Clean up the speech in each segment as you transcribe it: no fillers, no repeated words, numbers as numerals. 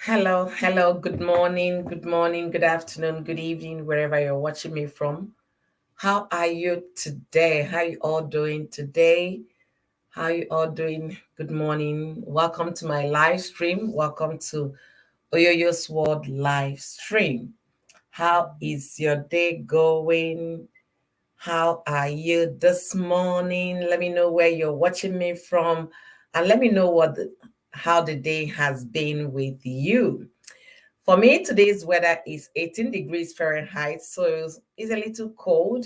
Hello, good morning, good afternoon, good evening, wherever you're watching me from. How are you today? How you all doing today? How you all doing? Good morning. Welcome to my live stream. Welcome to Oyoyo's World live stream. How is your day going? How are you this morning? Let me know where you're watching me from, and let me know how the day has been with you. For me, today's weather is 18 degrees Fahrenheit, so it's a little cold,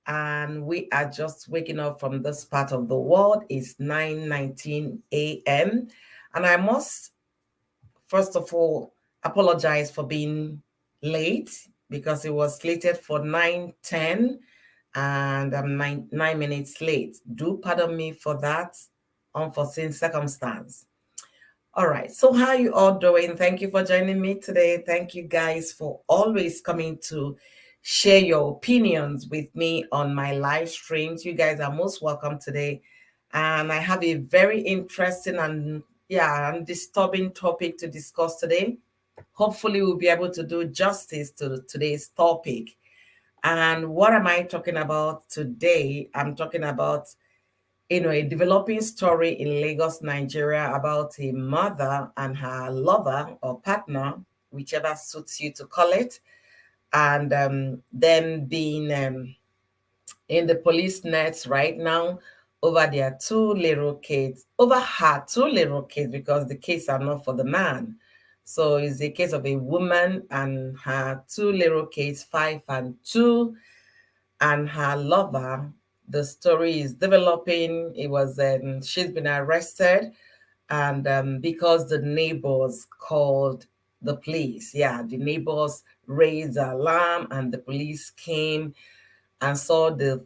and we are just waking up from this part of the world. It's 9:19 a.m. And I must, first of all, apologize for being late because it was slated for 9:10 and I'm 9 minutes late. Do pardon me for that unforeseen circumstance. All right. So how you all doing? Thank you for joining me today. Thank you guys for always coming to share your opinions with me on my live streams. You guys are most welcome today. And I have a very interesting and disturbing topic to discuss today. Hopefully we'll be able to do justice to today's topic. And what am I talking about today? I'm talking about a developing story in Lagos, Nigeria about a mother and her lover or partner, whichever suits you to call it, and them being in the police nets right now over their two little kids, over her two little kids, because the kids are not for the man. So it's a case of a woman and her two little kids, 5 and 2, and her lover. The story is developing. It was she's been arrested, and because the neighbors called the police. Yeah, the neighbors raised the alarm, and the police came and saw the.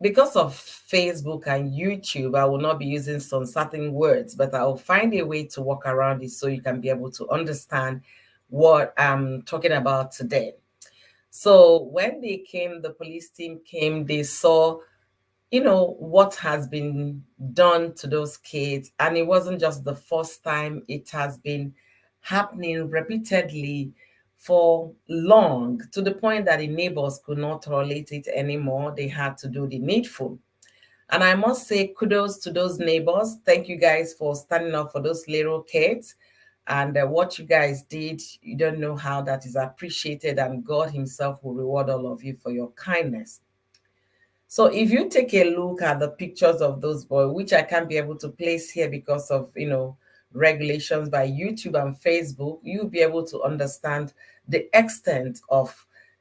Because of Facebook and YouTube, I will not be using some certain words, but I'll find a way to walk around it so you can be able to understand what I'm talking about today. So when they came, the police team came, they saw, what has been done to those kids. And it wasn't just the first time, it has been happening repeatedly for long, to the point that the neighbors could not tolerate it anymore. They had to do the needful. And I must say, kudos to those neighbors. Thank you guys for standing up for those little kids. And what you guys did, you don't know how that is appreciated, and God Himself will reward all of you for your kindness. So if you take a look at the pictures of those boys, which I can't be able to place here because of, regulations by YouTube and Facebook, you'll be able to understand the extent of,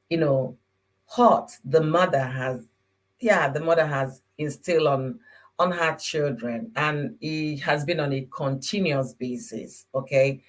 hurt the mother has instilled on her children, and it has been on a continuous basis. Okay.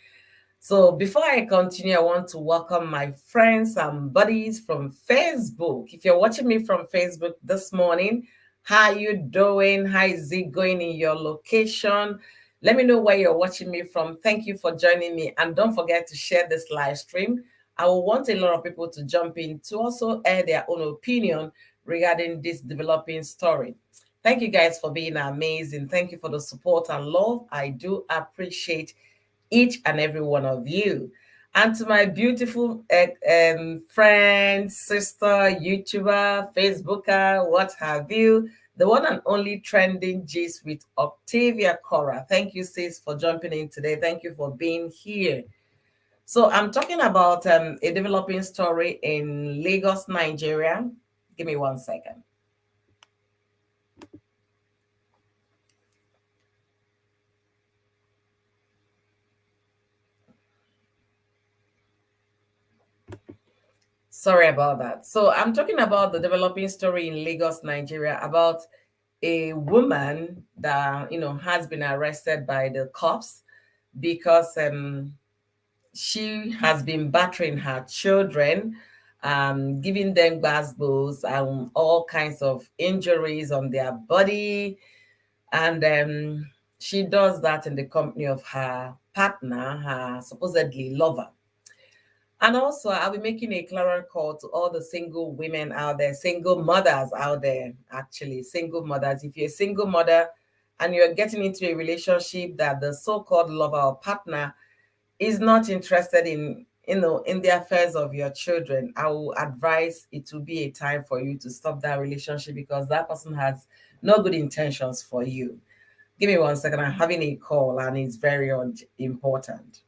So before I continue, I want to welcome my friends and buddies from Facebook. If you're watching me from Facebook this morning, how you doing? How is it going in your location? Let me know where you're watching me from. Thank you for joining me. And don't forget to share this live stream. I will want a lot of people to jump in to also air their own opinion regarding this developing story. Thank you guys for being amazing. Thank you for the support and love. I do appreciate each and every one of you. And to my beautiful friend, sister, YouTuber, Facebooker, what have you, the one and only trending gist with Octavia Cora. Thank you, sis, for jumping in today. Thank you for being here. So I'm talking about a developing story in Lagos, Nigeria. Give me 1 second. Sorry about that. So I'm talking about the developing story in Lagos, Nigeria, about a woman that has been arrested by the cops because she has been battering her children, giving them gasbos and all kinds of injuries on their body, and she does that in the company of her partner, her supposedly lover. And also, I'll be making a clarion call to all the single women out there, single mothers out there, actually, single mothers. If you're a single mother and you're getting into a relationship that the so called lover or partner is not interested in, in the affairs of your children, I will advise it will be a time for you to stop that relationship, because that person has no good intentions for you. Give me 1 second. I'm having a call and it's very important.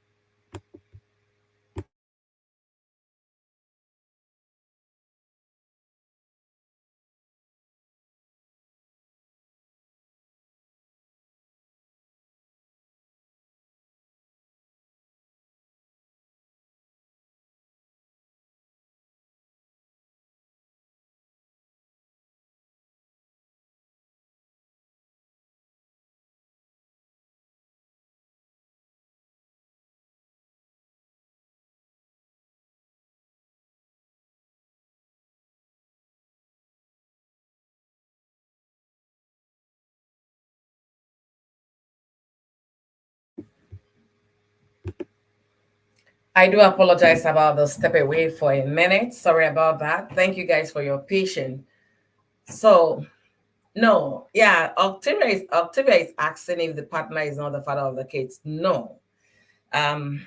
I do apologize about the step away for a minute. Sorry about that. Thank you guys for your patience. So, no, yeah, Octavia is asking if the partner is not the father of the kids. No, um,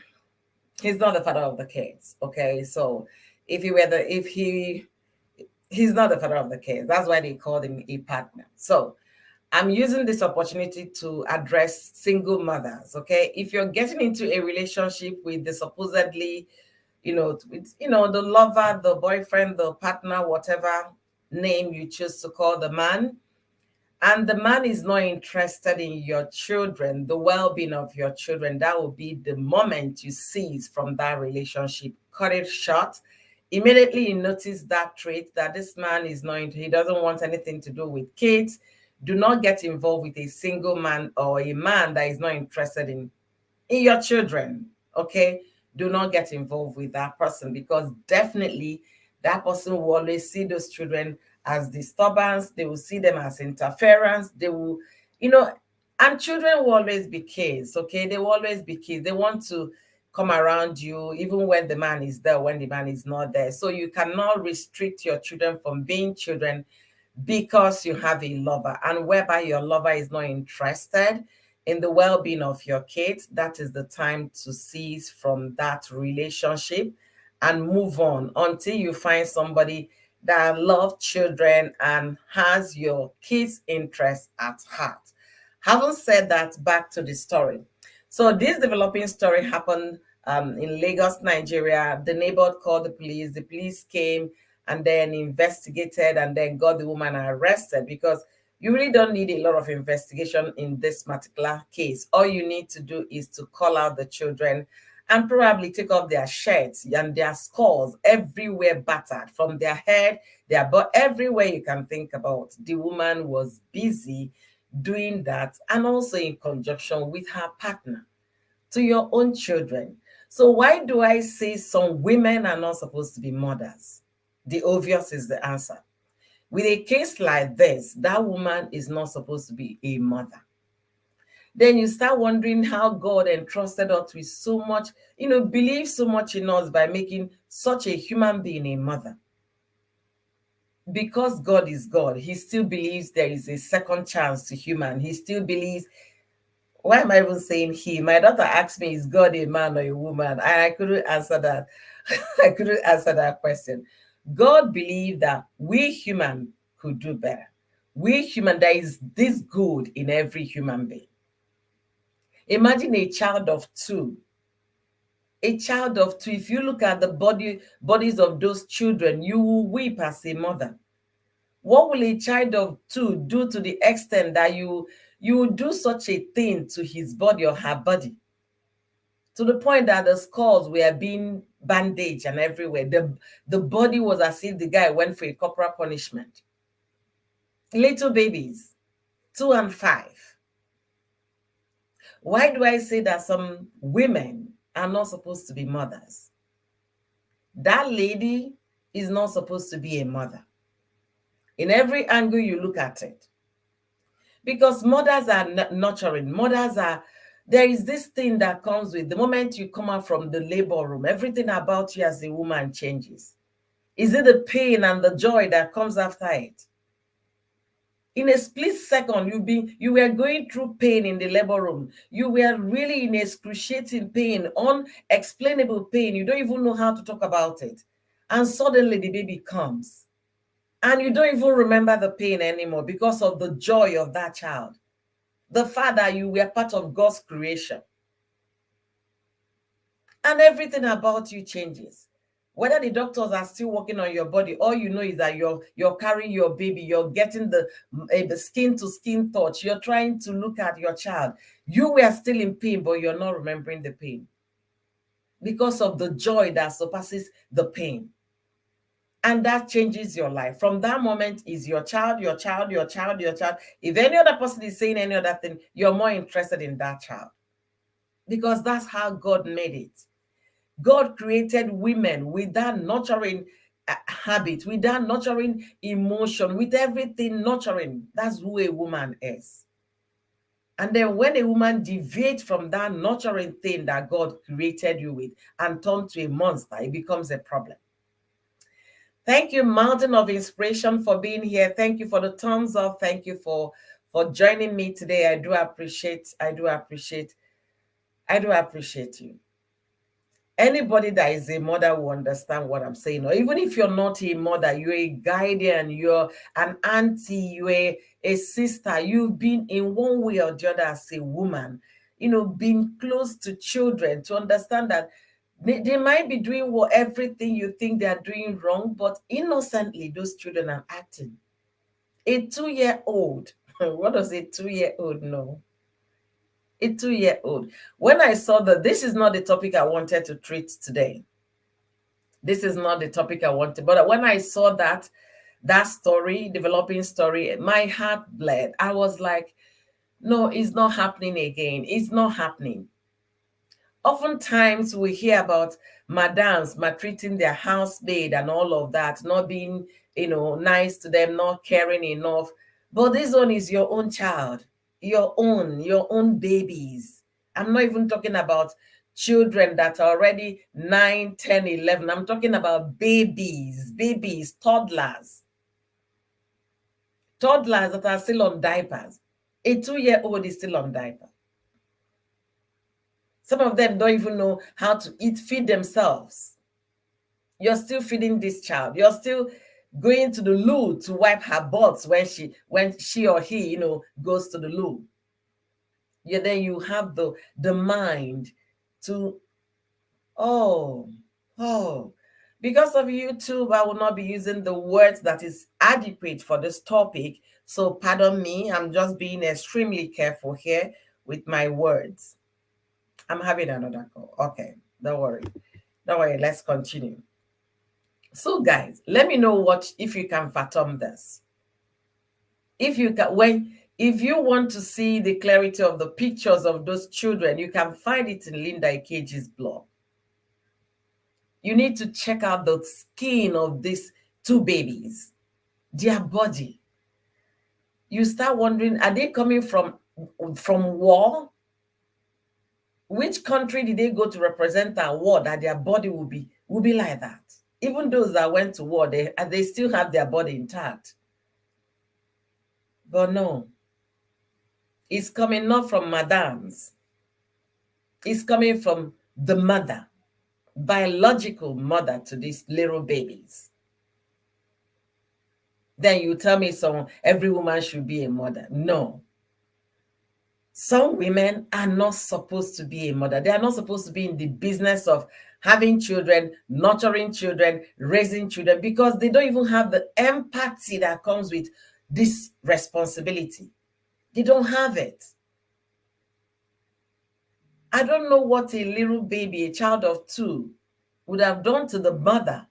he's not the father of the kids. Okay, so if he's not the father of the kids. That's why they called him a partner. So I'm using this opportunity to address single mothers. Okay, if you're getting into a relationship with the supposedly, with, the lover, the boyfriend, the partner, whatever name you choose to call the man, and the man is not interested in your children, the well-being of your children, that will be the moment you cease from that relationship. Cut it short. Immediately you notice that trait, that this man is not, he doesn't want anything to do with kids. Do not get involved with a single man or a man that is not interested in your children. Okay, do not get involved with that person, because definitely that person will always see those children as disturbance. They will see them as interference. They will, you know and children will always be kids. Okay, they will always be kids. They want to come around you even when the man is there, when the man is not there. So you cannot restrict your children from being children because you have a lover, and whereby your lover is not interested in the well-being of your kids, that is the time to cease from that relationship and move on until you find somebody that loves children and has your kids' interest at heart. Having said that, back to the story. So this developing story happened in Lagos, Nigeria. The neighbor called the police. The police came and then investigated and then got the woman arrested, because you really don't need a lot of investigation in this particular case. All you need to do is to call out the children and probably take off their shirts and their skulls everywhere, battered from their head, their butt, everywhere you can think about. The woman was busy doing that, and also in conjunction with her partner. To your own children. So why do I say some women are not supposed to be mothers? The obvious is the answer. With a case like this, that woman is not supposed to be a mother. Then you start wondering how God entrusted us with so much, believe so much in us by making such a human being a mother. Because God is God, he still believes there is a second chance to human. He still believes, why am I even saying he? My daughter asked me, is God a man or a woman? And I couldn't answer that. I couldn't answer that question. God believed that we human could do better. We human, there is this good in every human being. Imagine a child of two. A child of two, if you look at the bodies of those children, you will weep as a mother. What will a child of two do to the extent that you will do such a thing to his body or her body? To the point that the skulls were being bandaged and everywhere. The body was as if the guy went for a corporal punishment. Little babies, 2 and 5. Why do I say that some women are not supposed to be mothers? That lady is not supposed to be a mother. In every angle you look at it. Because mothers are nurturing. There is this thing that comes with the moment you come out from the labor room, everything about you as a woman changes. Is it the pain and the joy that comes after it? In a split second, you were going through pain in the labor room. You were really in excruciating pain, unexplainable pain. You don't even know how to talk about it. And suddenly the baby comes. And you don't even remember the pain anymore because of the joy of that child. The fact that you were part of God's creation. And everything about you changes. Whether the doctors are still working on your body, all you know is that you're carrying your baby, you're getting the skin to skin touch, you're trying to look at your child. You were still in pain, but you're not remembering the pain because of the joy that surpasses the pain. And that changes your life. From that moment is your child, your child, your child, your child. If any other person is saying any other thing, you're more interested in that child because that's how God made it. God created women with that nurturing habit, with that nurturing emotion, with everything nurturing. That's who a woman is. And then when a woman deviates from that nurturing thing that God created you with and turns to a monster, it becomes a problem. Thank you, Mountain of Inspiration, for being here. Thank you for the thumbs up. Thank you for joining me today. I do appreciate you. Anybody that is a mother will understand what I'm saying. Or even if you're not a mother, you're a guardian, you're an auntie, you're a sister, you've been in one way or the other as a woman, being close to children to understand that they might be doing everything you think they're doing wrong, but innocently those children are acting. A 2-year-old, what does a 2-year-old know? A 2-year-old. When I saw that, this is not the topic I wanted to treat today. This is not the topic I wanted. But when I saw that story, developing story, my heart bled. I was like, no, it's not happening again. It's not happening. Oftentimes we hear about madams maltreating their housemaid and all of that, not being, nice to them, not caring enough. But this one is your own child, your own babies. I'm not even talking about children that are already 9, 10, 11. I'm talking about babies, toddlers that are still on diapers. A 2-year-old is still on diaper. Some of them don't even know how to feed themselves. You're still feeding this child. You're still going to the loo to wipe her butts when she or he, goes to the loo. Then you have the mind to, oh, because of YouTube, I will not be using the words that is adequate for this topic. So pardon me, I'm just being extremely careful here with my words. I'm having another call. Okay, don't worry. Let's continue. So guys, let me know if you can fathom this. If you want to see the clarity of the pictures of those children, you can find it in Linda Ikeji's blog. You need to check out the skin of these two babies, their body. You start wondering, are they coming from war? Which country did they go to represent a war that their body will be like that? Even those that went to war, they still have their body intact. But no, it's coming not from madams. It's coming from the mother, biological mother to these little babies. Then you tell me every woman should be a mother. No. Some women are not supposed to be a mother. They are not supposed to be in the business of having children, nurturing children, raising children, because they don't even have the empathy that comes with this responsibility. They don't have it. I don't know what a little baby, a child of 2, would have done to the mother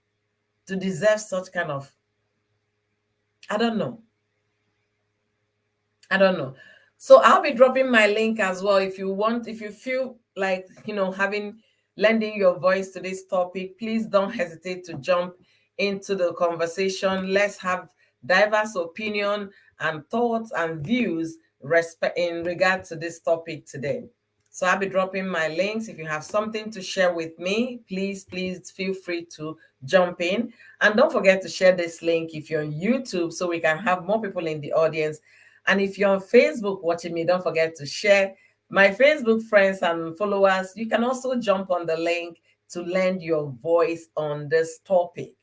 to deserve such kind of, I don't know. So I'll be dropping my link as well. If you feel like, lending your voice to this topic, please don't hesitate to jump into the conversation. Let's have diverse opinion and thoughts and views in regard to this topic today. So I'll be dropping my links. If you have something to share with me, please feel free to jump in. And don't forget to share this link if you're on YouTube so we can have more people in the audience. And if you're on Facebook watching me, don't forget to share. My Facebook friends and followers, you can also jump on the link to lend your voice on this topic.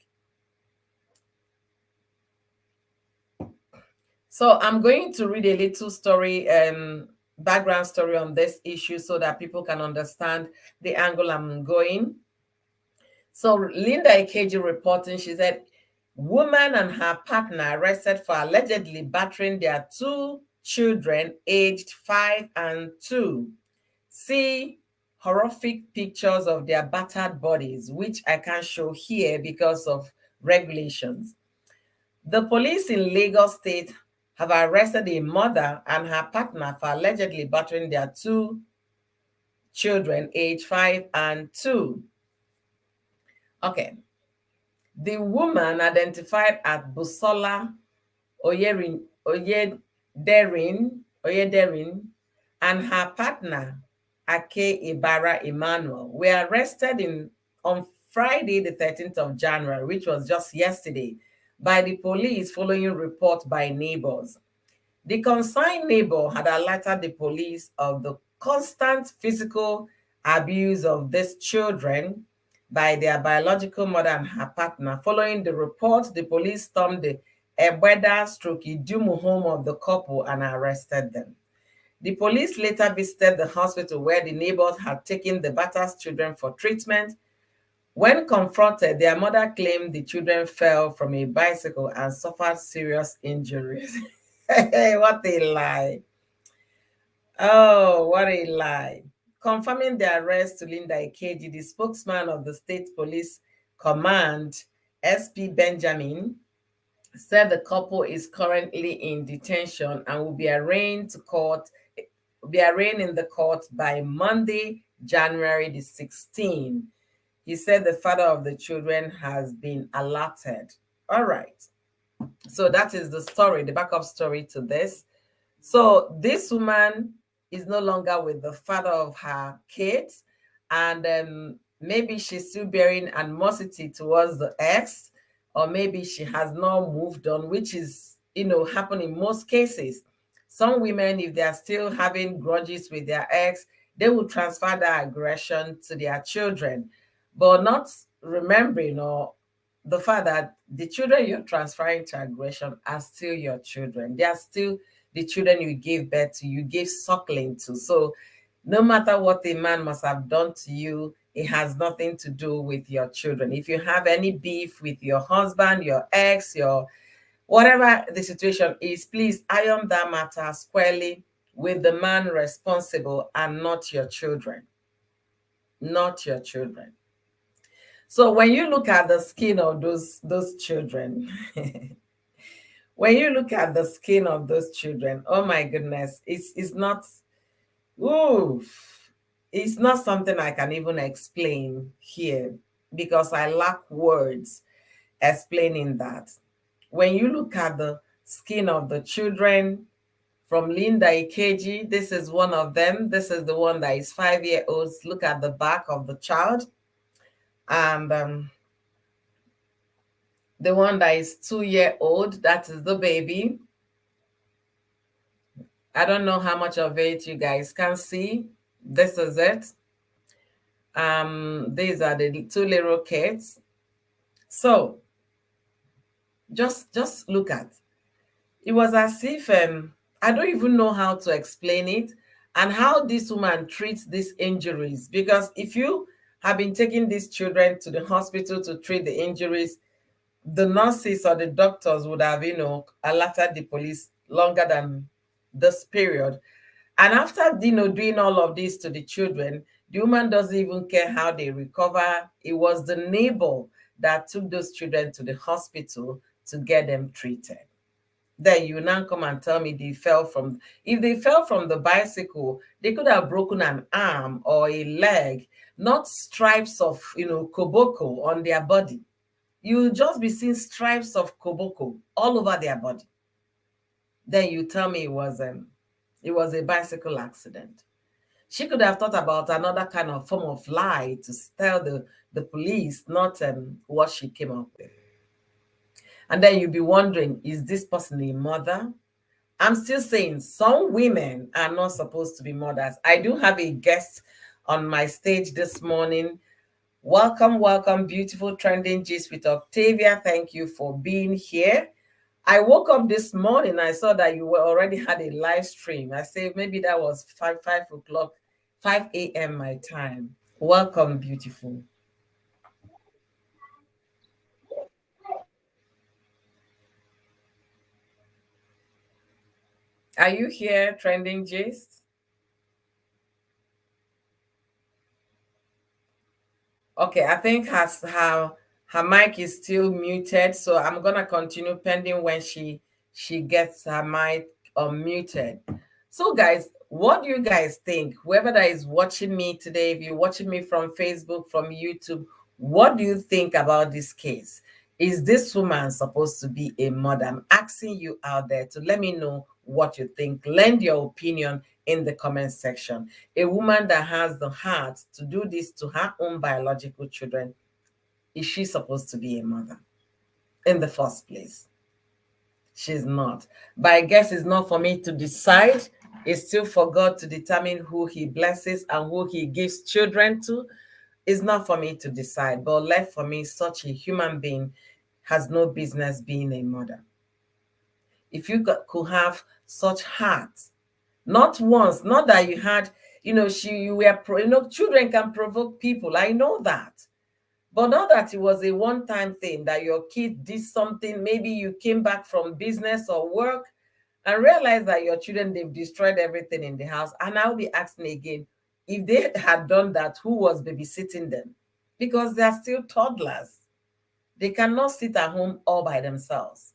So I'm going to read a little story, background story on this issue so that people can understand the angle I'm going. So Linda Ikeji reporting, she said, woman and her partner arrested for allegedly battering their two children aged 5 and 2. See horrific pictures of their battered bodies, which I can't show here because of regulations. The police in Lagos State have arrested a mother and her partner for allegedly battering their two children aged 5 and 2. Okay. The woman identified as Busola Oyederin and her partner Ake Ibarra Emmanuel were arrested on Friday, the 13th of January, which was just yesterday, by the police following report by neighbors. The concerned neighbor had alerted the police of the constant physical abuse of these children by their biological mother and her partner. Following the report, the police stormed the Ebweda/Idumu home of the couple and arrested them. The police later visited the hospital where the neighbors had taken the battered children for treatment. When confronted, their mother claimed the children fell from a bicycle and suffered serious injuries. What a lie. Oh, what a lie. Confirming the arrest to Linda Ikeji, the spokesman of the State Police Command, SP Benjamin, said the couple is currently in detention and will be arraigned in the court by Monday, January the 16th. He said the father of the children has been alerted. All right. So that is the story, the backup story to this. So this woman is no longer with the father of her kids, and maybe she's still bearing animosity towards the ex, or maybe she has not moved on, which is, happen in most cases. Some women, if they are still having grudges with their ex, they will transfer that aggression to their children, but not remembering or the fact that the children you're transferring to aggression are still your children. They are still the children you gave birth to, you gave suckling to. So no matter what a man must have done to you, it has nothing to do with your children. If you have any beef with your husband, your ex, your whatever the situation is, please iron that matter squarely with the man responsible and not your children. Not your children. So when you look at the skin of those children, when you look at the skin of those children, oh my goodness, it's not, ooh, it's not something I can even explain here because I lack words explaining that. When you look at the skin of the children from Linda Ikeji, this is one of them. This is the one that is 5 years old. Look at the back of the child. And the one that is 2 years old, that is the baby. I don't know how much of it you guys can see. This is it. These are the two little kids. So just look at. It was as if I don't even know how to explain it and how this woman treats these injuries. Because if you have been taking these children to the hospital to treat the injuries, the nurses or the doctors would have, alerted the police longer than this period. And after, doing all of this to the children, the woman doesn't even care how they recover. It was the neighbor that took those children to the hospital to get them treated. Then you now come and tell me if they fell from the bicycle, they could have broken an arm or a leg, not stripes of, koboko on their body. You'll just be seeing stripes of koboko all over their body. Then you tell me it was a bicycle accident. She could have thought about another kind of form of lie to tell the police, not what she came up with. And then you'll be wondering, is this person a mother? I'm still saying some women are not supposed to be mothers. I do have a guest on my stage this morning. Welcome, welcome, beautiful trending gist with Octavia. Thank you for being here. I woke up this morning. I saw that you were already had a live stream. I say maybe that was 5 o'clock, 5 a.m. my time. Welcome, beautiful. Are you here, trending gist? Okay, I think her mic is still muted, so I'm gonna continue pending when she gets her mic unmuted. So, guys, what do you guys think? Whoever that is watching me today, if you're watching me from Facebook, from YouTube, what do you think about this case? Is this woman supposed to be a mother? I'm asking you out there to let me know what you think. Lend your opinion in the comment section. A woman that has the heart to do this to her own biological children, is she supposed to be a mother in the first place? She's not. But I guess it's not for me to decide. It's still for God to determine who he blesses and who he gives children to. It's not for me to decide. But left for me, such a human being has no business being a mother. If you could have such heart, not once, not that you had, you were, children can provoke people. I know that. But not that it was a one-time thing that your kid did something. Maybe you came back from business or work and realized that your children, they've destroyed everything in the house. And I'll be asking again, if they had done that, who was babysitting them? Because they are still toddlers. They cannot sit at home all by themselves.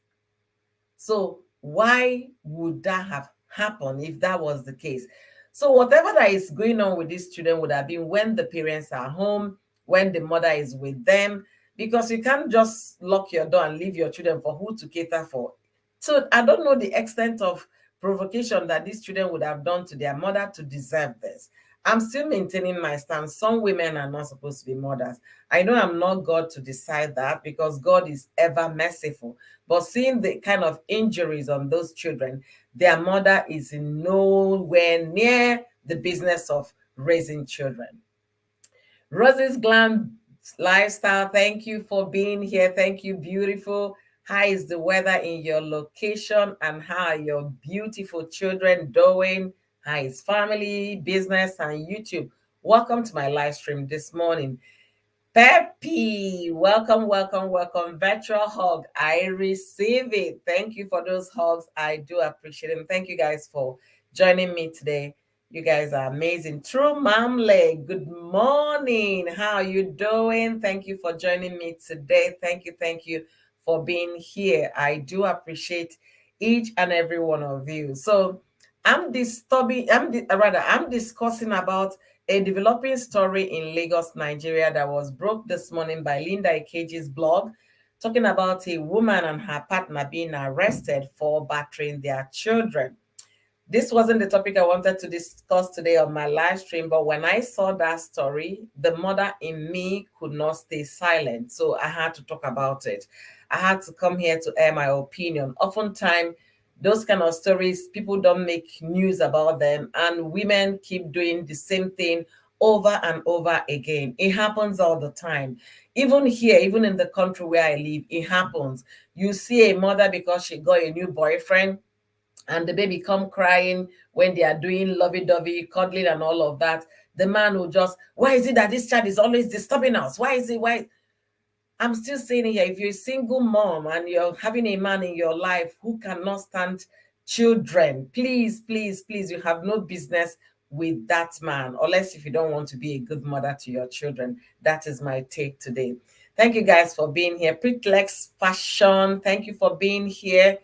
So why would that have happened if that was the case? So whatever that is going on with these children would have been when the parents are home, when the mother is with them, because you can't just lock your door and leave your children for who to cater for. So I don't know the extent of provocation that these children would have done to their mother to deserve this. I'm still maintaining my stance. Some women are not supposed to be mothers. I know I'm not God to decide that because God is ever merciful. But seeing the kind of injuries on those children, their mother is in nowhere near the business of raising children. Rosie's Glam Lifestyle, thank you for being here. Thank you, beautiful. How is the weather in your location and how are your beautiful children doing? How is family, business, and YouTube? Welcome to my live stream this morning. Peppy, welcome, welcome, welcome. Virtual hug. I receive it. Thank you for those hugs. I do appreciate them. Thank you guys for joining me today. You guys are amazing. True Mamle, good morning. How are you doing? Thank you for joining me today. Thank you for being here. I do appreciate each and every one of you. So I'm discussing about a developing story in Lagos, Nigeria that was broke this morning by Linda Ikeji's blog, talking about a woman and her partner being arrested for battering their children. This wasn't the topic I wanted to discuss today on my live stream, but when I saw that story, the mother in me could not stay silent. So I had to talk about it. I had to come here to air my opinion. Oftentimes, those kind of stories, people don't make news about them, and women keep doing the same thing over and over again. It happens all the time. Even here, even in the country where I live, it happens. You see a mother because she got a new boyfriend, and the baby come crying when they are doing lovey-dovey, cuddling and all of that. The man will just, why is it that this child is always disturbing us? Why? I'm still saying here, if you're a single mom and you're having a man in your life who cannot stand children, please, please, please, you have no business with that man, unless if you don't want to be a good mother to your children. That is my take today. Thank you guys for being here. Pretlex Fashion, thank you for being here.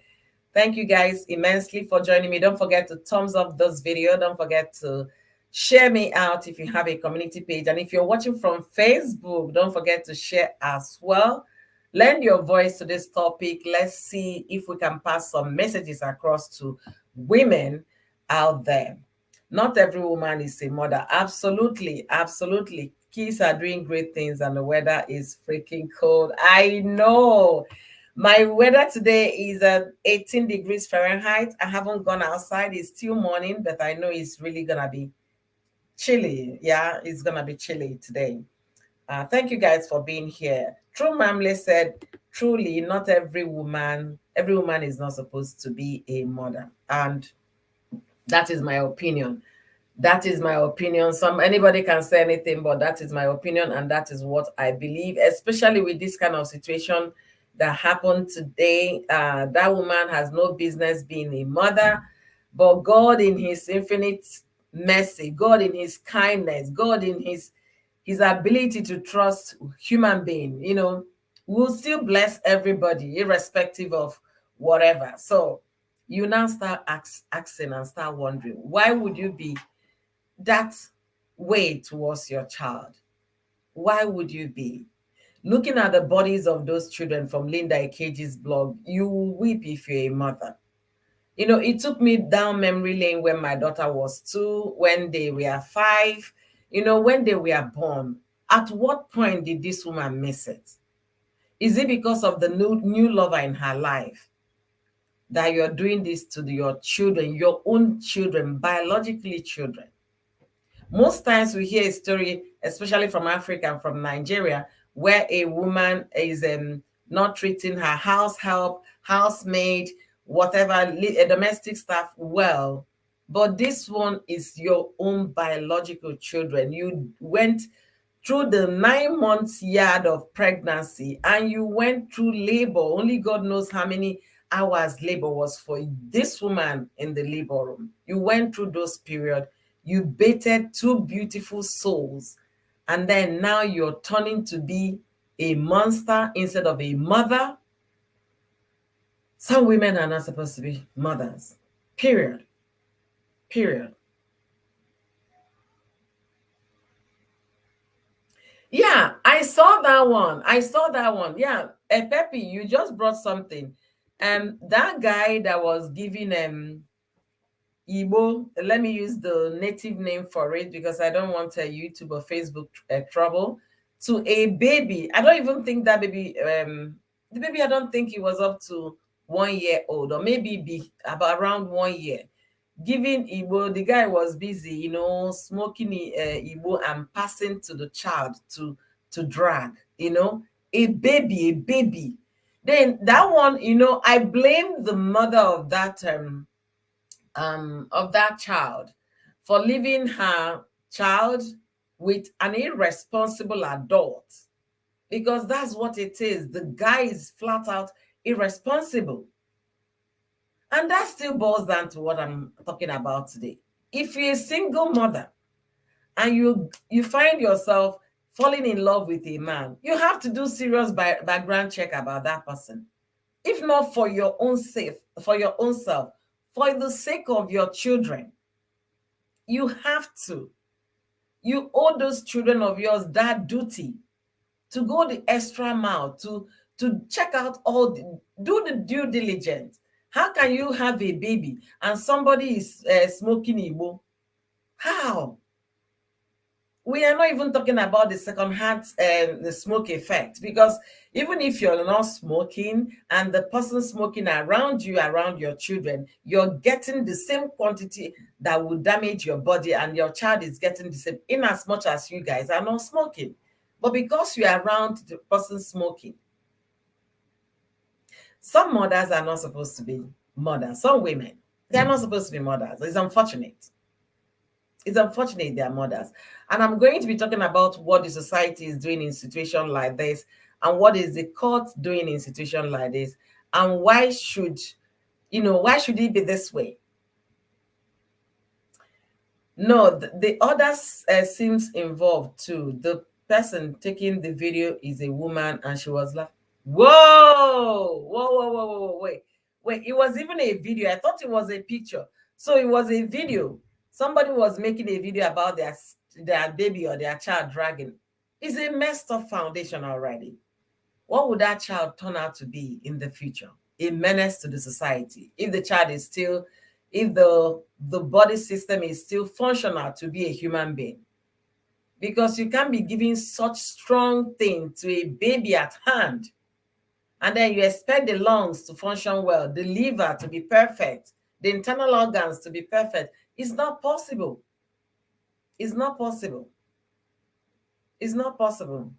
Thank you guys immensely for joining me. Don't forget to thumbs up this video. Don't forget to share me out if you have a community page. And if you're watching from Facebook, don't forget to share as well. Lend your voice to this topic. Let's see if we can pass some messages across to women out there. Not every woman is a mother. Absolutely, absolutely. Kids are doing great things and the weather is freaking cold. I know. My weather today is at 18 degrees Fahrenheit. I haven't gone outside. It's still morning, but I know it's really gonna be chilly. Yeah, it's gonna be chilly today. Thank you guys for being here. True Mamle said, truly, not every woman is not supposed to be a mother. And that is my opinion. That is my opinion. Anybody can say anything, but that is my opinion, and that is what I believe, especially with this kind of situation that happened today. That woman has no business being a mother, but God in his infinite mercy, God in his kindness, God in his ability to trust human being, will still bless everybody, irrespective of whatever. So you now start asking and start wondering, why would you be that way towards your child? Why would you be? Looking at the bodies of those children from Linda Ikeji's blog, you will weep if you're a mother. It took me down memory lane when my daughter was 2, when they were 5, when they were born. At what point did this woman miss it? Is it because of the new lover in her life that you're doing this to your children, your own children, biologically children? Most times we hear a story, especially from Africa and from Nigeria, where a woman is not treating her house help, housemaid, whatever, a domestic staff well. But this one is your own biological children. You went through the 9 months yard of pregnancy and you went through labor. Only God knows how many hours labor was for this woman in the labor room. You went through those periods. You baited 2 beautiful souls, and then now you're turning to be a monster instead of a mother. Some women are not supposed to be mothers. Period. Period. Yeah, I saw that one. I saw that one. Yeah, Pepe, you just brought something. That guy that was giving Igbo, let me use the native name for it because I don't want a YouTube or Facebook trouble, to a baby. I don't even think that baby, the baby, I don't think he was up to 1 year old, or maybe be about around 1 year. Giving Igbo, the guy was busy, smoking Igbo and passing to the child to drag, a baby. Then that one, I blame the mother of that child for leaving her child with an irresponsible adult, because that's what it is. The guy is flat out irresponsible. And that still boils down to what I'm talking about today. If you're a single mother and you find yourself falling in love with a man, you have to do serious background check about that person. If not for your own for your own self, for the sake of your children, you have to. You owe those children of yours that duty to go the extra mile, to check out do the due diligence. How can you have a baby and somebody is smoking Igbo? How? We are not even talking about the second-hand the smoke effect, because even if you're not smoking and the person smoking around you, around your children, you're getting the same quantity that will damage your body, and your child is getting the same, in as much as you guys are not smoking. But because you're around the person smoking, some mothers are not supposed to be mothers. Some women, they're not supposed to be mothers. It's unfortunate. It's unfortunate they are mothers. And I'm going to be talking about what the society is doing in situations like this, and what is the court doing in situations like this, and why should it be this way? No, the others seems involved too. The person taking the video is a woman, and she was like, whoa, whoa, whoa, whoa, whoa, whoa, wait, it was even a video. I thought it was a picture. So it was a video. Somebody was making a video about their baby or their child dragging. It's a messed up foundation already. What would that child turn out to be in the future? A menace to the society if the child is still if the body system is still functional to be a human being. Because you can't be giving such strong thing to a baby at hand, and then you expect the lungs to function well, the liver to be perfect, the internal organs to be perfect. It's not possible. It's not possible. It's not possible.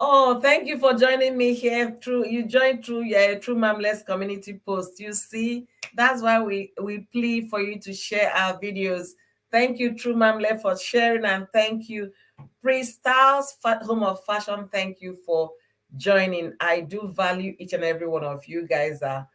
Oh, thank you for joining me here. Through you joined through through Mamless community post. You see, that's why we plead for you to share our videos. Thank you, True Mamle, for sharing, and thank you, Styles Home of Fashion. Thank you for joining. I do value each and every one of you guys. Are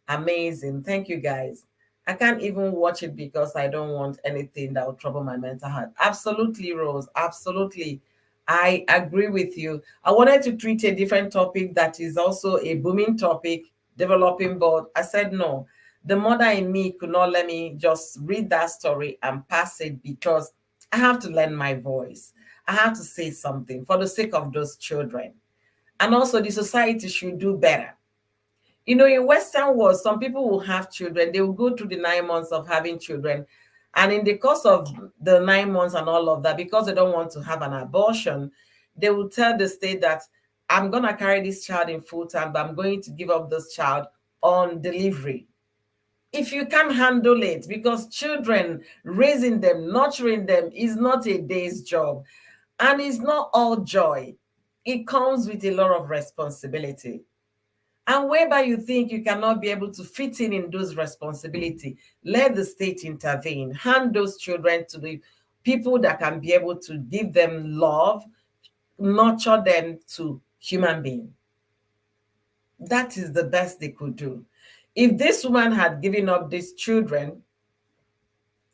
amazing. Thank you, guys. I can't even watch it because I don't want anything that will trouble my mental health. Absolutely, Rose. Absolutely. I agree with you. I wanted to treat a different topic that is also a booming topic, developing, but I said no. The mother in me could not let me just read that story and pass it because I have to learn my voice. I have to say something for the sake of those children. And also, the society should do better. You know, in Western world, some people will have children. They will go through the 9 months of having children. And in the course of the 9 months and all of that, because they don't want to have an abortion, they will tell the state that I'm going to carry this child in full time, but I'm going to give up this child on delivery. If you can't handle it, because children, raising them, nurturing them is not a day's job. And it's not all joy. It comes with a lot of responsibility. And whereby you think you cannot be able to fit in those responsibilities, let the state intervene. Hand those children to the people that can be able to give them love, nurture them to human being. That is the best they could do. If this woman had given up these children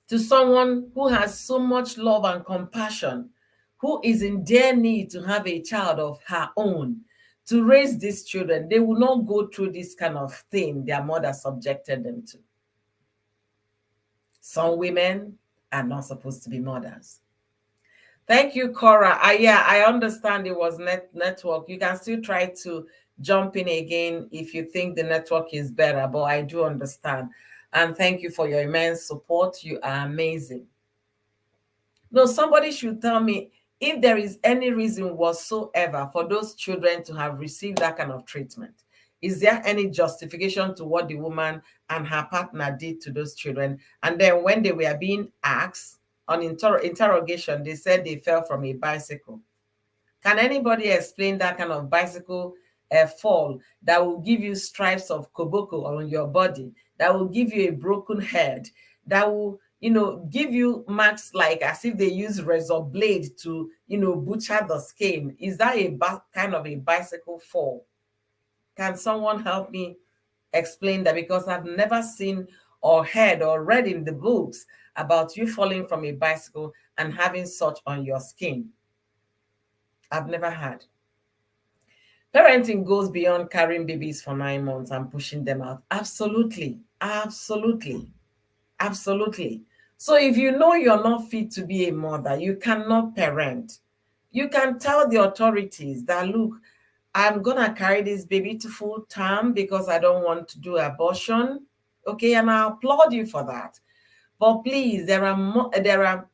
to someone who has so much love and compassion, who is in their need to have a child of her own, to raise these children, they will not go through this kind of thing their mother subjected them to. Some women are not supposed to be mothers. Thank you, Cora. Yeah, I understand it was network. You can still try to jump in again if you think the network is better, but I do understand. And thank you for your immense support. You are amazing. No, somebody should tell me if there is any reason whatsoever for those children to have received that kind of treatment. Is there any justification to what the woman and her partner did to those children? And then when they were being asked on interrogation, they said they fell from a bicycle. Can anybody explain that kind of bicycle fall that will give you stripes of koboko on your body, that will give you a broken head, that will, give you marks like as if they use razor blade to, butcher the skin? Is that a kind of a bicycle fall? Can someone help me explain that? Because I've never seen or heard or read in the books about you falling from a bicycle and having such on your skin. I've never had. Parenting goes beyond carrying babies for 9 months and pushing them out. Absolutely. Absolutely. Absolutely. So if you know you're not fit to be a mother, you cannot parent. You can tell the authorities that, look, I'm going to carry this baby to full term because I don't want to do abortion. Okay, and I applaud you for that. But please, there are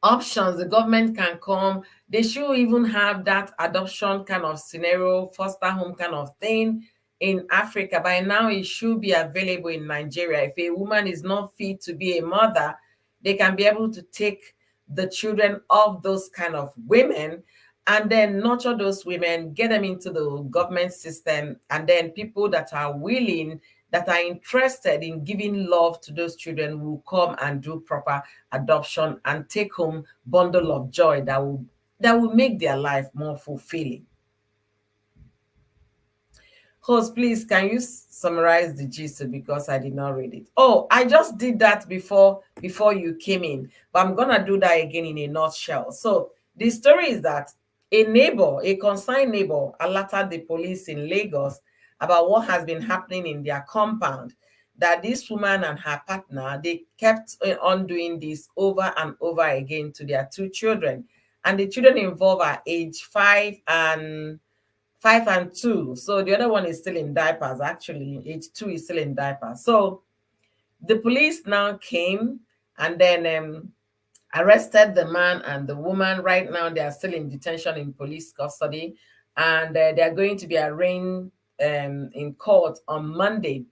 options. The government can come. They should even have that adoption kind of scenario, foster home kind of thing in Africa. By now, it should be available in Nigeria. If a woman is not fit to be a mother, they can be able to take the children of those kind of women and then nurture those women, get them into the government system, and then people that are willing, that are interested in giving love to those children will come and do proper adoption and take home bundle of joy that will make their life more fulfilling. Host, please, can you summarize the gist because I did not read it? Oh, I just did that before you came in, but I'm gonna do that again in a nutshell. So the story is that a concerned neighbor, alerted the police in Lagos about what has been happening in their compound. That this woman and her partner, they kept on doing this over and over again to their two children, and the children involved are age 5 and 2. So the other one is still in diapers. Actually, age 2 is still in diapers. So The police now came and then arrested the man and the woman. Right now, they are still in detention in police custody, and they are going to be arraigned in court on Monday.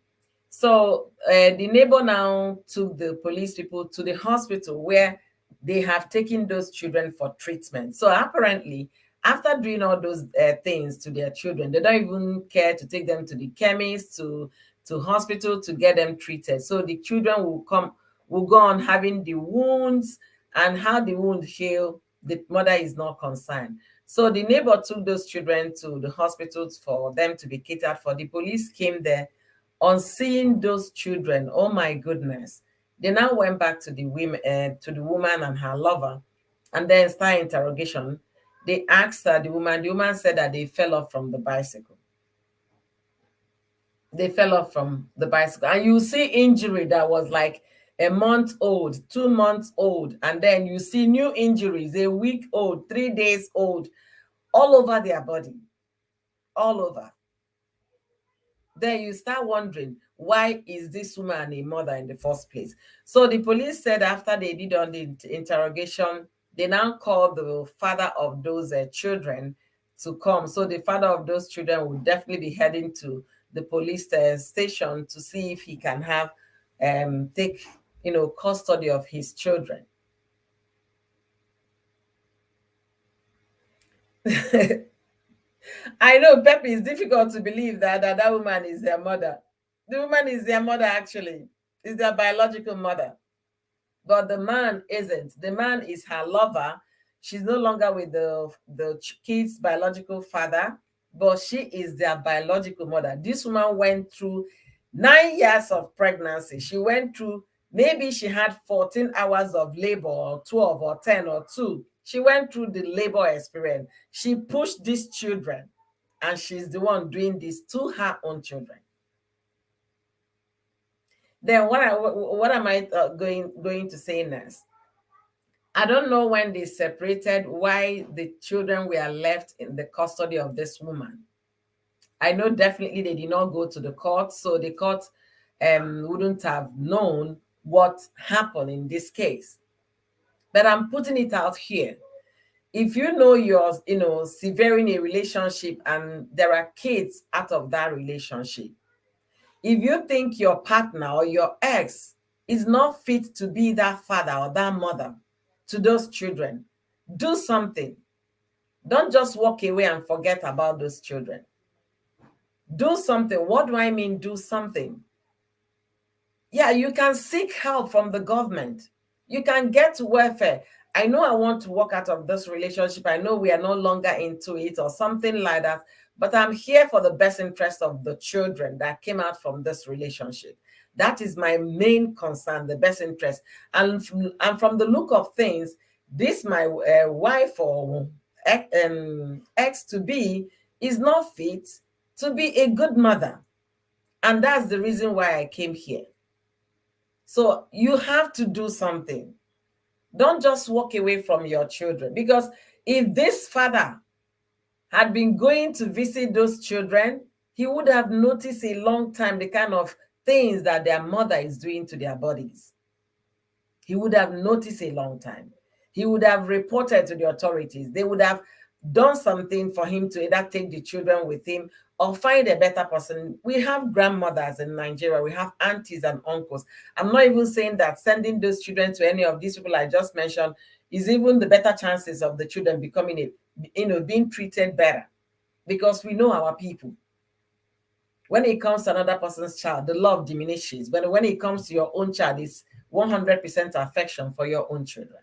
So the neighbor now took the police people to the hospital where they have taken those children for treatment. So apparently, after doing all those things to their children, they don't even care to take them to the chemist, to hospital to get them treated. So the children will go on having the wounds, and how the wound heal, the mother is not concerned. So the neighbor took those children to the hospitals for them to be catered for. The police came there on seeing those children. Oh my goodness. They now went back to the women, to the woman and her lover, and then start interrogation. They asked her, the woman said that they fell off from the bicycle. They fell off from the bicycle. And you see injury that was like a month old, 2 months old, and then you see new injuries, a week old, 3 days old, all over their body, all over. Then you start wondering, why is this woman a mother in the first place? So the police said after they did on the interrogation, they now called the father of those children to come. So the father of those children will definitely be heading to the police station to see if he can have take custody of his children. I know, Pepe, it's difficult to believe that woman is their mother. The woman is their mother, actually, is their biological mother. But the man isn't. The man is her lover. She's no longer with the kid's biological father, but she is their biological mother. This woman went through 9 years of pregnancy. She went through, maybe she had 14 hours of labor, or 12 or 10 or 2. She went through the labor experience. She pushed these children, and she's the one doing this to her own children. Then what am I going to say next? I don't know when they separated why the children were left in the custody of this woman. I know definitely they did not go to the court, so the court wouldn't have known what happened in this case. But I'm putting it out here. If you know you're, severing a relationship and there are kids out of that relationship, if you think your partner or your ex is not fit to be that father or that mother to those children, do something. Don't just walk away and forget about those children. Do something. What do I mean, do something? Yeah, you can seek help from the government. You can get to welfare. I know I want to walk out of this relationship. I know we are no longer into it or something like that, but I'm here for the best interest of the children that came out from this relationship. That is my main concern, the best interest. And from the look of things, this my wife or ex to be is not fit to be a good mother. And that's the reason why I came here. So you have to do something. Don't just walk away from your children, because if this father had been going to visit those children, he would have noticed a long time the kind of things that their mother is doing to their bodies. He would have noticed a long time. He would have reported to the authorities. They would have done something for him to either take the children with him or find a better person. We have grandmothers in Nigeria. We have aunties and uncles. I'm not even saying that sending those children to any of these people I just mentioned is even the better chances of the children becoming being treated better, because we know our people. When it comes to another person's child, the love diminishes. But when it comes to your own child, it's 100% affection for your own children.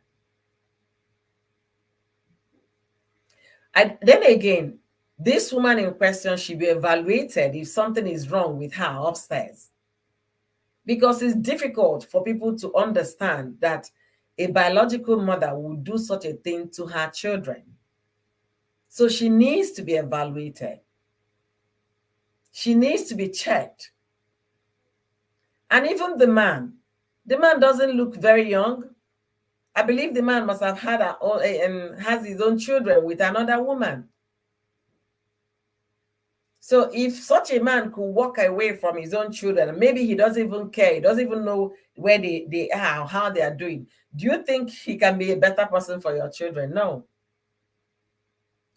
And then again, this woman in question should be evaluated if something is wrong with her upstairs. Because it's difficult for people to understand that a biological mother would do such a thing to her children. So she needs to be evaluated. She needs to be checked. And even the man doesn't look very young. I believe the man must have had has his own children with another woman. So if such a man could walk away from his own children, maybe he doesn't even care, he doesn't even know where they are, how they are doing. Do you think he can be a better person for your children? No.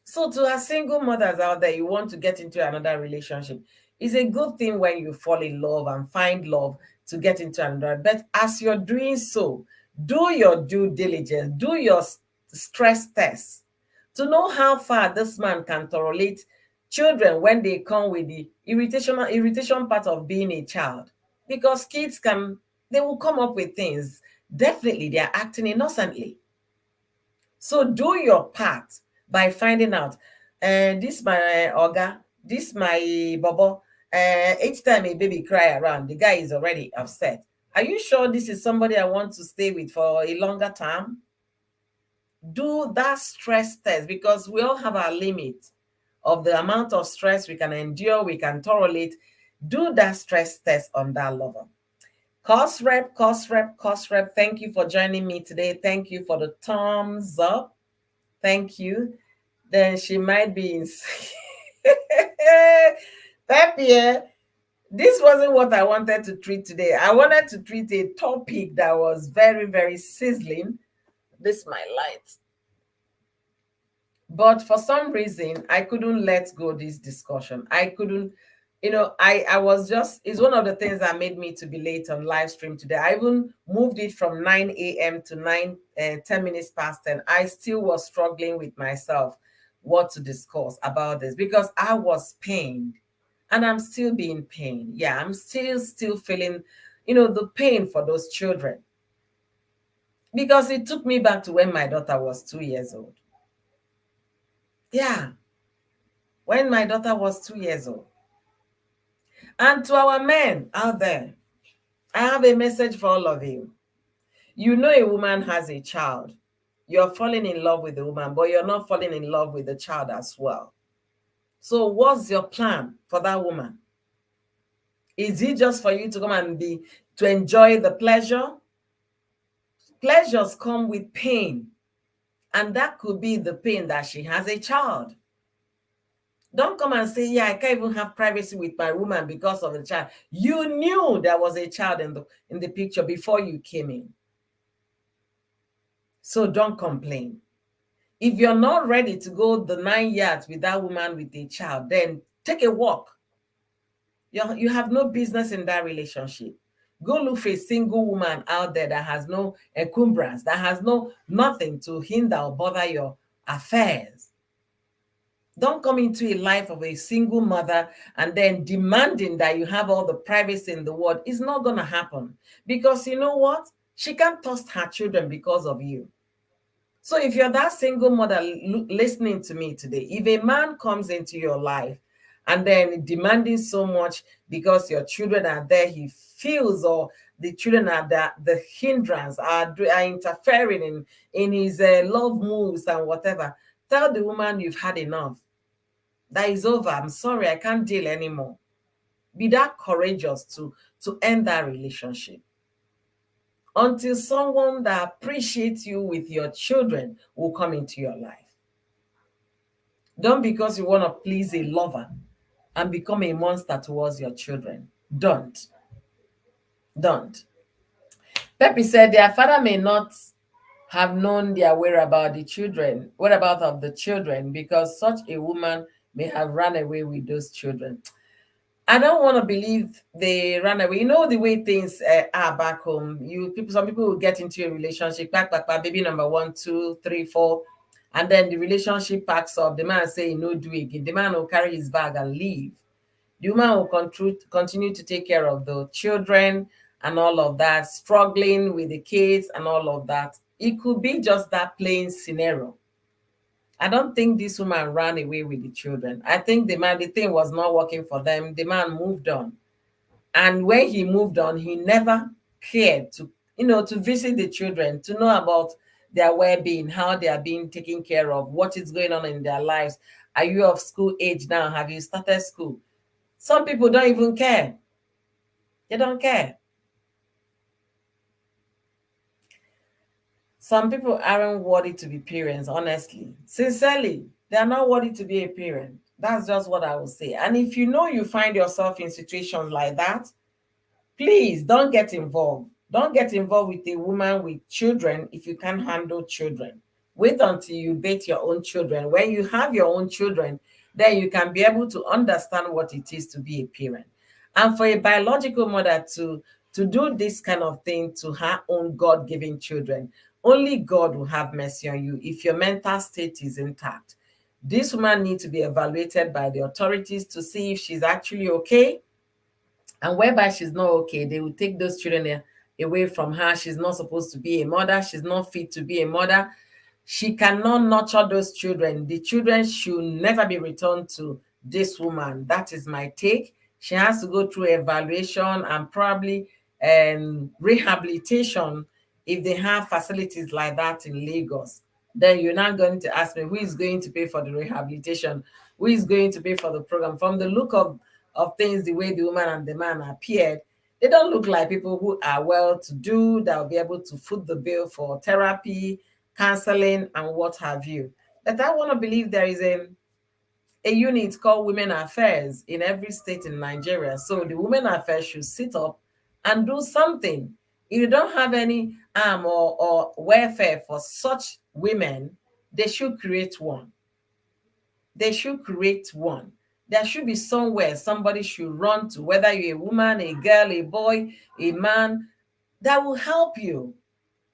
So to our single mothers out there, you want to get into another relationship, it's a good thing when you fall in love and find love to get into another. But as you're doing so, do your due diligence, do your stress test to know how far this man can tolerate children when they come with the irritation part of being a child. Because kids can, they will come up with things. Definitely, they are acting innocently. So do your part by finding out, this my oga, this my bobo. Each time a baby cry around, the guy is already upset. Are you sure this is somebody I want to stay with for a longer time? Do that stress test, because we all have our limit of the amount of stress we can endure, we can tolerate. Do that stress test on that lover. Cost rep, cost rep, cost rep. Thank you for joining me today. Thank you for the thumbs up. Thank you. Then she might be in. Pepe, this wasn't what I wanted to treat today. I wanted to treat a topic that was very, very sizzling. This my light. But for some reason, I couldn't let go this discussion. I couldn't, I was just, it's one of the things that made me to be late on live stream today. I even moved it from 9 a.m. to 10 minutes past 10. I still was struggling with myself what to discuss about this, because I was pained, and I'm still being pained. Yeah, I'm still feeling, the pain for those children, because it took me back to when my daughter was 2 years old. Yeah, when my daughter was 2 years old. And to our men out there, I have a message for all of you. You know a woman has a child. You're falling in love with the woman, but you're not falling in love with the child as well. So what's your plan for that woman? Is it just for you to come and to enjoy the pleasure? Pleasures come with pain. And that could be the pain that she has a child. Don't come and say, yeah, I can't even have privacy with my woman because of the child. You knew there was a child in the picture before you came in. So don't complain. If you're not ready to go the 9 yards with that woman with a child, then take a walk. You have no business in that relationship. Go look for a single woman out there that has no encumbrance, that has nothing to hinder or bother your affairs. Don't come into a life of a single mother and then demanding that you have all the privacy in the world. It's not going to happen, because you know what? She can't trust her children because of you. So if you're that single mother listening to me today, if a man comes into your life and then demanding so much because your children are there, he feels, or the children are the hindrance, are interfering in his love moves and whatever, tell the woman you've had enough. That is over. I'm sorry, I can't deal anymore. Be that courageous to end that relationship, until someone that appreciates you with your children will come into your life. Don't, because you want to please a lover, and become a monster towards your children. Don't. Pepe said their father may not have known their whereabout of the children, because such a woman may have run away with those children. I don't want to believe they ran away. You know the way things are back home. Some people will get into a relationship, back, baby number 1, 2, 3, 4, and then the relationship packs up. The man say, no, do it again. The man will carry his bag and leave. The woman will continue to take care of the children and all of that, struggling with the kids and all of that. It could be just that plain scenario. I don't think this woman ran away with the children. I think the thing was not working for them. The man moved on. And when he moved on, he never cared to visit the children, to know about their well-being, how they are being taken care of, what is going on in their lives. Are you of school age now? Have you started school? Some people don't even care. They don't care. Some people aren't worthy to be parents, honestly. Sincerely, they are not worthy to be a parent. That's just what I will say. And if you know you find yourself in situations like that, please don't get involved. Don't get involved with a woman with children if you can't handle children. Wait until you date your own children. When you have your own children, then you can be able to understand what it is to be a parent. And for a biological mother to do this kind of thing to her own God-given children, only God will have mercy on you if your mental state is intact. This woman needs to be evaluated by the authorities to see if she's actually okay, and whereby she's not okay, they will take those children away from her. She's not supposed to be a mother. She's not fit to be a mother. She cannot nurture those children. The children should never be returned to this woman. That is my take. She has to go through evaluation and probably rehabilitation if they have facilities like that in Lagos. Then you're not going to ask me who is going to pay for the rehabilitation, who is going to pay for the program. From the look of things, the way the woman and the man appeared, they don't look like people who are well to do, that will be able to foot the bill for therapy, counseling, and what have you. But I want to believe there is a unit called Women Affairs in every state in Nigeria. So the Women Affairs should sit up and do something. If you don't have any arm or welfare for such women, they should create one. They should create one. There should be somewhere somebody should run to, whether you're a woman, a girl, a boy, a man, that will help you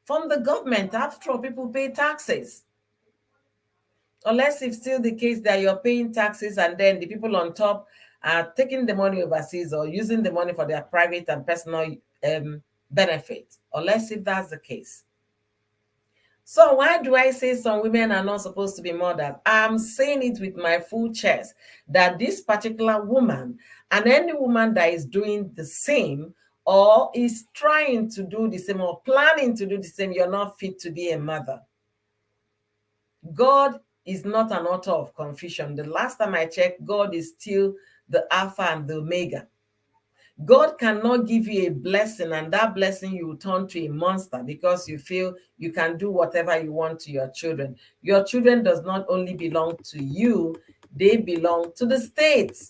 from the government. After all, people pay taxes. Unless it's still the case that you're paying taxes and then the people on top are taking the money overseas or using the money for their private and personal benefit. Unless if that's the case. So why do I say some women are not supposed to be mothers? I'm saying it with my full chest that this particular woman and any woman that is doing the same or is trying to do the same or planning to do the same, you're not fit to be a mother. God is not an author of confusion. The last time I checked, God is still the Alpha and the Omega. God cannot give you a blessing and that blessing you will turn to a monster because you feel you can do whatever you want to your children. Your children does not only belong to you, they belong to the state.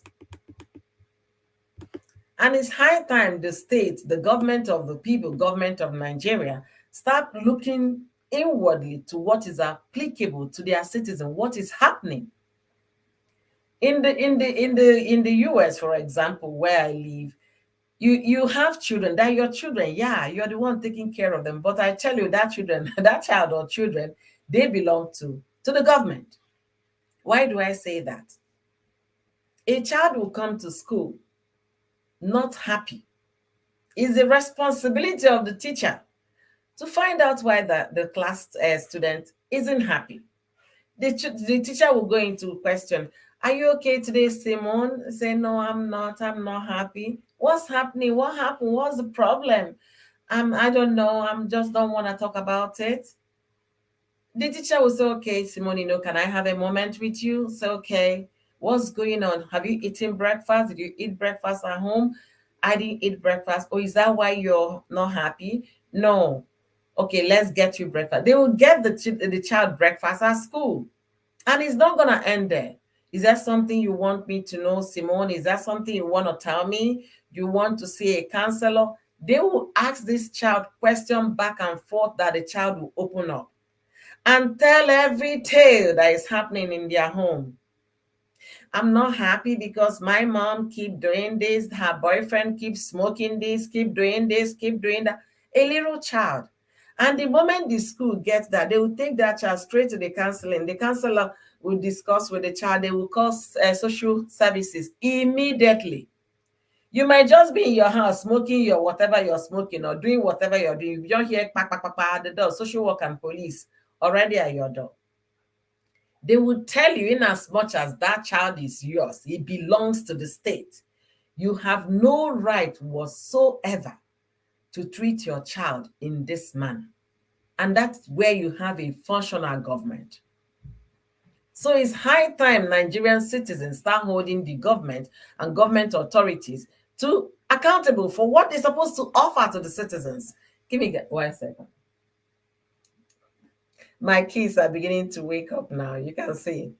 And it's high time the state, the government of the people, government of Nigeria, start looking inwardly to what is applicable to their citizens, what is happening. In the US, for example, where I live, you have children, they're your children. Yeah, you're the one taking care of them. But I tell you, that children, that child or children, they belong to the government. Why do I say that? A child will come to school not happy. It's the responsibility of the teacher to find out why the class student isn't happy. The teacher will go into question, are you okay today, Simone? Say, no, I'm not happy. What's happening? What happened? What's the problem? I don't know. I'm just don't want to talk about it. The teacher will say, okay, Simone, can I have a moment with you? Say, okay, what's going on? Have you eaten breakfast? Did you eat breakfast at home? I didn't eat breakfast. Oh, is that why you're not happy? No. Okay, let's get you breakfast. They will get the child breakfast at school. And it's not going to end there. Is that something you want me to know, Simone? Is that something you want to tell me? You want to see a counselor? They will ask this child question back and forth that the child will open up and tell every tale that is happening in their home. I'm not happy because my mom keep doing this, her boyfriend keeps smoking this, keep doing this, keep doing that. A little child. And the moment the school gets that, they will take that child straight to the counseling. The counselor will discuss with the child. They will call social services immediately. You might just be in your house smoking your whatever you're smoking or doing whatever you're doing. You don't hear pa, pa, pa, pa, at the door, social work and police already at your door. They will tell you, in as much as that child is yours, it belongs to the state. You have no right whatsoever to treat your child in this manner. And that's where you have a functional government. So it's high time Nigerian citizens start holding the government and government authorities to accountable for what they're supposed to offer to the citizens. Give me 1 second. My kids are beginning to wake up now. You can see.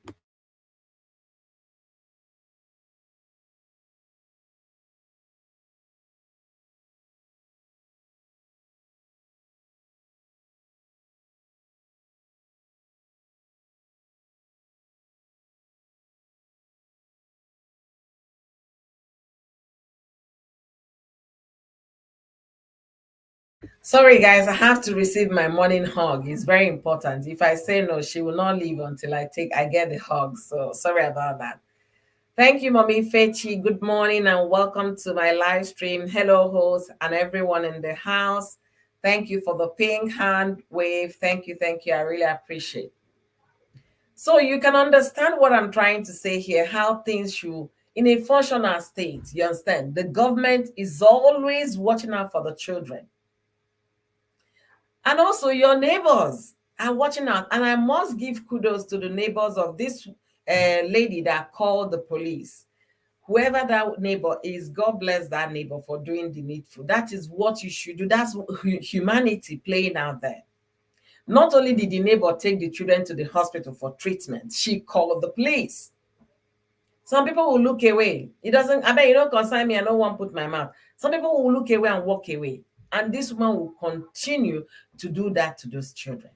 Sorry, guys, I have to receive my morning hug. It's very important. If I say no, she will not leave until I get the hug. So sorry about that. Thank you, Mommy Fechi. Good morning and welcome to my live stream. Hello, host, and everyone in the house. Thank you for the pink hand wave. Thank you, thank you. I really appreciate. So you can understand what I'm trying to say here, how things should, in a functional state, you understand? The government is always watching out for the children. And also your neighbors are watching out. And I must give kudos to the neighbors of this lady that called the police. Whoever that neighbor is, God bless that neighbor for doing the needful. That is what you should do. That's humanity playing out there. Not only did the neighbor take the children to the hospital for treatment, she called the police. Some people will look away. It doesn't, I bet you don't concern me. I don't want to put my mouth. Some people will look away and walk away. And this woman will continue to do that to those children.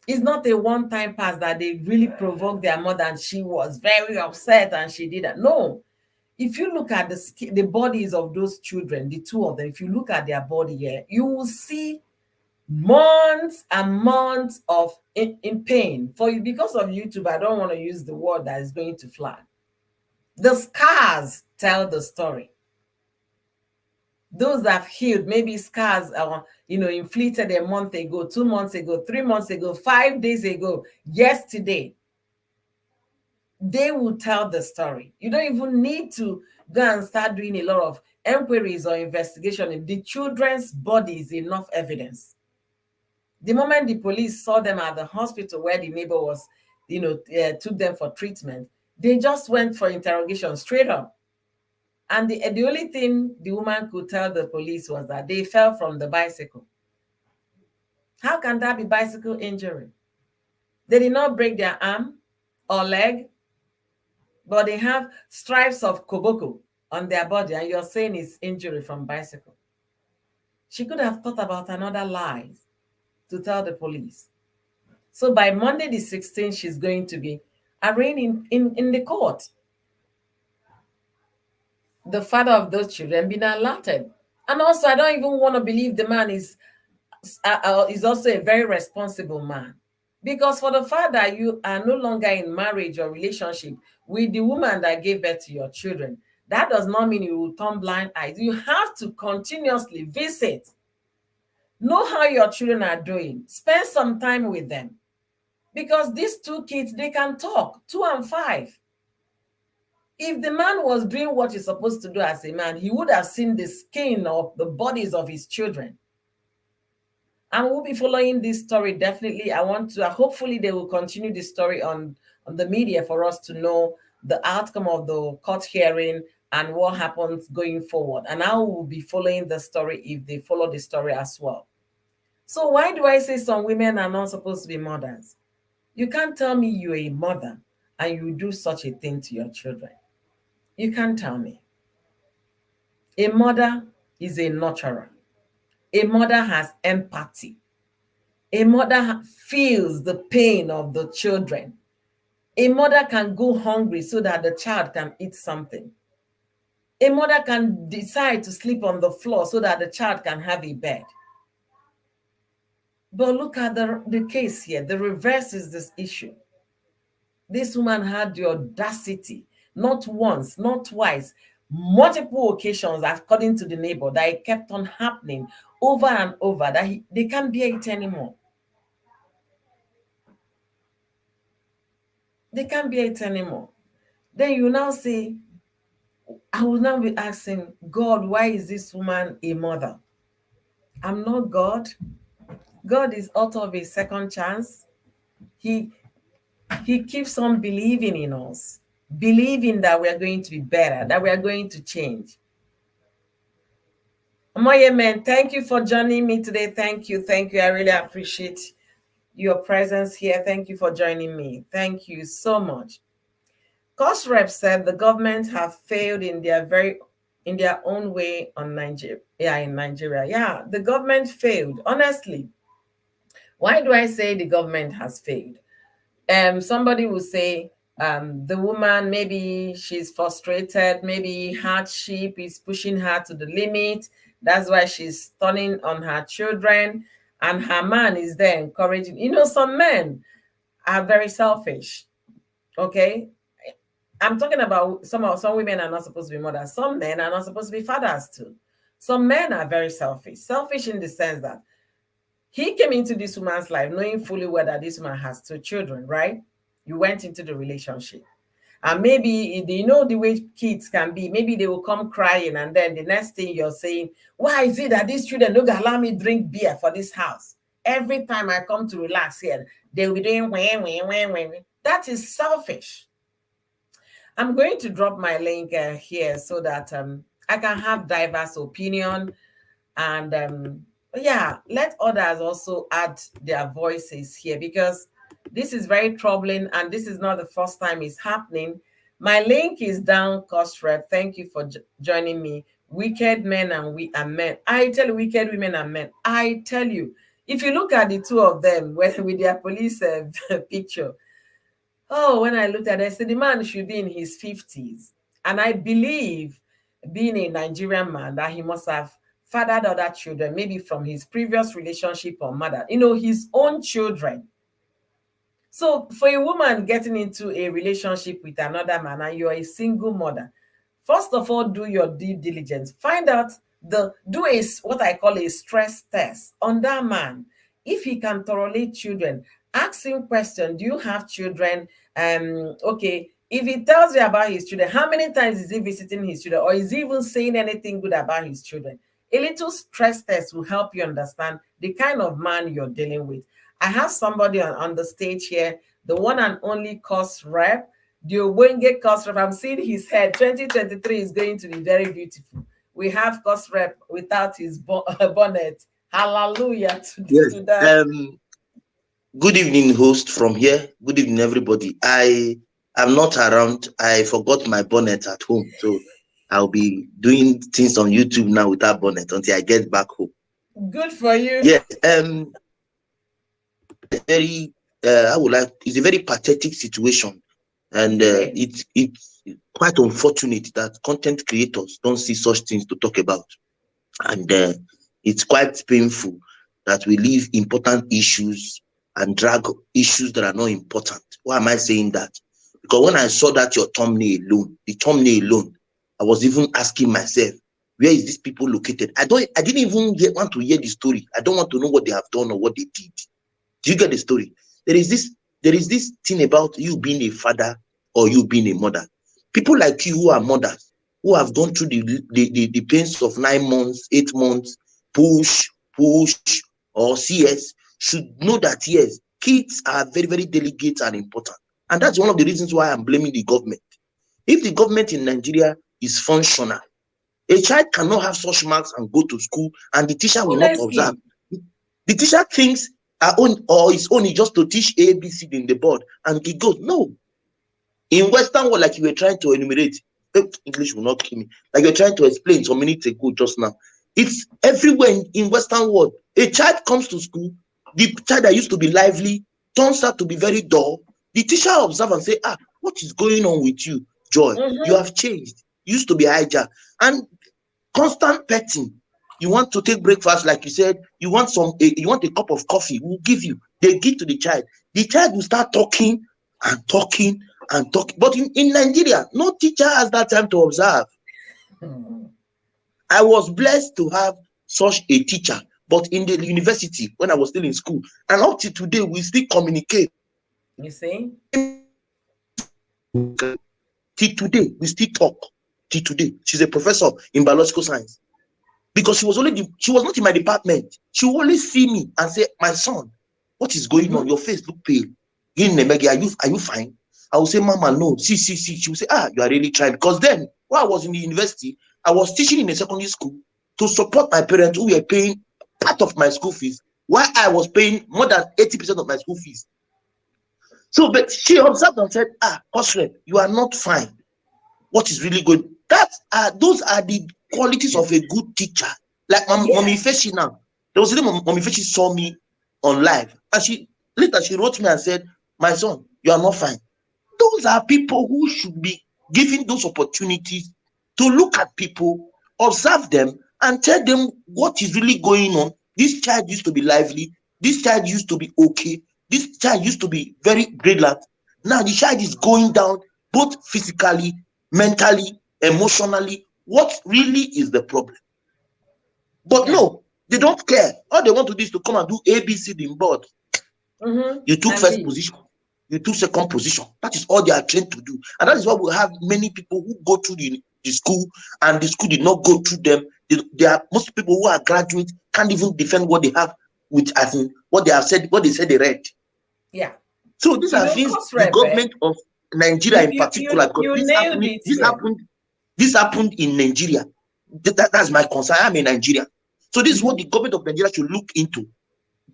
It's not a one-time pass that they really provoked their mother and she was very upset and she did that. No. If you look at the bodies of those children, the two of them, if you look at their body here, you will see months and months of in pain. For you, because of YouTube, I don't want to use the word that is going to flag. The scars tell the story. Those that have healed, maybe scars are, inflicted a month ago, 2 months ago, 3 months ago, 5 days ago, yesterday, they will tell the story. You don't even need to go and start doing a lot of inquiries or investigation. If the children's body is enough evidence. The moment the police saw them at the hospital where the neighbor was, took them for treatment, they just went for interrogation straight up. And the only thing the woman could tell the police was that they fell from the bicycle. How can that be bicycle injury? They did not break their arm or leg, but they have stripes of koboko on their body, and you're saying it's injury from bicycle. She could have thought about another lie to tell the police. So by Monday the 16th, she's going to be arraigned in the court. The father of those children being alerted. And also, I don't even want to believe the man is also a very responsible man. Because for the fact that you are no longer in marriage or relationship with the woman that gave birth to your children, that does not mean you will turn blind eyes. You have to continuously visit. Know how your children are doing. Spend some time with them. Because these two kids, they can talk, 2 and 5. If the man was doing what he's supposed to do as a man, he would have seen the skin of the bodies of his children. And we'll be following this story definitely. Hopefully they will continue this story on the media for us to know the outcome of the court hearing and what happens going forward. And I will be following the story if they follow the story as well. So why do I say some women are not supposed to be mothers? You can't tell me you're a mother and you do such a thing to your children. You can't tell me. A mother is a nurturer. A mother has empathy. A mother feels the pain of the children. A mother can go hungry so that the child can eat something. A mother can decide to sleep on the floor so that the child can have a bed. But look at the case here. The reverse is this issue. This woman had the audacity, not once, not twice, multiple occasions, according to the neighbor, that it kept on happening over and over, that they can't bear it anymore. They can't bear it anymore. Then you now say, I will now be asking, God, why is this woman a mother? I'm not God. God is author of a second chance. He keeps on believing in us, believing that we are going to be better, that we are going to change. Moye man, thank you for joining me today. Thank you. Thank you. I really appreciate your presence here. Thank you for joining me. Thank you so much. Cost Rep said the government have failed in their own way on Nigeria. Yeah, in Nigeria. Yeah, the government failed. Honestly, why do I say the government has failed? Somebody will say the woman, maybe she's frustrated, maybe hardship is pushing her to the limit. That's why she's stunning on her children, and her man is there encouraging. You know, some men are very selfish. Okay, I'm talking about some women are not supposed to be mothers. Some men are not supposed to be fathers too. Some men are very selfish. Selfish in the sense that he came into this woman's life knowing fully well that this woman has two children, right? You went into the relationship. And maybe you know the way kids can be. Maybe they will come crying, and then the next thing you're saying, why is it that these children don't allow me drink beer for this house? Every time I come to relax here, they'll be doing wah. That is selfish. I'm going to drop my link here so that I can have diverse opinion, and yeah, let others also add their voices here, because this is very troubling and this is not the first time it's happening. My link is down, cost rep. Thank you for joining me. Wicked men and we are men. I tell you, wicked women and men. I tell you, if you look at the two of them with their police picture, oh, when I looked at it, I said the man should be in his 50s. And I believe, being a Nigerian man, that he must have fathered other children, maybe from his previous relationship or mother, you know, his own children. So for a woman getting into a relationship with another man and you're a single mother, first of all, do your due diligence. Find out do a what I call a stress test on that man. If he can tolerate children, ask him question. Do you have children? Okay. If he tells you about his children, how many times is he visiting his children, or is he even saying anything good about his children? A little stress test will help you understand the kind of man you're dealing with. I have somebody on the stage here, the one and only cost rep, the Obwenge cost rep. I'm seeing his head. 2023 is going to be very beautiful. We have cost rep without his bonnet. Hallelujah Yes. to that. Good evening, host from here. Good evening, everybody. I am not around. I forgot my bonnet at home, so I'll be doing things on YouTube now without bonnet until I get back home. Good for you. Yes. Very. I would like. It's a very pathetic situation, and it's quite unfortunate that content creators don't see such things to talk about, and it's quite painful that we leave important issues and drag issues that are not important. Why am I saying that? Because when I saw that the thumbnail alone, I was even asking myself, where is these people located? I didn't even want to hear the story. I don't want to know what they have done or what they did. Do you get the story? There is this thing about you being a father or you being a mother. People like you who are mothers, who have gone through the pains of 9 months, 8 months, push, or CS, should know that yes, kids are very, very delicate and important. And that's one of the reasons why I'm blaming the government. If the government in Nigeria is functional, a child cannot have such marks and go to school and the teacher will not observe. The teacher thinks his own is just to teach A, B, C in the board, and he goes, no. In Western world, like you were trying to enumerate, English will not kill me, like you're trying to explain some minutes ago just now, it's everywhere in Western world. A child comes to school, the child that used to be lively turns out to be very dull. The teacher observe and say, what is going on with you, Joy? You have changed. You used to be hijack. And constant petting. You want to take breakfast, like you said, you want a cup of coffee, we'll give you. They give to the child. The child will start talking and talking and talking. But in Nigeria, no teacher has that time to observe. I was blessed to have such a teacher, but in the university, when I was still in school, and up to today, we still communicate. You see? Till today, we still talk. Till today, she's a professor in biological science. Because she was not in my department. She will only see me and say, my son, what is going on? Your face look pale. Are you fine? I will say, Mama, no. See. She will say, you are really trying. Because then, while I was in the university, I was teaching in a secondary school to support my parents who were paying part of my school fees, while I was paying more than 80% of my school fees. So, but she observed and said, Osred, you are not fine. What is really good? Those are the qualities of a good teacher. Like Mommy Feshi now. There was a day Mommy Feshi saw me on live, and later she wrote me and said, my son, you are not fine. Those are people who should be given those opportunities to look at people, observe them, and tell them what is really going on. This child used to be lively. This child used to be okay. This child used to be very brilliant. Now the child is going down, both physically, mentally, emotionally. What really is the problem? But no, they don't care. All they want to do is to come and do ABC in board. You took first position. You took second position. That is all they are trained to do. And that is why we have many people who go through the school and the school did not go through them. There are most people who are graduates can't even defend what they have with as in what they have said, what they said they read. Yeah. So these are things the government of Nigeria in particular, because this happened in Nigeria. That's my concern. I'm in Nigeria. So this is what the government of Nigeria should look into.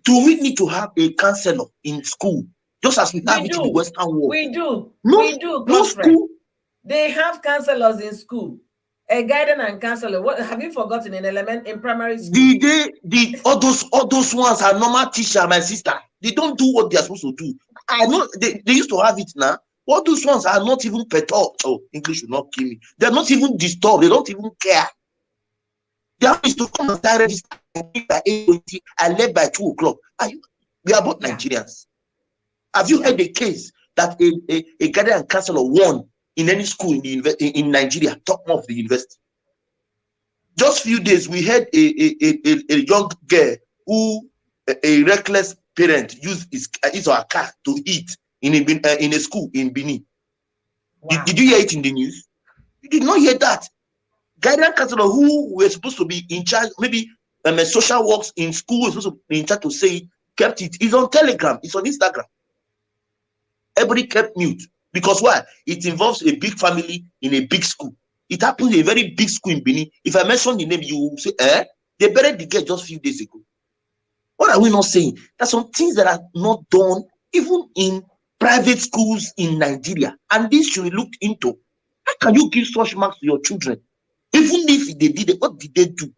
Do we need to have a counselor in school, just as we have it in the Western world? We do. No school. They have counselors in school. A guardian and counselor. What have you forgotten in primary school? All those ones are normal teacher, my sister. They don't do what they are supposed to do. I know they used to have it now. All those ones are not even perturbed. Oh, English will not kill me. They're not even disturbed. They don't even care. They are used to come and start register by 8:20. I left by 2 o'clock. We are both Nigerians. Have you heard a case that a guardian and counselor won in any school in Nigeria, top of the university? Just few days, we had a young girl who a reckless parent used his or her car to eat in a school in Benin. Wow. Did you hear it in the news? You did not hear that. Guardian counselor who were supposed to be in charge, maybe social works in school was supposed to be in charge to say, kept it. It's on Telegram. It's on Instagram. Everybody kept mute. Because why? It involves a big family in a big school. It happened in a very big school in Benin. If I mention the name, you will say, they buried the girl just a few days ago. What are we not saying? There's some things that are not done even in private schools in Nigeria. And this should be looked into. How can you give such marks to your children? Even if they did it, what did they do?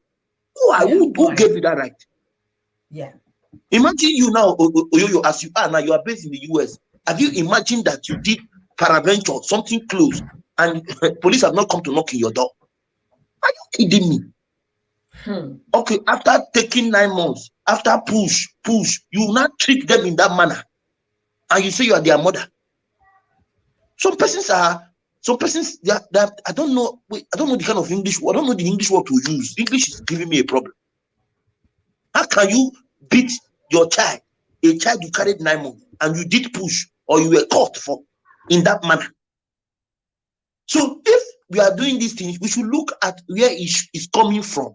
Who gave you that right? Yeah. Imagine you now, Oyoyo, as you are now, you are based in the US. Have you imagined that you did paraventure, something close, and police have not come to knock in your door? Are you kidding me? Okay, after taking 9 months, after push, you now treat them in that manner, and you say you are their mother. Some persons, that I don't know the kind of English. I don't know the English word to use. English is giving me a problem. How can you beat your child, a child you carried 9 months, and you did push or you were caught for in that manner? So if we are doing these things, we should look at where it's coming from.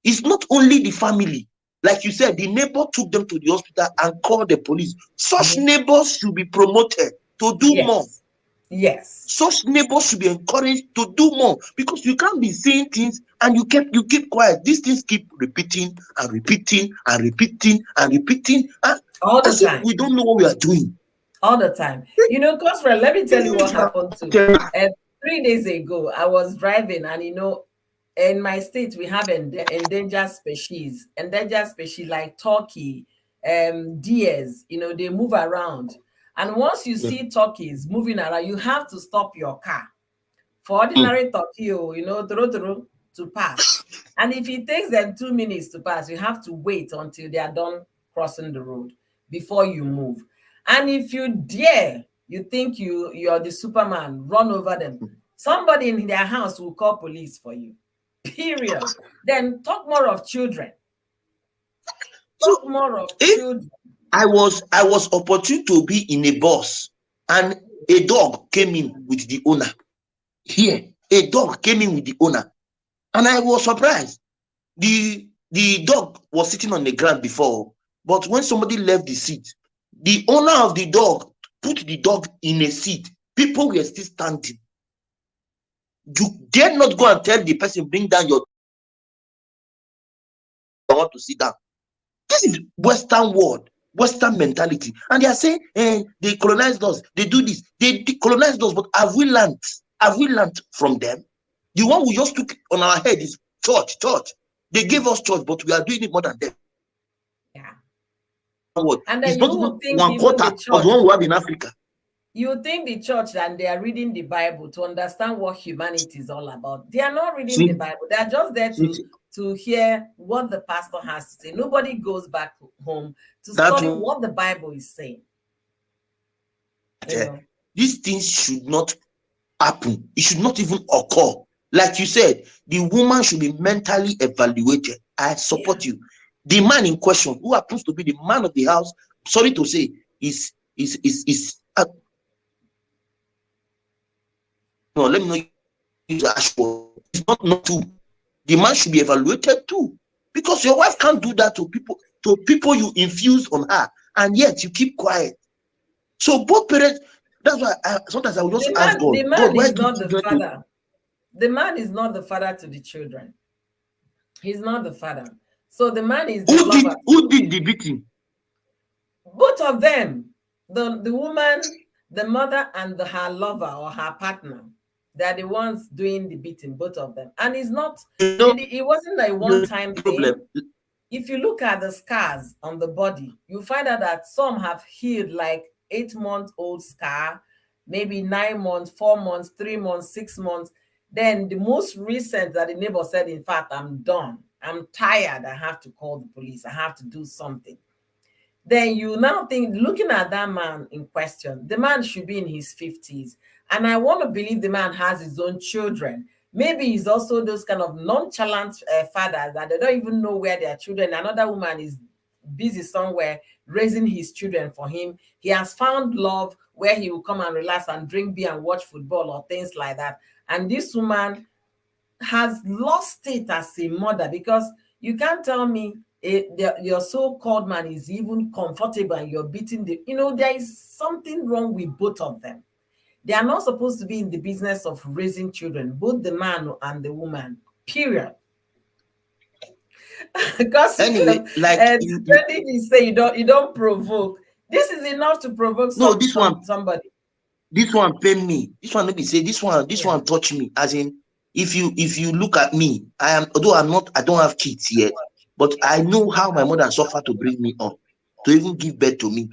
It's not only the family. Like you said, the neighbor took them to the hospital and called the police. Such neighbors should be promoted to do more. Yes. Such neighbors should be encouraged to do more, because you can't be saying things and you keep quiet. These things keep repeating and repeating and repeating and repeating. And all the time. We don't know what we are doing. All the time. You know, Cosfred, let me tell you what happened to 3 days ago. I was driving, and in my state we have endangered species like turkey, deers. They move around. And once you see turkeys moving around, you have to stop your car for ordinary turkey, to pass. And if it takes them 2 minutes to pass, you have to wait until they are done crossing the road before you move. And if you dare, you think you're the Superman, run over them, somebody in their house will call police for you. Period. Then talk more of children. Talk more of children. I was opportune to be in a bus, and a dog came in with the owner. Here, a dog came in with the owner, and I was surprised. The dog was sitting on the ground before, but when somebody left the seat, the owner of the dog put the dog in a seat. People were still standing. You dare not go and tell the person, bring down your I want to sit down. This is Western world. Western mentality, and they are saying, they colonized us, they do this, they colonized us, but have we learned from them? The one we just took on our head is church. They gave us church, but we are doing it more than them. Yeah. And then it's not even 1/4 of what we have in Africa. You think the church, and they are reading the Bible to understand what humanity is all about. They are not reading the Bible. They are just there to to hear what the pastor has to say. Nobody goes back home to That's study what what the Bible is saying. You know. these things should not happen. It should not even occur. Like you said, the woman should be mentally evaluated. I support you. The man in question, who happens to be the man of the house, sorry to say, no, let me not use harsh word. It's not too. The man should be evaluated too, because your wife can't do that to people you infuse on her, and yet you keep quiet. So both parents. That's why sometimes I will just ask The God, man why is give not the children to? father. The man is not the father to the children. He's not the father. So the man is the lover. Who did the beating? Both of them, the woman, the mother, and her lover or her partner, they're the ones doing the beating, both of them. And it's not, it wasn't a one-time thing. Problem. If you look at the scars on the body, you find out that some have healed, like 8-month-old scar, maybe 9 months, 4 months, 3 months, 6 months. Then the most recent that the neighbor said, in fact, I'm done. I'm tired. I have to call the police. I have to do something. Then you now think, looking at that man in question, the man should be in his 50s. And I want to believe the man has his own children. Maybe he's also those kind of nonchalant fathers that they don't even know where their children. Another woman is busy somewhere raising his children for him. He has found love where he will come and relax and drink beer and watch football or things like that. And this woman has lost it as a mother, because you can't tell me your so-called man is even comfortable and you're beating there is something wrong with both of them. They are not supposed to be in the business of raising children, both the man and the woman, period. Because Anyway, like defending is say you don't provoke. This is enough to provoke no, this one somebody. This one pain me. This one, let me say, this one touch me. As in, if you look at me, although I don't have kids yet, but I know how my mother suffered to bring me up, to even give birth to me.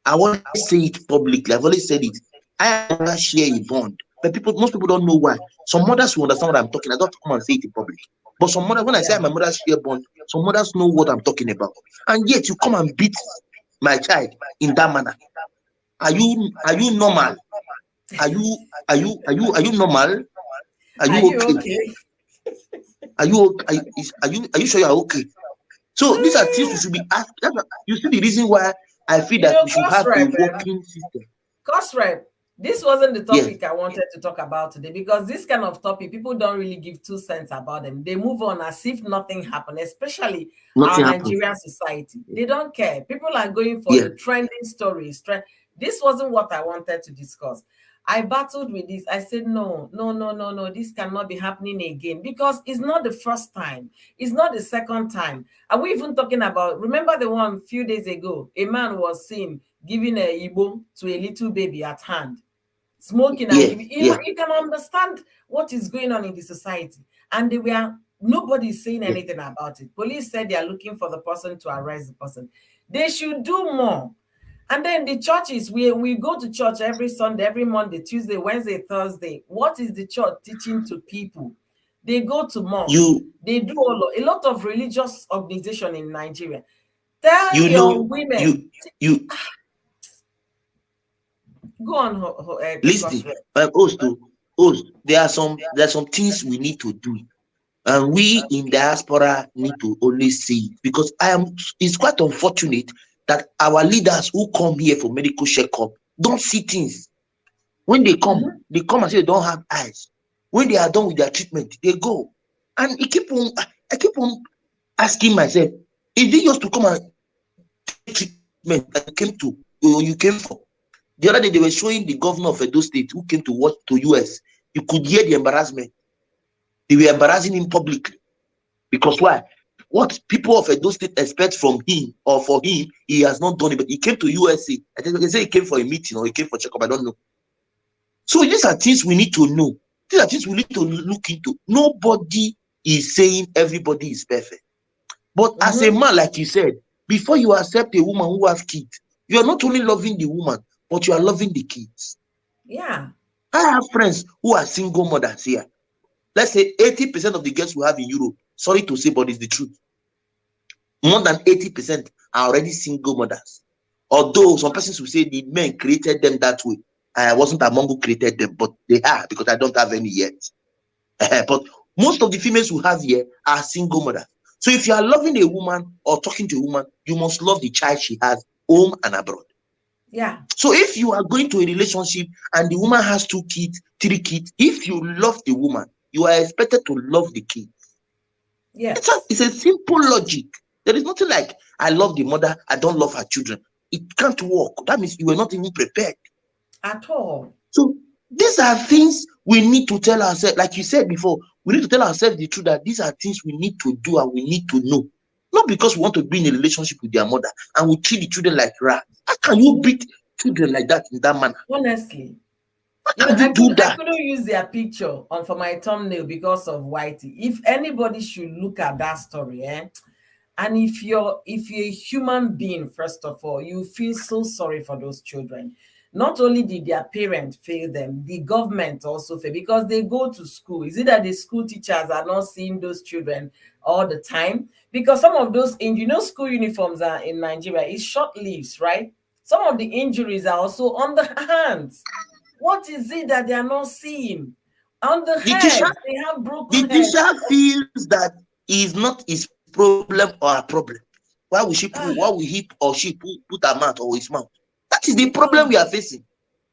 I always say it publicly. I've always said it. I never share a bond, but most people don't know why. Some mothers will understand what I'm talking. I don't come and say it in public. But some mothers, when I say my mother share bond, some mothers know what I'm talking about. And yet you come and beat my child in that manner. Are you normal? Are you normal? Are you okay? Are you sure you're okay? So these are things we should be asked. You see the reason why I feel that we should have a working system. Cosrep, this wasn't the topic I wanted to talk about today, because this kind of topic, people don't really give 2 cents about them. They move on as if nothing happened, especially our Nigerian society. They don't care. People are going for the trending stories. This wasn't what I wanted to discuss. I battled with this. I said, no, this cannot be happening again, because it's not the first time. It's not the second time. Are we even talking about, remember the one a few days ago, a man was seen giving a Igbo to a little baby at hand, smoking and giving. You can understand what is going on in the society. And nobody is saying anything about it. Police said they are looking for the person to arrest the person. They should do more. And then the churches, we go to church every Sunday, every Monday, Tuesday, Wednesday, Thursday. What is the church teaching to people? They go to mosques. They do a lot of religious organization in Nigeria. Tell your women. Go on. Listen, host, there are some things we need to do. And we in diaspora need to only see it, because it's quite unfortunate that our leaders who come here for medical checkup don't see things. When they come, they come and say they don't have eyes. When they are done with their treatment, they go. And I keep on asking myself, is it just to come and take treatment that you came for? The other day they were showing the governor of Edo State who came to US. You could hear the embarrassment. They were embarrassing him publicly. Because why? What people of Edo State expect from him or for him, he has not done it. But he came to USA. I think they say he came for a meeting or he came for checkup. I don't know. So these are things we need to know. These are things we need to look into. Nobody is saying everybody is perfect. But as a man, like you said, before you accept a woman who has kids, you are not only loving the woman, but you are loving the kids. Yeah. I have friends who are single mothers here. Let's say 80% of the girls we have in Europe, Sorry to say, but it's the truth. More than 80% are already single mothers. Although some persons will say the men created them that way. I wasn't among who created them, but they are, because I don't have any yet. But most of the females who have here are single mothers. So if you are loving a woman or talking to a woman, you must love the child she has, home and abroad. Yeah. So if you are going to a relationship and the woman has 2 kids, 3 kids, if you love the woman, you are expected to love the kids. Yes. It's a simple logic. There is nothing like, I love the mother, I don't love her children. It can't work. That means you were not even prepared at all. So these are things we need to tell ourselves. Like you said before, we need to tell ourselves the truth, that these are things we need to do and we need to know. Not because we want to be in a relationship with their mother and we treat the children like rats. How can you beat children like that in that manner? Honestly, How can you do I that? couldn't use their picture on for my thumbnail because of Whitey. If anybody should look at that story, and if you're a human being, first of all, you feel so sorry for those children. Not only did their parents fail them, the government also failed, because they go to school. Is it that the school teachers are not seeing those children all the time? Because some of those, school uniforms are in Nigeria is short sleeves, right? Some of the injuries are also on the hands. What is it that they are not seeing? On the The teacher, heads, they have broken heads. feels that is not his problem or her problem. Why will Ah, he or she put her mouth or his mouth? That is the problem we ah, are facing.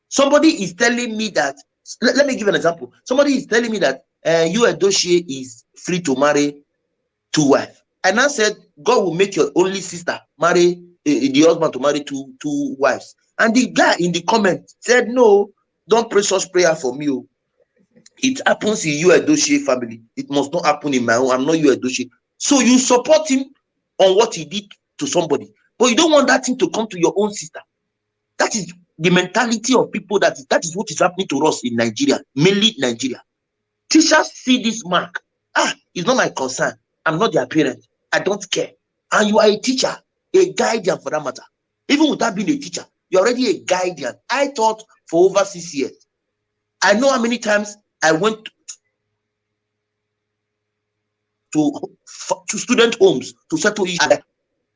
Somebody is telling me that, let me give an example. Somebody is telling me that you Edochie is free to marry 2 wives. And I said, God will make your only sister marry the husband to marry two wives. And the guy in the comment said, no, don't pray such prayer for me. It happens in you Edochie family. It must not happen in my own. I'm not you Edochie. So you support him on what he did to somebody, but you don't want that thing to come to your own sister. That is the mentality of people. That is what is happening to us in Nigeria, mainly Nigeria. Teachers see this mark. It's not my concern. I'm not their parent. I don't care. And you are a teacher, a guardian for that matter. Even without being a teacher, you're already a guardian. I taught for over 6 years. I know how many times I went to student homes to settle issues.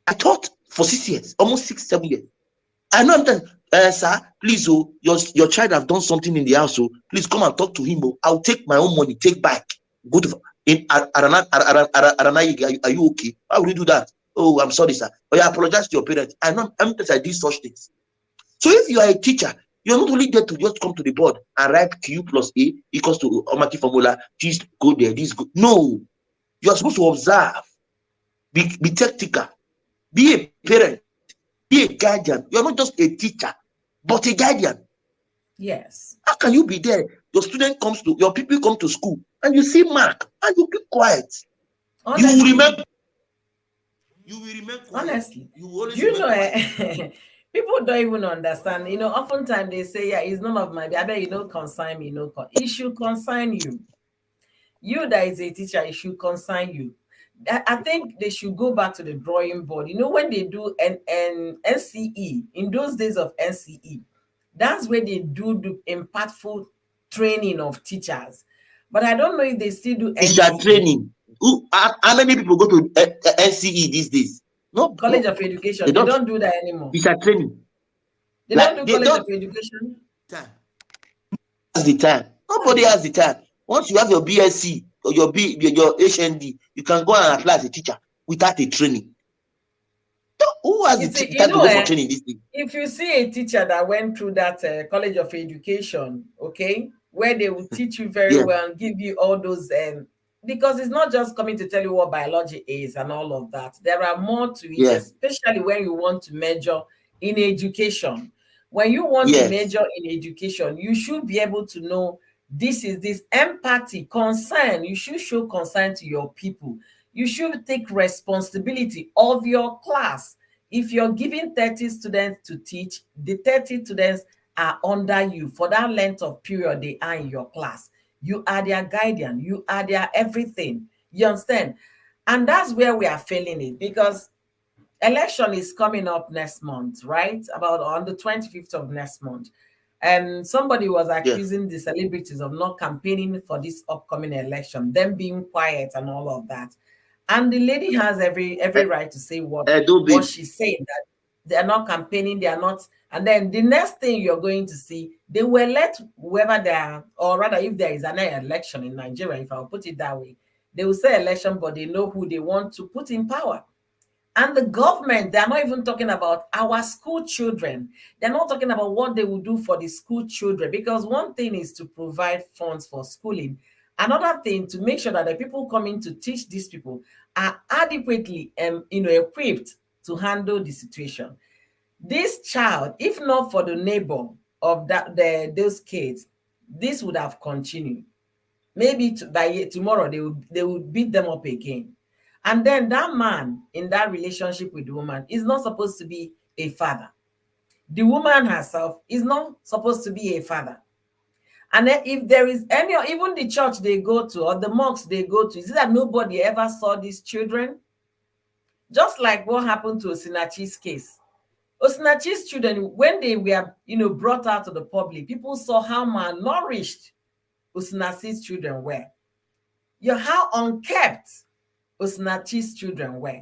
I taught for 6 years, almost 6, 7 years. I know I'm telling, sir, please, your child have done something in the house, please come and talk to him. I'll take my own money, take back. Go to in Aranayi. Are you okay? How will you do that? Oh, I'm sorry, sir. But I apologize to your parents. I know I did such things. So if you are a teacher, you're not only there to just come to the board and write Q plus A equals to Omaki formula. This go there, this go. No, you are supposed to observe, be tactical, be a parent, be a guardian. You're not just a teacher, but a guardian. yes. How can you be there? Your people come to school and you see Mark and you keep quiet. You will Honestly, remain quiet. honestly, You will do always you remain know? quiet. People don't even understand. Oftentimes they say, "Yeah, it's none of my. I bet consign me. It should consign you. You that is a teacher, it should consign you." I think they should go back to the drawing board. When they do an NCE, in those days of NCE, that's where they do the impactful training of teachers. But I don't know if they still do Teacher NCE, training. How many people go to NCE these days? No, College of Education. they They don't. don't do that anymore. Teacher training. They don't Like do they College don't of Education. time. Has the time. Nobody has the time. Once you have your BSc or your HND, you can go and apply as a teacher without a training. Who has You the see, time to go for training this thing? if you see a teacher that went through that College of Education, okay, where they will teach you very Yeah, well and give you all those, because it's not just coming to tell you what biology is and all of that. There are more to it, yeah, especially when you want to major in education. When you want to yes, major in education, you should be able to know this empathy, concern. You should show concern to your people. You should take responsibility of your class. If you're giving 30 students to teach, the 30 students are under you for that length of period they are in your class. You are their guardian, you are their everything. You understand? And that's where we are failing it, because election is coming up next month, right? About on the 25th of next month. And somebody was yeah. accusing the celebrities of not campaigning for this upcoming election, them being quiet and all of that. And the lady has every Eh, right to say don't what be. she's saying, that they are not campaigning, they are not. And then the next thing you're going to see, they will let whoever they are, or rather, if there is an election in Nigeria, if I'll put it that way, they will say election, but they know who they want to put in power. And the government, they're not even talking about our school children. They're not talking about what they will do for the school children. Because one thing is to provide funds for schooling. Another thing, to make sure that the people coming to teach these people are adequately equipped to handle the situation. This child, if not for the neighbor of those kids, this would have continued. Maybe by tomorrow they would beat them up again. And then that man in that relationship with the woman is not supposed to be a father. The woman herself is not supposed to be a father. And then if there is any, or even the church they go to or the mosques they go to, is it that nobody ever saw these children? Just like what happened to Osinachi's case. Osinachi's children, when they were brought out to the public, people saw how malnourished Osinachi's children were. How unkept Osinachi's children were.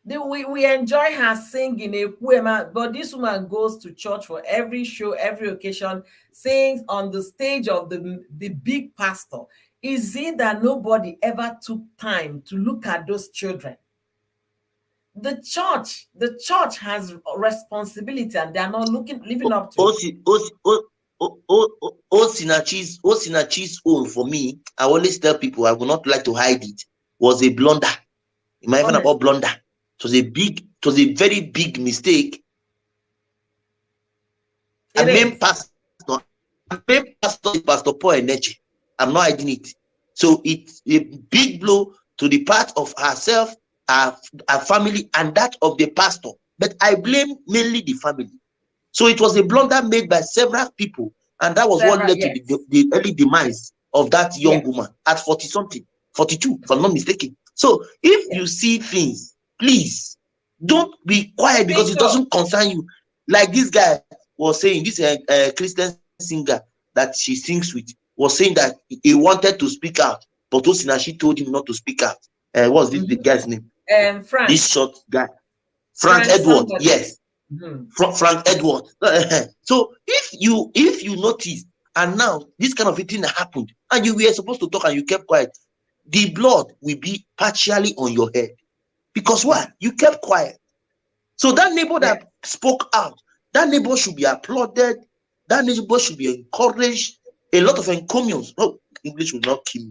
We enjoy her singing a poem, but this woman goes to church for every show, every occasion, sings on the stage of the big pastor. Is it that nobody ever took time to look at those children? The church has responsibility, and they are not living up to it. Osinachi's own, for me, I always tell people, I would not like to hide it, was a blunder. You might even about Honestly, blunder. It was a very big mistake. it And main is. pastor, is Pastor Paul Eneche. I'm not hiding it. So it's a big blow to the part of herself, her family, and that of the pastor. But I blame mainly the family. So it was a blunder made by several people, and that was what Several, led to yes, the early demise of that young yes, woman at 40 something, 42, if I'm not mistaken. So if you yes. see things, please don't be quiet because Speak it up. doesn't concern you. Like this guy was saying, this Christian singer that she sings with was saying that he wanted to speak out, but Osinachi told him not to speak out. What's this the Mhm. guy's name? Frank, This short guy, Frank Frank, Edward. somebody. Yes, Mhm. Frank Edward. So if you notice, and now this kind of a thing happened, and you were supposed to talk and you kept quiet, the blood will be partially on your head. Because why? Yeah, You kept quiet. So that neighbor yeah. that spoke out, that neighbor should be applauded. That neighbor should be encouraged. A lot of encomiums. No, English will not kill me.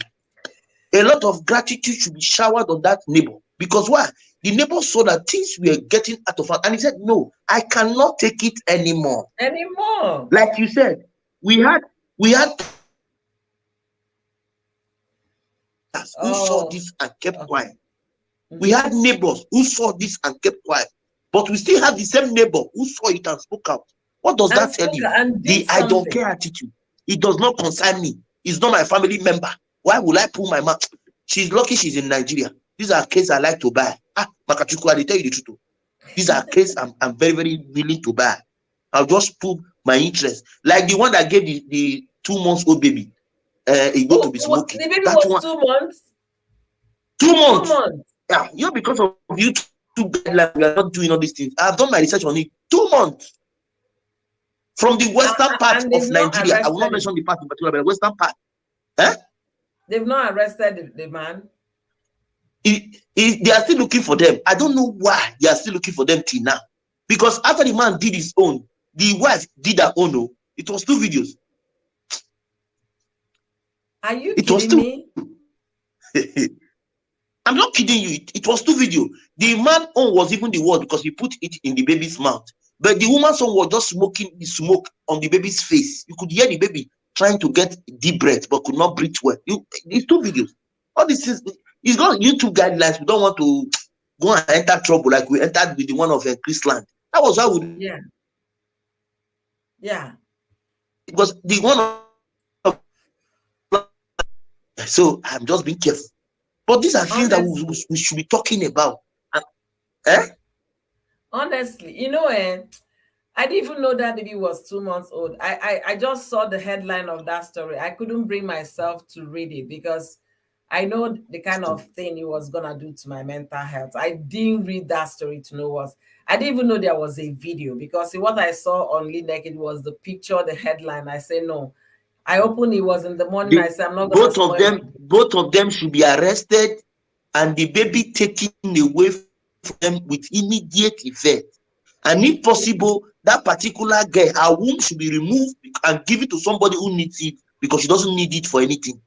A lot of gratitude should be showered on that neighbor. Because why? The neighbor saw that things were getting out of hand, and he said, "No, I cannot take it anymore." Anymore. Like you said, we had pastors who saw this and kept quiet. We had Oh, neighbors who saw okay. this and kept quiet. Mhm. But we still have the same neighbor who saw it and spoke out. What does that tell you? The I don't care And spoke attitude. and did It does not something. concern me. It's not my family member. Why will I pull my mouth? She's lucky she's in Nigeria. These are case I like to buy. Makachuku, I tell you the truth. These are case I'm very, very willing to buy. I'll just put my interest. Like the one that gave the 2 months old baby, he go to Oh, be smoking. the baby That was one, 2 months. 2 months. 2 months. Yeah, because of YouTube guidelines, we are not doing all these things. I've done my research on it. 2 months from the western part And of they've not Nigeria. I will not arrested mention him. the part in particular, but the western part. Eh? They've not arrested the man. They are still looking for them. I don't know why they are still looking for them till now. Because after the man did his own, the wife did her own. Oh, it was 2 videos. Are you It was kidding two. me? I'm not kidding you. It was 2 videos. The man own was even the word because he put it in the baby's mouth. But the woman's own was just smoking the smoke on the baby's face. You could hear the baby trying to get deep breath but could not breathe well. These 2 videos. All this is it's got YouTube guidelines. We don't want to go and enter trouble like we entered with the one of Chrisland. That was how we don't Yeah, enter trouble. yeah. Because the one of so I'm just being careful. But these are things that Honestly, we should be talking about. Eh? honestly, I didn't even know that baby was 2 months old. I just saw the headline of that story. I couldn't bring myself to read it because I know the kind So, of thing he was gonna do to my mental health. I didn't read that story to know what. I didn't even know there was a video, because what I saw on Lee Naked was the picture, the headline. I say no. I opened, it was in the morning. I said I'm not gonna spoil my day. both of them should be arrested and the baby taken away from them with immediate effect. And if possible, that particular girl, her womb should be removed and given to somebody who needs it, because she doesn't need it for anything.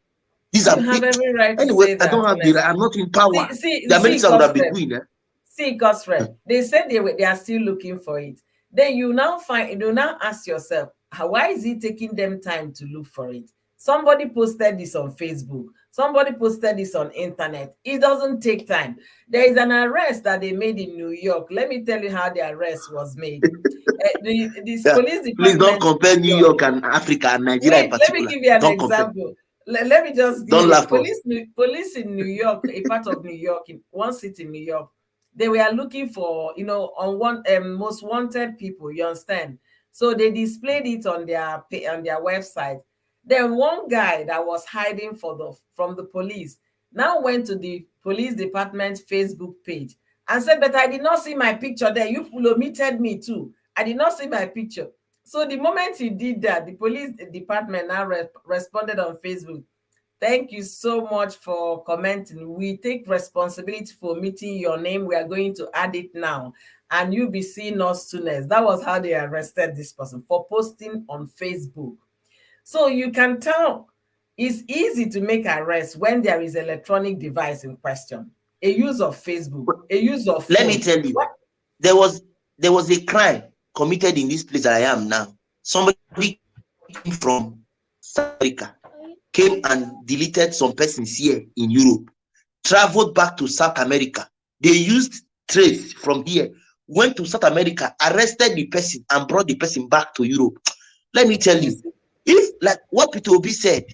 These You are have every right to anyway. say I that, don't have the right. I'm honestly. not in power. There are many See, things I would have been Cosrep. doing. See, Cosrep. They said they are still looking for it. Then you now ask yourself, why is it taking them time to look for it? Somebody posted this on Facebook. Somebody posted this on internet. It doesn't take time. There is an arrest that they made in New York. Let me tell you how the arrest was made. This Yeah. police Please don't department in compare New New York. York and Africa and Nigeria in Wait, let me particular. give you an Don't compare. example. Let me just give Don't you laugh us. police in New York, a part of New York, in one city in New York. They were looking for, on one most wanted people. You understand? So they displayed it on their website. Then one guy that was hiding from the police now went to the police department Facebook page and said, "But I did not see my picture there. You omitted me too. I did not see my picture." So the moment he did that, the police department now responded on Facebook. "Thank you so much for commenting. We take responsibility for meeting your name. We are going to add it now. And you'll be seeing us soonest." That was how they arrested this person, for posting on Facebook. So you can tell it's easy to make arrests when there is electronic device in question. A use of Facebook, a use of Let me phone. tell you, What? there was a crime committed in this place that I am now. Somebody came from South Africa, came and deleted some persons here in Europe, traveled back to South America. They used trace from here, went to South America, arrested the person, and brought the person back to Europe. Let me tell you, if, like what Peter Obi said,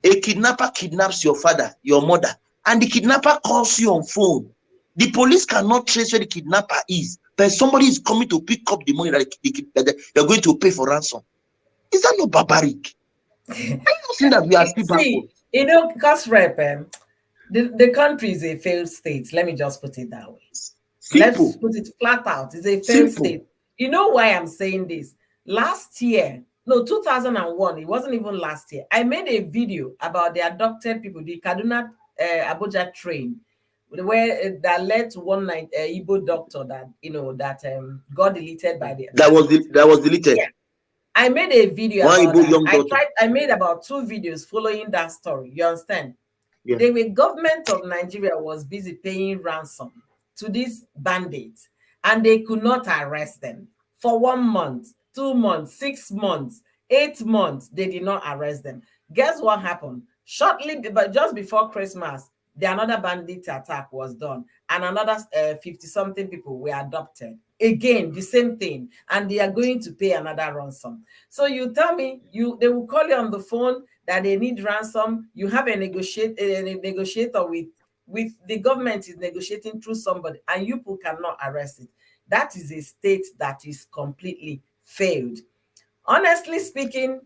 a kidnapper kidnaps your father, your mother, and the kidnapper calls you on phone, the police cannot trace where the kidnapper is, but somebody is coming to pick up the money that they're going to pay for ransom. Is that not barbaric? Are you not saying that we are still backward? See, because the country is a failed state. Let me just put it that way. Let's Simple. put it flat out. It's a failed Simple. state. You know why I'm saying this? Last year, no, 2001, it wasn't even last year. I made a video about the adopted people, the Kaduna Abuja train, where that led to one night Igbo doctor that got deleted by the That was deleted. yeah. I made a video One about Igbo that. young daughter. I made about 2 videos following that story. You understand? Yeah. The government of Nigeria was busy paying ransom to these bandits, and they could not arrest them for 1 month, 2 months, 6 months, 8 months. They did not arrest them. Guess what happened? Shortly, but just before Christmas, another bandit attack was done, and another 50 something people were adopted. Again, the same thing, and they are going to pay another ransom. So you tell me, they will call you on the phone that they need ransom. You have a negotiator with the government is negotiating through somebody, and you people cannot arrest it. That is a state that is completely failed. Honestly speaking,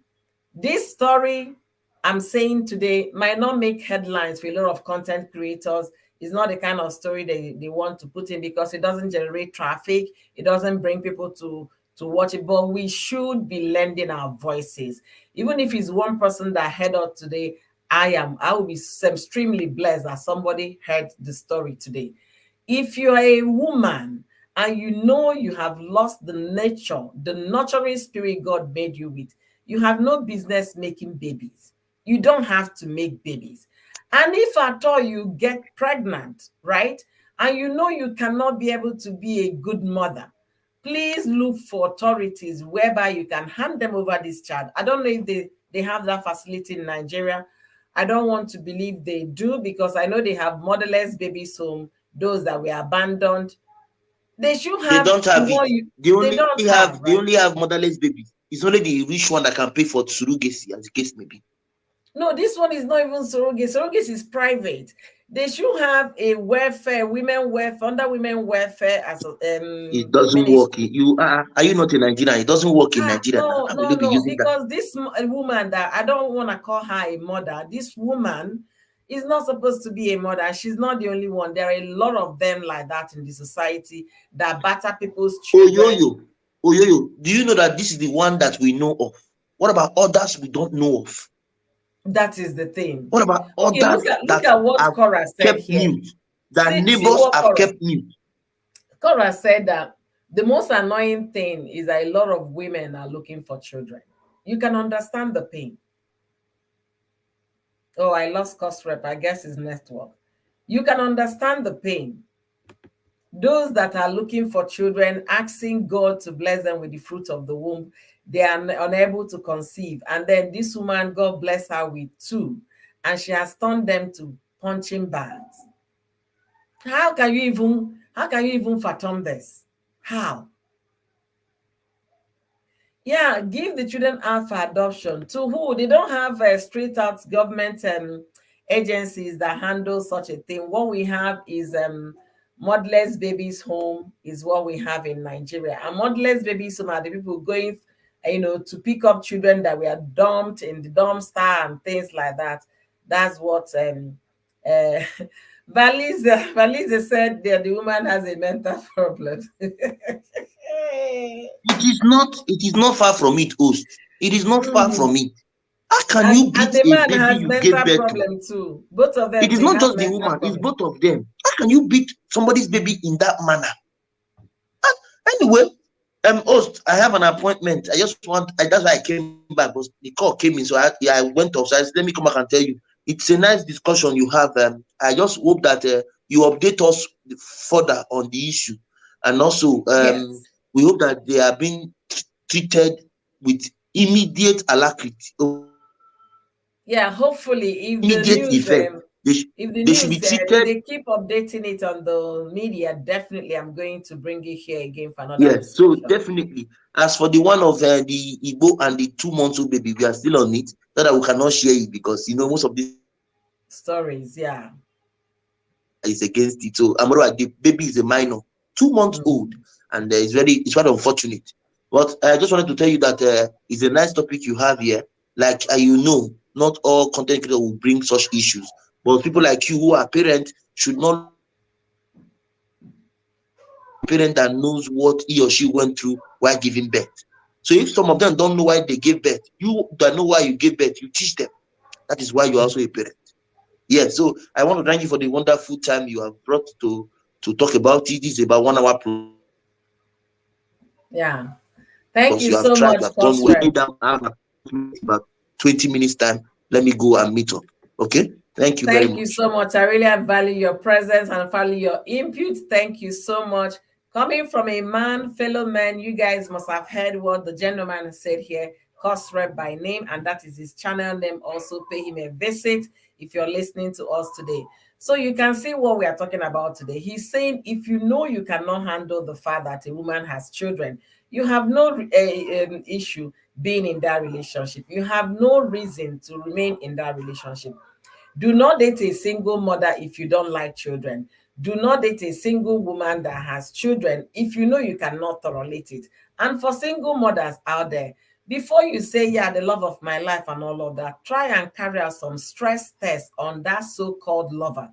this story I'm saying today might not make headlines for a lot of content creators. It's not the kind of story they want to put in, because it doesn't generate traffic. It doesn't bring people to watch it. But we should be lending our voices. Even if it's one person that heard out today, I will be extremely blessed that somebody heard the story today. If you're a woman and you know you have lost the nurturing spirit God made you with, you have no business making babies. You don't have to make babies. And if at all you get pregnant, right, and you know you cannot be able to be a good mother, please look for authorities whereby you can hand them over this child. I don't know if they have that facility in Nigeria. I don't want to believe they do, because I know they have motherless babies home, those that were abandoned. They should They have don't have it. they don't have, They right? only have motherless babies. It's only the rich one that can pay for surrogacy, as the case may be. No, this one is not even surrogate. Surrogate is private. They should have a welfare, women welfare, under women welfare as a It doesn't work. ministry. Are you not in Nigeria? It doesn't work in Nigeria now. No, How will no, you be no. using that? Because this woman that I don't want to call her a mother, this woman is not supposed to be a mother. She's not the only one. There are a lot of them like that in the society that batter people's children. Oyoyo, Oyoyo, do you know that this is the one that we know of? What about others we don't know of? That is the thing. What about Okay, others look that at what have Cora said kept here. mute? That See neighbors what have kept mute. Cora said, that the most annoying thing is that a lot of women are looking for children. You can understand the pain. Oh, I lost cost rep. I guess it's network. You can understand the pain. Those that are looking for children, asking God to bless them with the fruit of the womb, they are unable to conceive. And then this woman, God bless her with two, and she has turned them to punching bags. How can you even fathom this? How? Yeah, give the children out for adoption. To who? They don't have straight out government agencies that handle such a thing. What we have is motherless babies home is what we have in Nigeria. And motherless babies home are the people going, to pick up children that were dumped in the dumpster and things like that. That's what uh, Valise said that the woman has a mental problem. It is not far from it, host. It is not far Mhm. from it. How can And you and beat the a man baby has you gave mental birth to? problem too. Both of It them, is they not have just the mental woman, it's problem. both of them. How can you beat somebody's baby in that manner? Anyway, host, I have an appointment. That's why I came back because the call came in. So I went off. So I said, let me come back and tell you. It's a nice discussion you have. I just hope that you update us further on the issue. And also, Yes. we hope that they are being treated with immediate alacrity, Yeah, hopefully if the immediate news effect. if the They should be news if treated. they keep updating it on the media, definitely I'm going to bring it here again for another Yes, so discussion. definitely. As for the one of the Igbo and the 2 months old baby, we are still on it. Not that we cannot share it because most of these Stories, yeah. is against it. So I'm right, the baby is a minor, 2 months old, Mm. and it's quite unfortunate. But I just wanted to tell you that it's a nice topic you have here. Like not all content creators will bring such issues, but people like you who are parents should not look a parent that knows what he or she went through while giving birth. So if some of them don't know why they gave birth, you that know why you gave birth, you teach them. That is why you're also a parent. Yeah. So I want to thank you for the wonderful time you have brought to talk about it. This is about 1 hour Yeah. Thank plus you you have so tried, much, you have done well. Cosrep. Down, I have about 20 minutes time. Let me go and meet up. Okay. Thank you very Thank you much. so much. I really value your presence and value your input. Thank you so much. Coming from a man, fellow man, you guys must have heard what the gentleman said here, Cosrep by name, and that is his channel name. Also, pay him a visit if you're listening to us today. So you can see what we are talking about today. He's saying if you know you cannot handle the fact that a woman has children, you have no issue being in that relationship. You have no reason to remain in that relationship. Do not date a single mother if you don't like children. Do not date a single woman that has children if you know you cannot tolerate it. And for single mothers out there, before you say, yeah, the love of my life and all of that, try and carry out some stress tests on that so-called lover.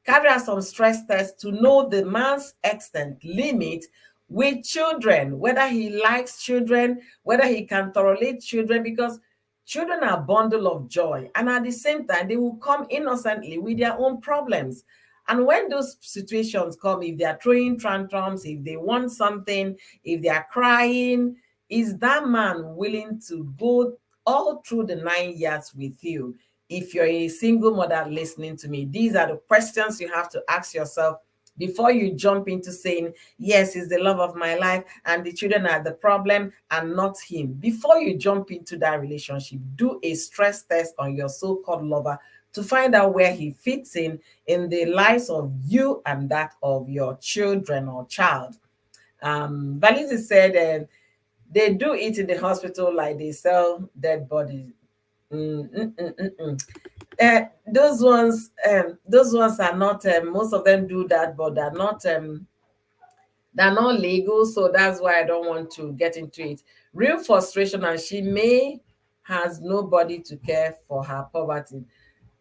Carry out some stress tests to know the man's extent limit with children, whether he likes children, whether he can tolerate children, because children are a bundle of joy. And at the same time, they will come innocently with their own problems. And when those situations come, if they are throwing tantrums, if they want something, if they are crying, is that man willing to go all through the 9 years with you? If you're a single mother listening to me, these are the questions you have to ask yourself before you jump into saying, yes, he's the love of my life and the children are the problem and not him. Before you jump into that relationship, do a stress test on your so-called lover to find out where he fits in the lives of you and that of your children or child. Valisi said they do it in the hospital like they sell dead bodies. Mm, mm, mm, mm, mm. Those ones are not. Most of them do that, but they're not. They're not legal, so that's why I don't want to get into it. Real frustration, and she may has nobody to care for her poverty.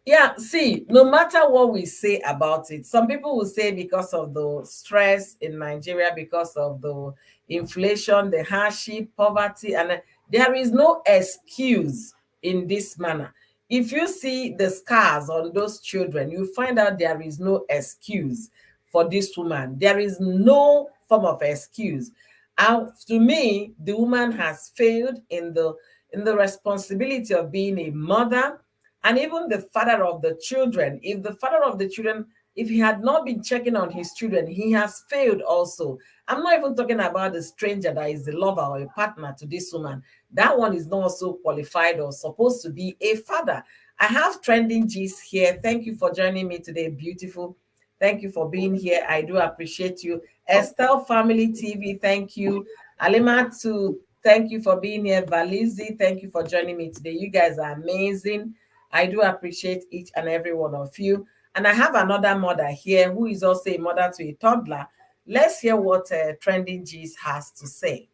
Yeah, see, no matter what we say about it, some people will say because of the stress in Nigeria, because of the inflation, the hardship, poverty, and there is no excuse in this manner. If you see the scars on those children, you find out there is no excuse for this woman. There is no form of excuse. And to me, the woman has failed in the responsibility of being a mother and even the father of the children. If the father of the children, if he had not been checking on his children, he has failed also. I'm not even talking about the stranger that is the lover or a partner to this woman. That one is not also qualified or supposed to be a father. I have trending gist here. Thank you for joining me today, beautiful. Thank you for being here. I do appreciate you. Estelle Family TV, thank you. Alima too, thank you for being here. Valizi, thank you for joining me today. You guys are amazing. I do appreciate each and every one of you. And I have another mother here who is also a mother to a toddler. Let's hear what Trending G's has to say.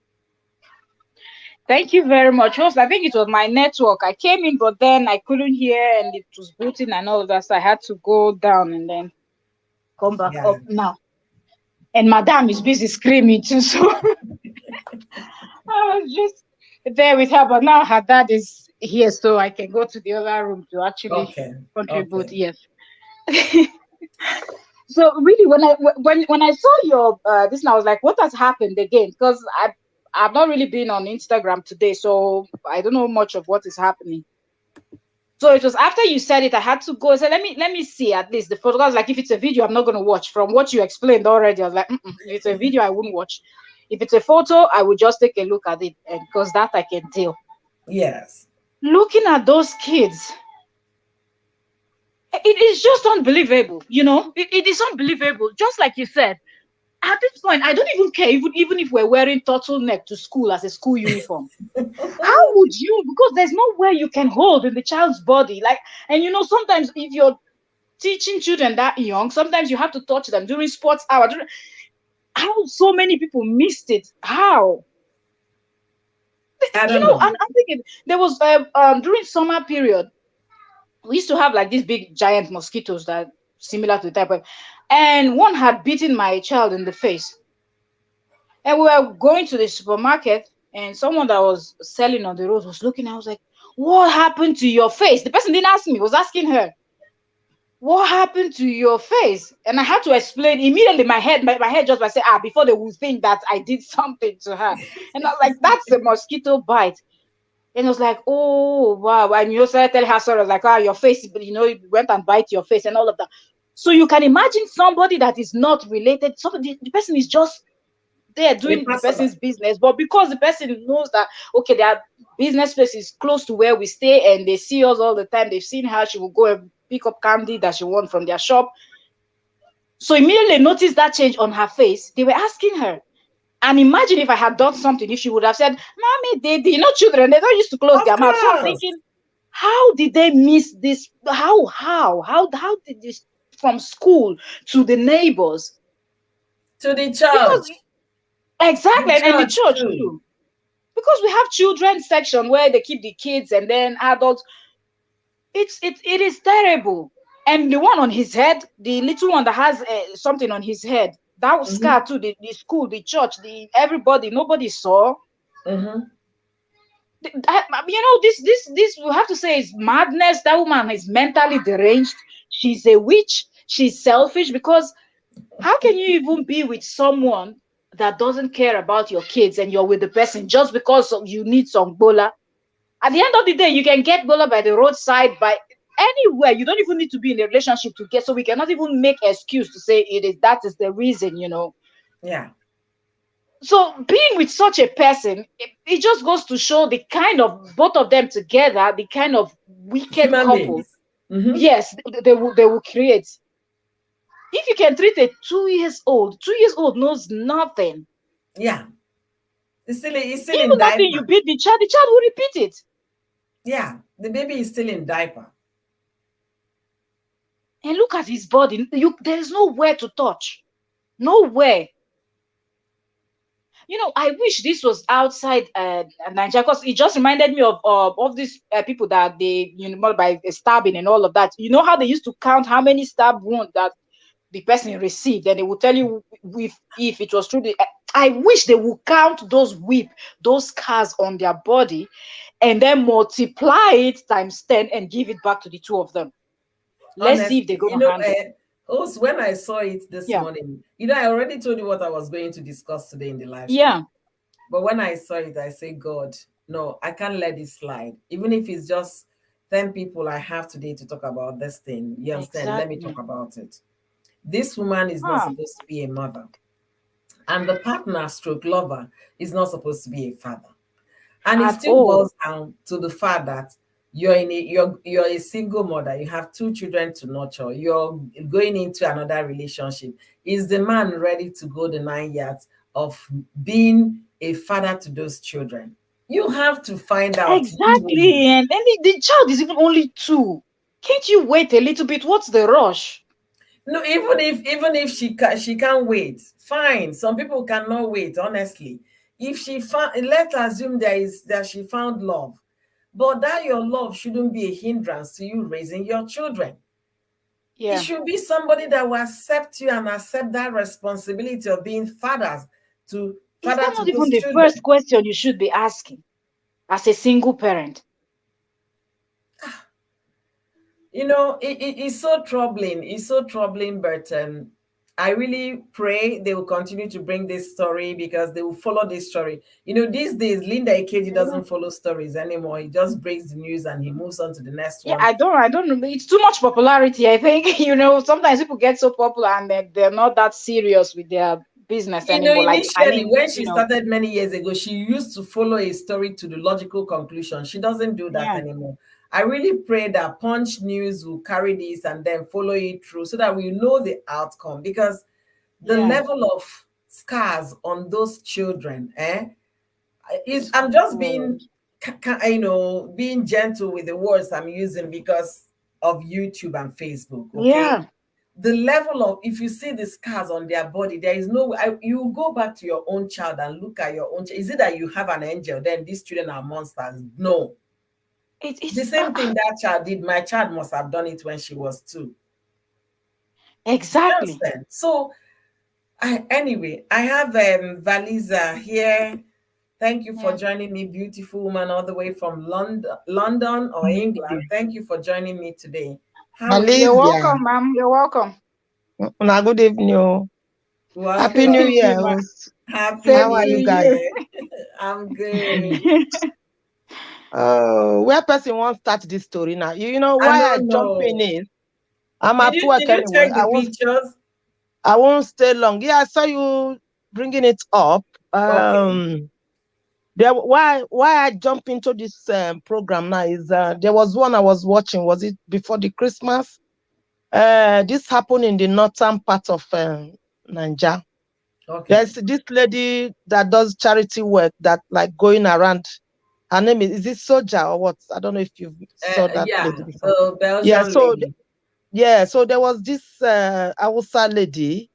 Thank you very much. Host, I think it was my network. I came in, but then I couldn't hear and it was booting and all of that. So I had to go down and then come back Yeah. up now. And Madame is busy screaming too. So I was just there with her. But now her dad is here, so I can go to the other room to actually Okay. contribute. Okay. Yes. So really, when I saw your this, I was like, what has happened again? Because I've not really been on Instagram today, so I don't know much of what is happening. So it was after you said it, I had to go. So let me see at least the photographs. Like if it's a video, I'm not going to watch. From what you explained already, I was like, if it's a video, I wouldn't watch. If it's a photo, I would just take a look at it, and because that I can tell. Yes. Looking at those kids, it is just unbelievable. It is unbelievable. Just like you said, at this point, I don't even care, even if we're wearing turtleneck to school as a school uniform. How would you? Because there's nowhere you can hold in the child's body. Like, and sometimes if you're teaching children that young, sometimes you have to touch them during sports hour. How so many people missed it? How? I don't know. I'm thinking there was during summer period, we used to have like these big giant mosquitoes that similar to the type of, and one had bitten my child in the face. And we were going to the supermarket, and someone that was selling on the road was looking. I was like, "What happened to your face?" The person didn't ask me; was asking her, "What happened to your face?" And I had to explain immediately. My head just by saying, before they would think that I did something to her. And I was like, "That's a mosquito bite." And it was like, "Oh wow!" And started telling her, sort of like, your face, it went and bite your face and all of that. So you can imagine somebody that is not related. Somebody, the person is just there A doing the passerby. person's business, but because the person knows that okay, their business place is close to where we stay and they see us all the time, they've seen her, she will go and pick up candy that she wants from their shop. So immediately noticed that change on her face. They were asking her. And imagine if I had done something, if she would have said, "Mommy, children, they don't used to close Of their mouth." So I'm course. thinking, how did they miss this? How did this from school to the neighbors? To the Because church. exactly, The and the church church too. too. Because we have children's section where they keep the kids and then adults. It is terrible. And the one on his head, the little one that has something on his head, that was Mm-hmm. scar too. The school, the church, the everybody, nobody saw. Mm-hmm. This we have to say is madness. That woman is mentally deranged. She's a witch. She's selfish. Because how can you even be with someone that doesn't care about your kids and you're with the person just because you need some bola? At the end of the day, you can get bola by the roadside, by anywhere. You don't even need to be in a relationship to get. So we cannot even make excuse to say that is the reason. Yeah. So being with such a person, it just goes to show the kind of both of them together, the kind of wicked Human couple. beings. Mm-hmm. Yes, they will create. If you can treat a 2 years old, 2 years old knows nothing. Yeah. It's still in Even that thing diaper. you beat the child will repeat it. Yeah. The baby is still in diaper. And look at his body. There is nowhere to touch. Nowhere. I wish this was outside Nigeria, because it just reminded me of these people that they, by stabbing and all of that. You know how they used to count how many stab wounds that the person received, and they will tell you if it was true. I wish they would count those scars on their body, and then multiply it times 10 and give it back to the two of them. Let's see if they're Honestly, gonna handle. also when I saw it this Yeah, morning, I already told you what I was going to discuss today in the live stream. yeah, But when I saw it, I say, God, no, I can't let it slide. Even if it's just 10 people I have today to talk about this thing, you understand? Let me talk exactly. about it. This woman is not Ah, supposed to be a mother, and the partner stroke lover is not supposed to be a father. And it at still all. boils down to the fact that you're a single mother, you have two children to nurture, you're going into another relationship. Is the man ready to go the 9 yards of being a father to those children? You have to find out, you woman. Exactly. And the child is even only 2. Can't you wait a little bit? What's the rush? No, even if she can't wait, fine. Some people cannot wait, honestly. If she found, let's assume that she found love, but that your love shouldn't be a hindrance to you raising your children. It Yeah. should be somebody that will accept you and accept that responsibility of being to Is father that to not even those the children. first question you should be asking as a single parent? It's so troubling. It's so troubling, but I really pray they will continue to bring this story, because they will follow this story. These days, Linda Ikeji Yeah. doesn't follow stories anymore. He just breaks the news and he moves on to the next Yeah, one. I don't know. It's too much popularity, I think. Sometimes people get so popular and they're not that serious with their business anymore. Like, I Initially, mean, when she started many years ago, she used to follow a story to the logical conclusion. She doesn't do that yeah, anymore. I really pray that Punch News will carry this and then follow it through, so that we know the outcome, because the yeah. level of scars on those children, is, It's I'm just oh, being gentle with the words I'm using because of YouTube and Facebook, okay? yeah. The level of, if you see the scars on their body, there is no you go back to your own child and look at your own child. Is it that you have an angel, then these children are monsters? No. The It's same thing that child did, my child must have done it when she was 2. You exactly. understand? So anyway, I have Valiza here. Thank you for Yeah. joining me, beautiful woman, all the way from London or England. Thank you for joining me today. How are you? You're Alicia, welcome, ma'am. You're welcome. una good evening. Happy Good New Welcome. evening, Year. ma'am. Happy Same How New are to you you. guys? Year. I'm good. Where person wants start this story now? You know I why I don't jump in know. is I'm Did at you work did you anyway. check the pictures? I won't stay long. Yeah, I saw you bringing it up. Okay. Why I jump into this program now is there was one I was watching. Was it before the Christmas? This happened in the northern part of Nigeria. Okay. There's this lady that does charity work that like going around. Her name is it Soldier or what? I don't know if you saw that lady Yeah, before. the Yeah, Belgian so lady. so there was this Hausa lady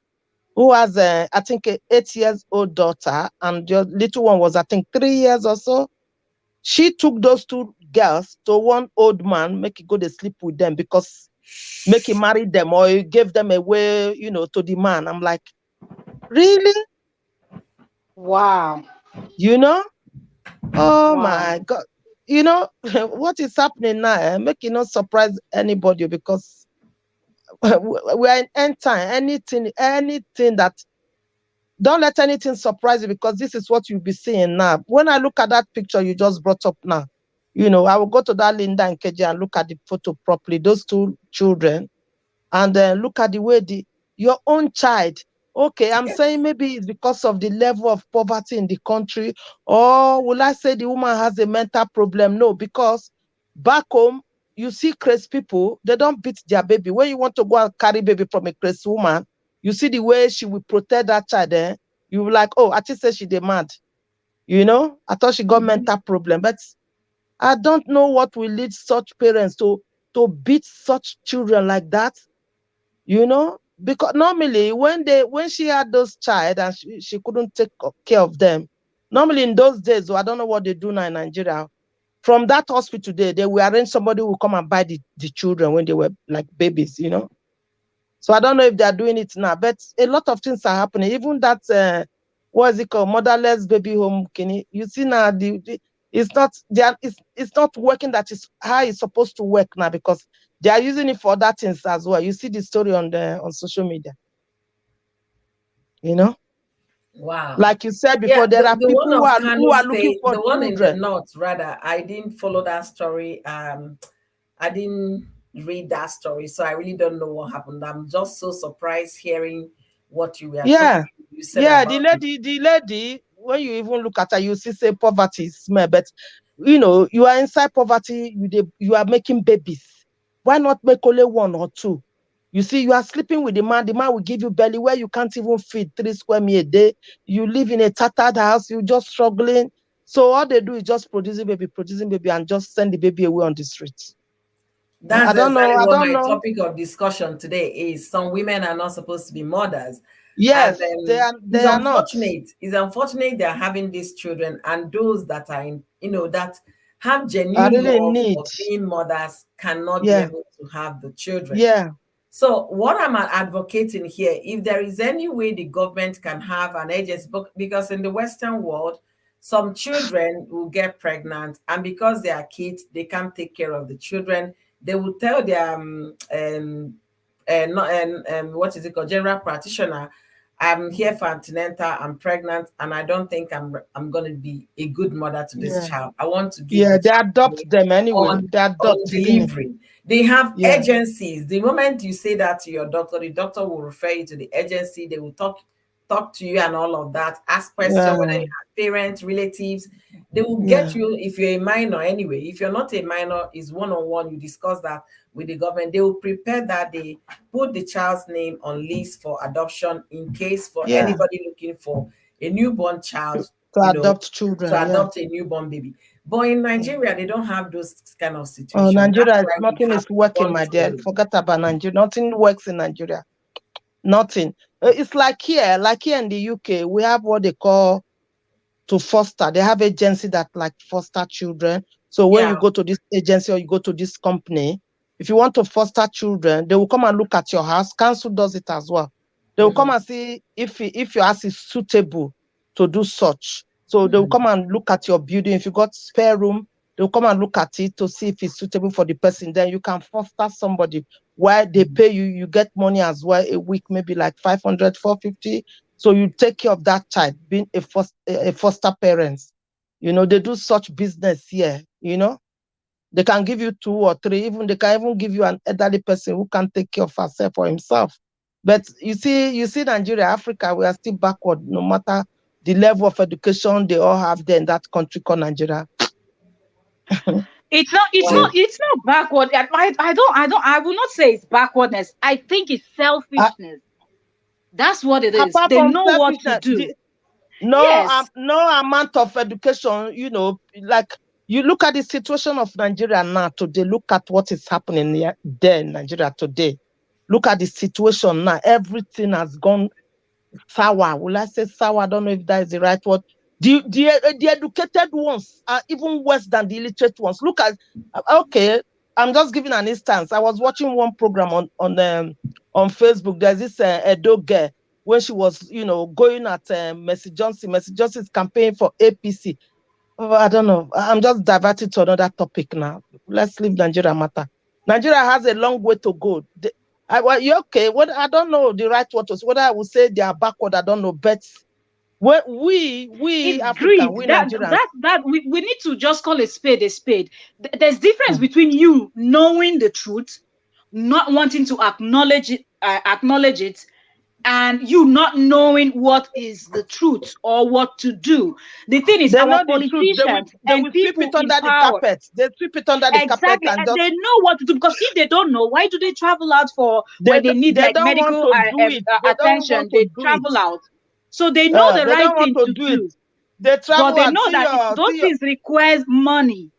who has I think a 8 years old daughter, and the little one was I think 3 years or so. She took those two girls to one old man, make he go to sleep with them because make he marry them or he gave them away, to the man. I'm like, really? Wow. You know? Oh Wow. my God. What is happening now? Make it not surprise anybody because we are in end time. Anything that don't let anything surprise you because this is what you'll be seeing now. When I look at that picture you just brought up now, I will go to that Linda and KJ and look at the photo properly. Those two children, and then look at the way your own child. Okay, I'm saying maybe it's because of the level of poverty in the country, or will I say the woman has a mental problem? No, because back home you see crazy people, they don't beat their baby. When you want to go and carry baby from a crazy woman, you see the way she will protect that child. You will like, oh, I just said she demand. I thought she got Mhm. mental problem, but I don't know what will lead such parents to beat such children like that. because normally when she had those child and she couldn't take care of them, normally in those days, I don't know what they do now in Nigeria. From that hospital, they will arrange somebody who will come and buy the children when they were like babies, you know. So I don't know if they are doing it now, but a lot of things are happening. Even that, what is it called, motherless baby home? You see now, it's not it's not working. That is how it's supposed to work now, because they are using it for other things as well. You see the story on social media, you know. Wow. Like you said Yeah, before, there are the one people of who Kano are looking State, for the one in the children. north, rather, I didn't follow that story. I didn't read that story, so I really don't know what happened. I'm just so surprised hearing what you were talking. Yeah, You said yeah. about it. The lady. When you even look at her, you see say poverty is small, but you know you are inside poverty. You are making babies. Why not make only one or two? You see, you are sleeping with the man. The man will give you belly where you can't even feed 3 square meals a day. You live in a tattered house. You just struggling. So all they do is just producing baby, and just send the baby away on the streets. I That's don't know. exactly I what don't my know. topic of discussion today is. Some women are not supposed to be mothers. And Yes, they are. They are not. it's unfortunate they're having these children, and those that are in, that have I genuine really love need. for being mothers cannot be Yeah, able to have the children. yeah, So what I'm advocating here, if there is any way the government can have an agency, because in the Western world, some children will get pregnant, and because they are kids, they can't take care of the children. They will tell their what is it called, general practitioner, I'm here for antenatal, I'm pregnant, and I don't think I'm going to be a good mother to this yeah, child. I want to give yeah. the They child adopt away them anyway. on They adopt finish. delivery. They have Yeah, agencies. The moment you say that to your doctor, the doctor will refer you to the agency. They will talk to you and all of that. Ask questions whether yeah, you have parents, relatives. They will get yeah, you if you're a minor anyway. If you're not a minor, it's one-on-one. You discuss that with the government. They will prepare that, they put the child's name on list for adoption in case for yeah. anybody looking for a newborn child, To you know, adopt to children. Yeah. adopt a newborn baby. But in Nigeria, they don't have those kind of Oh, situation. That's Nigeria, why we nothing have is working, gone my dear. through. Forget about Nigeria. Nothing works in Nigeria. Nothing. It's like here in the UK, we have what they call to foster. They have agency that like foster children. So when Yeah. you go to this agency or you go to this company, if you want to foster children, they will come and look at your house. Council does it as well. They will come Mhm. and see if your house is suitable to do such. So they will come and look at your building. If you got spare room, they will come and look at it to see if it's suitable for the person. Then you can foster somebody where they pay you. You get money as well a week, maybe like 500, 450. So you take care of that child, being a foster parents. You know, they do such business here, you know. They can give you 2 or 3, even they can even give you an elderly person who can take care of herself or himself. But you see Nigeria, Africa, we are still backward, no matter the level of education they all have there in that country called Nigeria. It's not. It's Wow. not. It's not backward. I will not say it's backwardness. I think it's Uh, selfishness. That's what it is. Apart They from know what to selfishness, do. no, Yes, no amount of education, you know, like you look at the situation of Nigeria now today, look at what is happening there in Nigeria today. Look at the situation now. Everything has gone sour. Will I say sour? I don't know if that is the right word. The educated ones are even worse than the illiterate ones. Look at, okay, I'm just giving an instance. I was watching one program on Facebook. There's this Edo girl when she was, you know, going at Mercy Johnson. Mercy Johnson's campaign for APC. Oh, I don't know. I'm just diverted to another topic now. Let's leave Nigeria matter. Nigeria has a long way to go. Well, you okay? What I don't know the right word to say. Whether I would say they are backward, I don't know. But we it's African, greed. we That Nigerians, that that we need to just call a spade a spade. There's difference mm, between you knowing the truth, not wanting to acknowledge it, and you not knowing what is the truth or what to do. The thing is, they our know the truth. politicians They and will sweep people it in under the power, carpet. They sweep it under the carpet exactly, and and just they know what to do, because if they don't know, why do they travel out for when they need they like don't want medical to do it. They don't attention? want to They do it. travel out, so they know the They right don't want thing to to do it. do, They but travel they and know that those things requires money.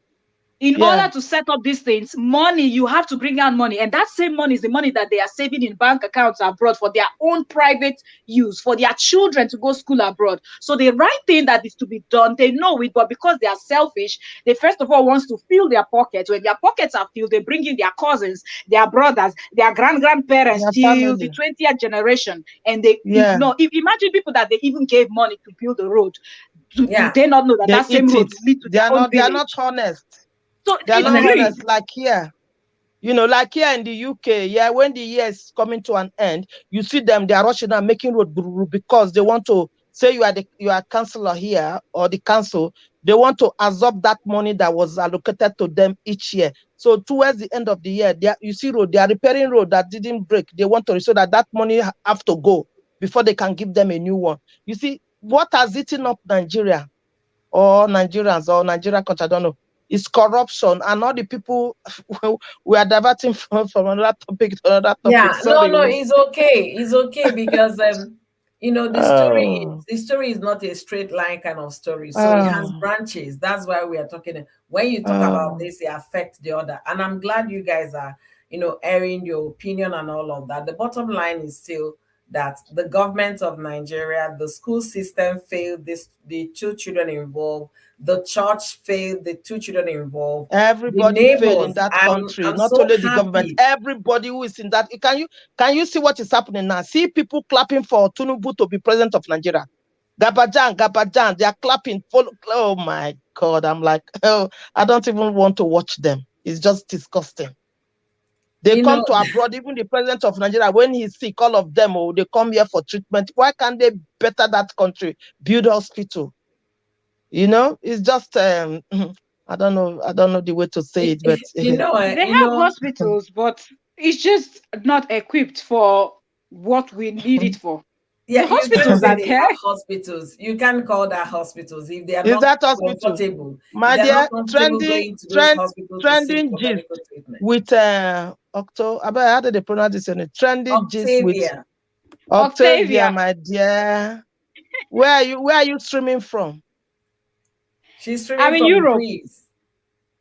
In order to set up these things, money, you have to bring out money. And that same money is the money that they are saving in bank accounts abroad for their own private use, for their children to go school abroad. So the right thing that is to be done, they know it, but because they are selfish, they first of all wants to fill their pockets. When their pockets are filled, they bring in their cousins, their brothers, their grandparents till the 20th generation. And they ignore. Imagine people that they even gave money to build the road. Do they not know that that same road will lead to their own village? They are not honest. So they're not honest, like here. Like here in the UK, when the year is coming to an end, you see them, they are rushing and making road because they want to say you are councillor here or the council, they want to absorb that money that was allocated to them each year. So towards the end of the year, you see road, they are repairing road that didn't break. They want to so that money have to go before they can give them a new one. You see, what has eaten up Nigeria or Nigerians or Nigeria country, I don't know, is corruption, and all the people we are diverting from another topic to another topic. Yeah, sorry. No, it's okay because the story is not a straight line kind of story, so it has branches. That's why we are talking. When you talk about this, it affects the other, and I'm glad you guys are airing your opinion and all of that. The bottom line is still that the government of Nigeria, the school system failed the two children involved, the church failed the two children involved. Everybody failed in that country, not so only the government. Everybody who is in that. Can you see what is happening now? See people clapping for Tinubu to be president of Nigeria. Gabajan, they are clapping. Oh my God, I'm like, I don't even want to watch them. It's just disgusting. They come to abroad, even the president of Nigeria, when he's sick, all of them, they come here for treatment. Why can't they better that country, build hospital? It's just, I don't know the way to say it, but they have hospitals, but it's just not equipped for what we need it for. Yeah, the hospitals are there. Have hospitals. You can't call that hospitals if they are not comfortable. My dear, trending gist with how did they pronounce this? Trending gist with Octavia, my dear. Where are you streaming from? She's streaming from Europe. Greece.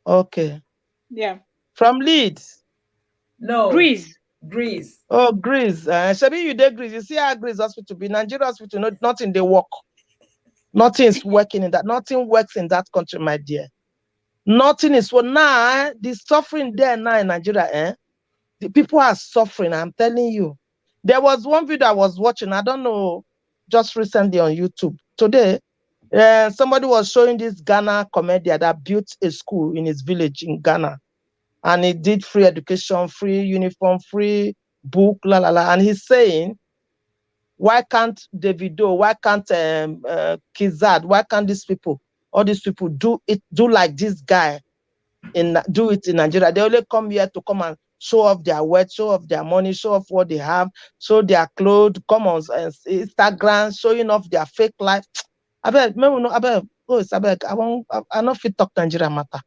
Okay. Yeah. From Leeds? No. Greece. Oh, Greece. Shabi, you did Greece. You see how Greece hospital be. Nigeria hospital, nothing they work. Nothing is working in that. Nothing works in that country, my dear. Nothing is. Well, now, the suffering there now in Nigeria, the people are suffering, I'm telling you. There was one video I was watching, I don't know, just recently on YouTube. Today, somebody was showing this Ghana comedian that built a school in his village in Ghana. And he did free education, free uniform, free book, And he's saying, why can't Davido, why can't Kizad, why can't all these people do like this guy, do it in Nigeria? They only come here to come and show off their wealth, show off their money, show off what they have, show their clothes, come on Instagram, showing off their fake life. I not fit talk Nigeria matter.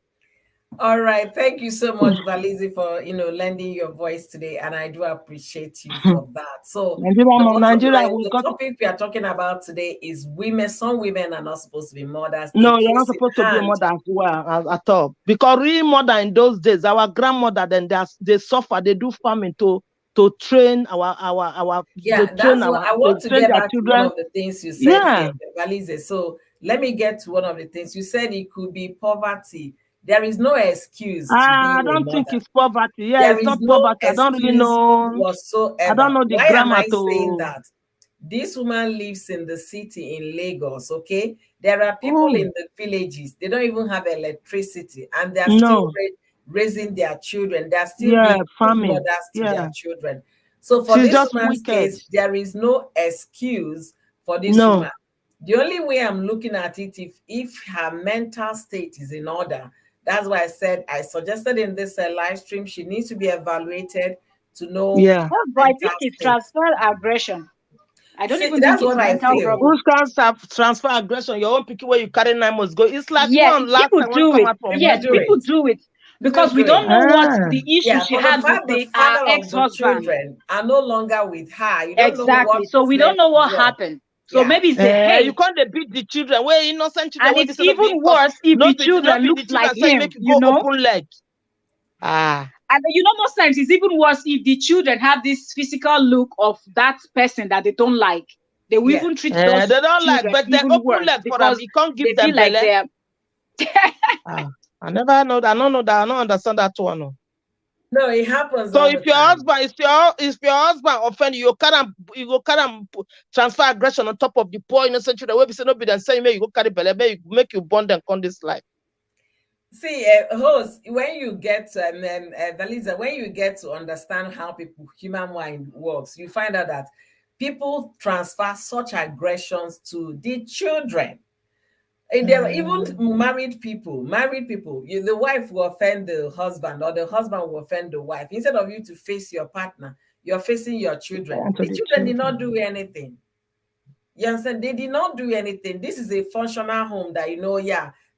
All right, thank you so much, Valizi, for lending your voice today, and I do appreciate you for that. So the topic we are talking about today is women. Some women are not supposed to be mothers. No, you're not supposed to be a mother as well at all. Because real mother in those days, our grandmother, then they suffer, they do farming to train our I want to get back to one of the things you said here, Valizi. So let me get to one of the things you said. It could be poverty. There is no excuse. I don't think it's poverty. Yeah, it's not poverty. I don't really know whatsoever. I don't know the grammar to saying that. This woman lives in the city in Lagos. Okay, there are people in the villages. They don't even have electricity, and they are still raising their children. They are still being mothers to their children. So for this woman's case, there is no excuse for this woman. The only way I'm looking at it, if her mental state is in order. That's why I suggested in this live stream, she needs to be evaluated to know. Yeah. But I think it's transfer aggression. I don't even think it's mental problem. Who's transfer aggression? Your own picking where you carry 9 months go. It's like people do it. Yes, people do it. Because we don't know what the issue she had with the ex-husband. Children are no longer with her. You don't know what so we don't know what happened. So maybe it's the hey. You can't beat the children. Where innocent children. And it's even worse if the children look like him, make you go open leg. And most times it's even worse if the children have this physical look of that person that they don't like. They will even treat those they don't like, but they open leg for them. You can't give them like them. I never know that. I don't know that. I don't understand that one. No, it happens. So if your husband, if your husband offend you, you go carry transfer aggression on top of the poor innocent children. Where we say no be them say you go carry belle, make you bond and con this life. See, host, when you get Valiza, when you get to understand how human mind works, you find out that people transfer such aggressions to the children. And there are even married people, the wife will offend the husband or the husband will offend the wife. Instead of you to face your partner, you're facing your children. The children did not do anything. You understand? They did not do anything. This is a functional home that,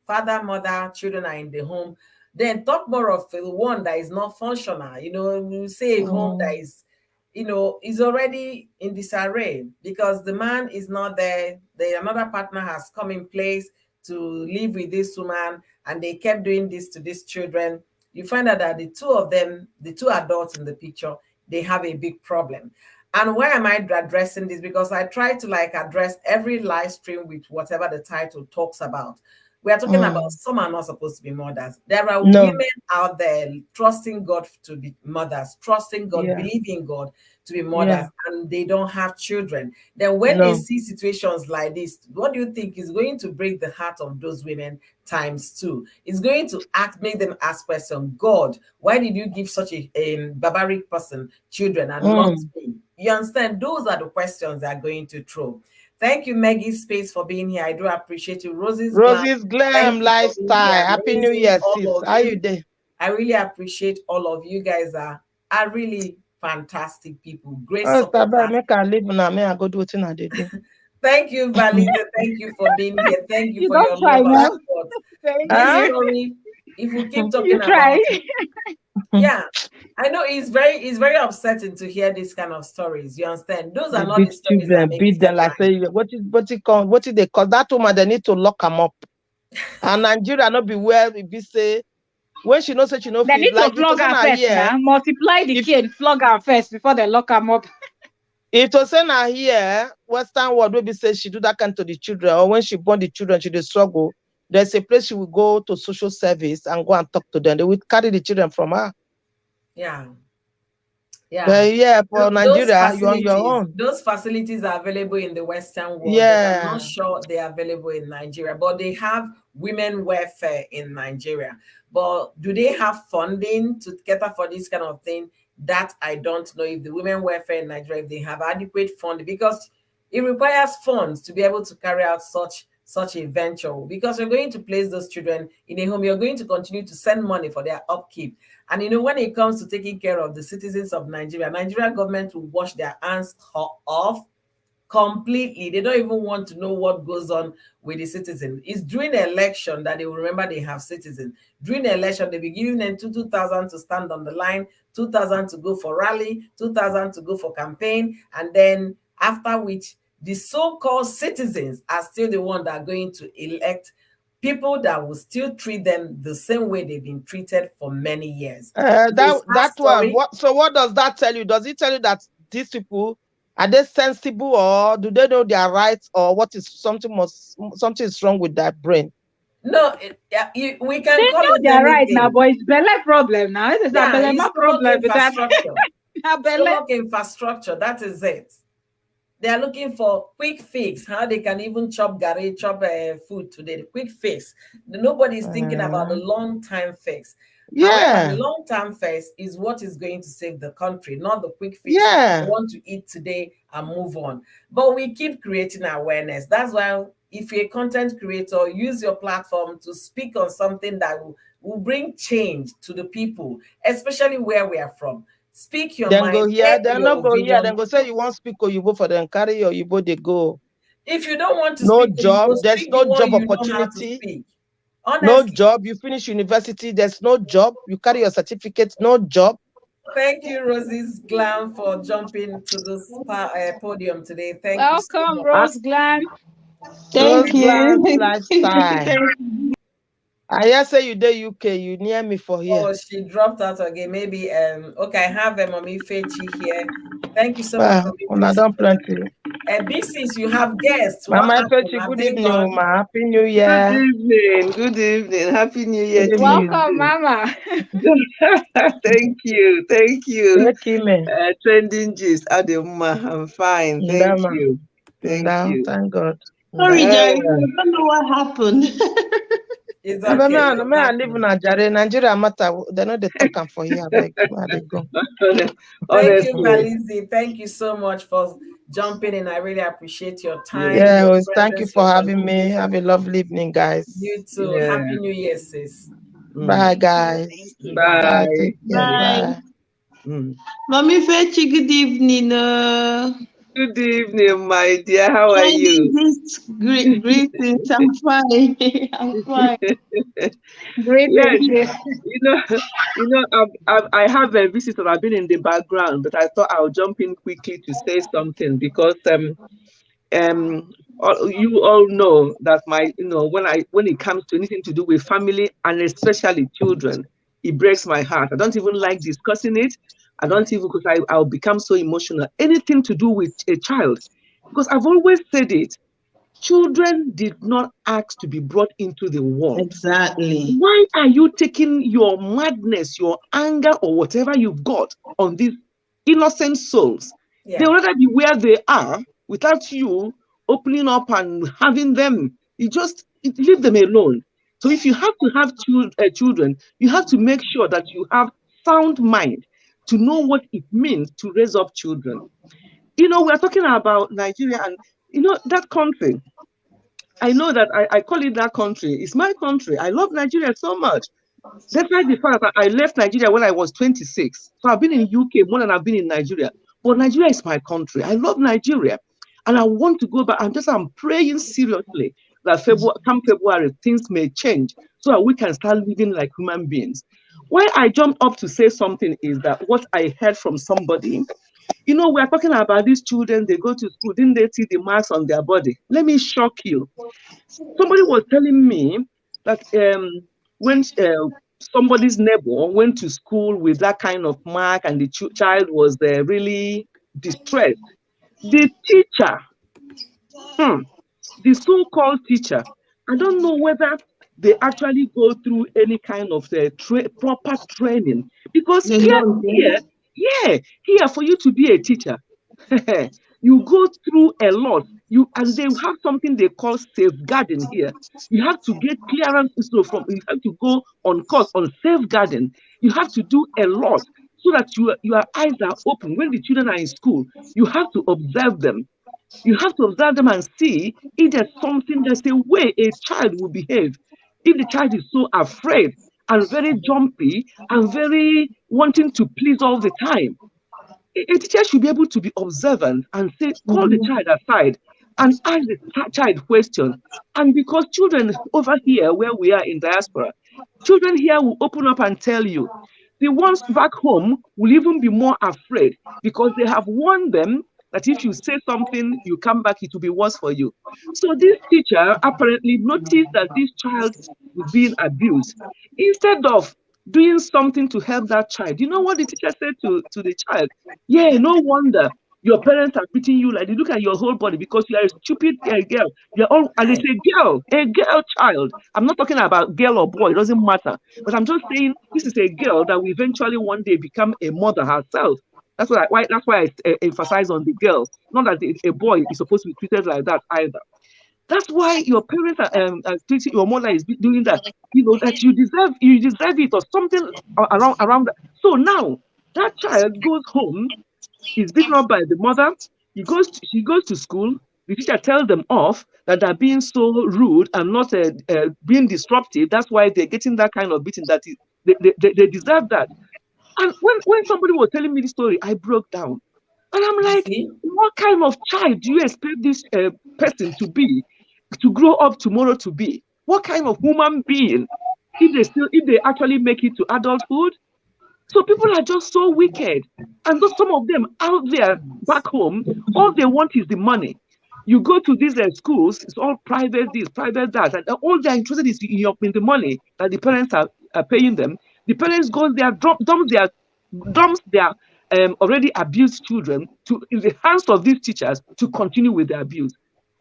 father, mother, children are in the home. Then talk more of the one that is not functional. You say a home that is, is already in disarray because the man is not there. Another partner has come in place to live with this woman, and they kept doing this to these children. You find out that the two of them, the two adults in the picture, they have a big problem. And why am I addressing this? Because I try to address every live stream with whatever the title talks about. We are talking about some are not supposed to be mothers. There are women out there trusting God to be mothers, trusting God, believing God to be mothers, and they don't have children. Then when they see situations like this, what do you think is going to break the heart of those women times two? It's going to make them ask question, God, why did you give such a barbaric person children and not me? You understand? Those are the questions they're going to throw. Thank you, Maggie Space, for being here. I do appreciate you. Rosie's Glam Lifestyle. Happy New Year, sis. How you doing? I really appreciate all of you guys. Are really fantastic people. Great support. Make I live now. May I go do what I do. Thank you, Valida. Thank you for being here. Thank you for your love and support. This story, if we keep talking about it, I know it's very upsetting to hear these kind of stories. You understand? Those are not the stories that make beat them like say what is they call that woman? They need to lock them up. And Nigeria not be where we say when she knows that she know they need to flog her first. Now. Multiply the cane, flog her first before they lock them up. It was saying her here, Western world will be say she do that kind to the children, or when she born the children, she dey struggle. There's a place she will go to social service and go and talk to them. They will carry the children from her. But for Nigeria, you're on your own. Those facilities are available in the Western world. But I'm not sure they are available in Nigeria, but they have women welfare in Nigeria. But do they have funding to cater for this kind of thing? That I don't know. If the women welfare in Nigeria, if they have adequate funding, because it requires funds to be able to carry out such a venture, because you're going to place those children in a home, you're going to continue to send money for their upkeep. And when it comes to taking care of the citizens of Nigeria, Nigeria government will wash their hands off completely. They don't even want to know what goes on with the citizens. It's during the election that they will remember they have citizens. During the election, they'll be giving them 2,000 to stand on the line, 2,000 to go for rally, 2,000 to go for campaign, and then after which the so-called citizens are still the ones that are going to elect people that will still treat them the same way they've been treated for many years. So what does that tell you? Does it tell you that these people, are they sensible, or do they know their rights, or what is something is wrong with their brain? No, we can they call know it their right now, but it's belly problem now. It is a belly problem. Stomach infrastructure, that is it. They are looking for quick fix, how they can even chop food today. Quick fix. Nobody is thinking about the long-term fix. However, the long-term fix is what is going to save the country, not the quick fix. We want to eat today and move on. But we keep creating awareness. That's why if you're a content creator, use your platform to speak on something that will bring change to the people, especially where we are from. Speak your mind. Go here, then not go here. Then go say you want to speak or you go for them. Carry your Igbo, they go. If you don't want to speak, job. There's no job opportunity. No job. You finish university. There's no job. You carry your certificate. No job. Thank you, Rosie's Glam, for jumping to this podium today. Thank you so Welcome, much. Rose Glam. Rose Thank Glass you. lifestyle. Thank I hear say you there UK, you near me for here. Oh, she dropped out again. Maybe okay, I have Mommy Fechi here. Thank you so much Well, for being when I patient. done plenty. Big sis, you have guests. What Mama happened? Pechi, Have good they evening, gone? ma. Happy New Good Year. evening. Good evening. Happy New Year Good to evening. you Welcome, too. Mama. Thank you. Thank you. Thank you, man. Trending gist, Ademma. I'm fine. Thank Ndama. you. Thank Nda, you. thank God. Uh, Nda. Sorry, Jerry, I don't know what happened. It's But okay. me, It I live in happens. Nigeria. Nigeria matter. They know they talk am for here. Beg, where they go? Thank you, Honestly. Malizi. Thank you so much for jumping in. I really appreciate your time, Yeah. Yeah, your well, thank you presence, for your having me. contribution. Have a lovely evening, guys. You too. Happy Yeah. New Year, sis. Mm. Bye, guys. Bye. Bye. Bye. Take care. Bye. Bye. Mm. Mommy Fetchy, good evening. Good evening, my dear. How are Trending you? this greetings. I'm fine. I'm fine. Greetings, Yes, sis. you know, I have a visitor. I've been in the background, but I thought I'll jump in quickly to say something because you all know that when it comes to anything to do with family and especially children, it breaks my heart. I don't even like discussing it. I don't even because I'll become so emotional. Anything to do with a child, because I've always said it. Children did not ask to be brought into the world. Exactly. Why are you taking your madness, your anger, or whatever you've got on these innocent souls? They Yeah. would rather be where they are without you opening up and having them. Leave them alone. So if you have to have children, you have to make sure that you have sound mind to know what it means to raise up children. We're talking about Nigeria and that country. I know that I call it that country. It's my country. I love Nigeria so much. Despite the fact that I left Nigeria when I was 26. So I've been in UK more than I've been in Nigeria. But Nigeria is my country. I love Nigeria. And I want to go back. I'm praying seriously that come February, things may change so that we can start living like human beings. Why I jumped up to say something is that what I heard from somebody, we're talking about these children, they go to school, didn't they see the marks on their body? Let me shock you. Somebody was telling me that when somebody's neighbor went to school with that kind of mark and the child was really distressed, the teacher, hmm, the so-called teacher, I don't know whether they actually go through any kind of proper training because They here, don't. here, yeah, here for you to be a teacher, you go through a lot. And they have something they call safeguarding here. You have to get clearance. So you have to go on course on safeguarding. You have to do a lot so that your eyes are open. When the children are in school, you have to observe them. You have to observe them and see if there's a way a child will behave. If the child is so afraid and very jumpy and very wanting to please all the time, a teacher should be able to be observant and say, call the Mhm. child aside and ask the child questions. And because children over here, where we are in diaspora, children here will open up and tell you. The ones back home will even be more afraid because they have warned them that if you say something, you come back, it will be worse for you. So this teacher apparently noticed that this child was being abused. Instead of doing something to help that child, you know what the teacher said to the child? Yeah, no wonder your parents are treating you like they look at your whole body because you are a stupid girl. You're all, and it's Hi. a girl child. I'm not talking about girl or boy, it doesn't matter. But I'm just saying this is a girl that will eventually one day become a mother herself. That's why I emphasize on the girl, not that a boy is supposed to be treated like that either. That's why your parents are treating your mother is doing that. That you deserve it or something around that. So now that child goes home, is beaten up by the mother. She goes to school. The teacher tells them off that they're being so rude and not being disruptive. That's why they're getting that kind of beating. They deserve that. And when somebody was telling me the story, I broke down. And I'm You like, see? what kind of child do you expect this person to be, to grow up tomorrow to be? What kind of human being, if they actually make it to adulthood? So people are just so wicked. And some of them out there back home, all they want is the money. You go to these schools, it's all private this, private that, and all they're interested is in the money that the parents are paying them. The parents go there, dumps their already abused children in the hands of these teachers to continue with the abuse.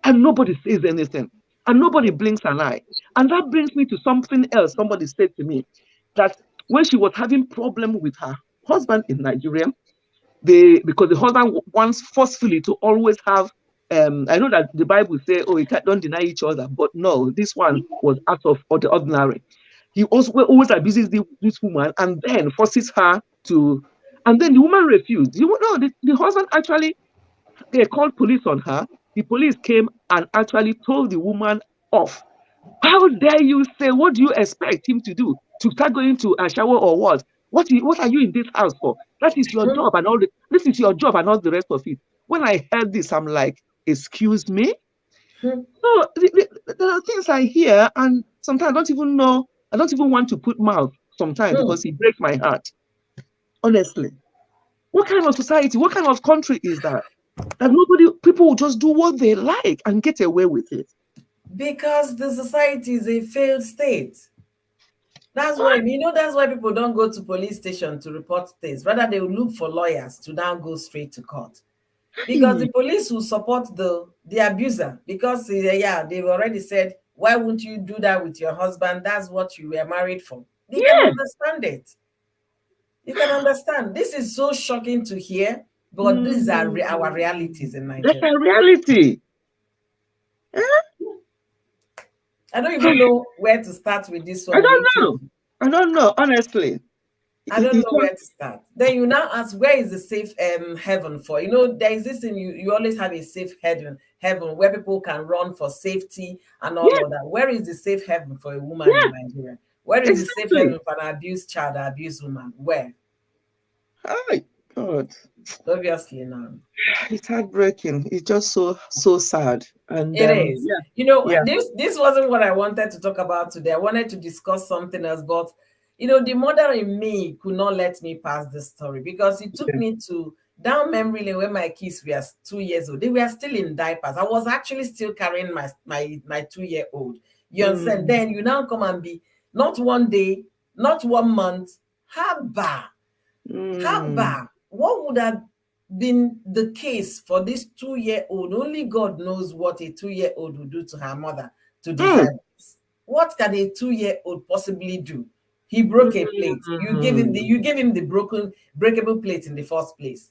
And nobody says anything. And nobody blinks an eye. And that brings me to something else somebody said to me, that when she was having problem with her husband in Nigeria, because the husband wants forcefully to always have, I know that the Bible says, oh, you don't deny each other, but no, this one was out of the ordinary. He also always abuses this woman and then forces her to, and then the woman refused. The husband actually called police on her. The police came and actually told the woman off. How dare you say, what do you expect him to do? To start going to a shower or what? What are you in this house for? That is your job and all this is your job and all the rest of it. When I heard this, I'm like, excuse me? So there are things I hear and sometimes I don't even know. I don't even want to put mouth sometimes because it breaks my heart. Honestly. What kind of society, what kind of country is that? That people will just do what they like and get away with it. Because the society is a failed state. That's why, that's why people don't go to police station to report things. Rather, they will look for lawyers to now go straight to court. Because the police will support the abuser. Because, they've already said, why won't you do that with your husband? That's what you were married for. They can understand it. You can understand. This is so shocking to hear, but these are our realities in Nigeria. That's a reality. I don't even know where to start with this one. I don't know, honestly. I don't know where to start. Then you now ask, where is the safe heaven for? There is this thing, you always have a safe heaven where people can run for safety and all of that. Where is the safe heaven for a woman in Nigeria? Where is the safe heaven for an abused child, an abused woman? Where? Oh, God. Obviously now. It's heartbreaking. It's just so sad. And it is. Yeah. This wasn't what I wanted to talk about today. I wanted to discuss something else, but the mother in me could not let me pass the story because it took me to down memory lane when my kids were 2 years old. They were still in diapers. I was actually still carrying my 2-year-old. You understand? Then you now come and be not one day, not 1 month. Haba. What would have been the case for this 2-year-old? Only God knows what a 2-year-old would do to her mother to deserve this. What can a 2-year-old possibly do? He broke a plate. You give him the breakable plate in the first place.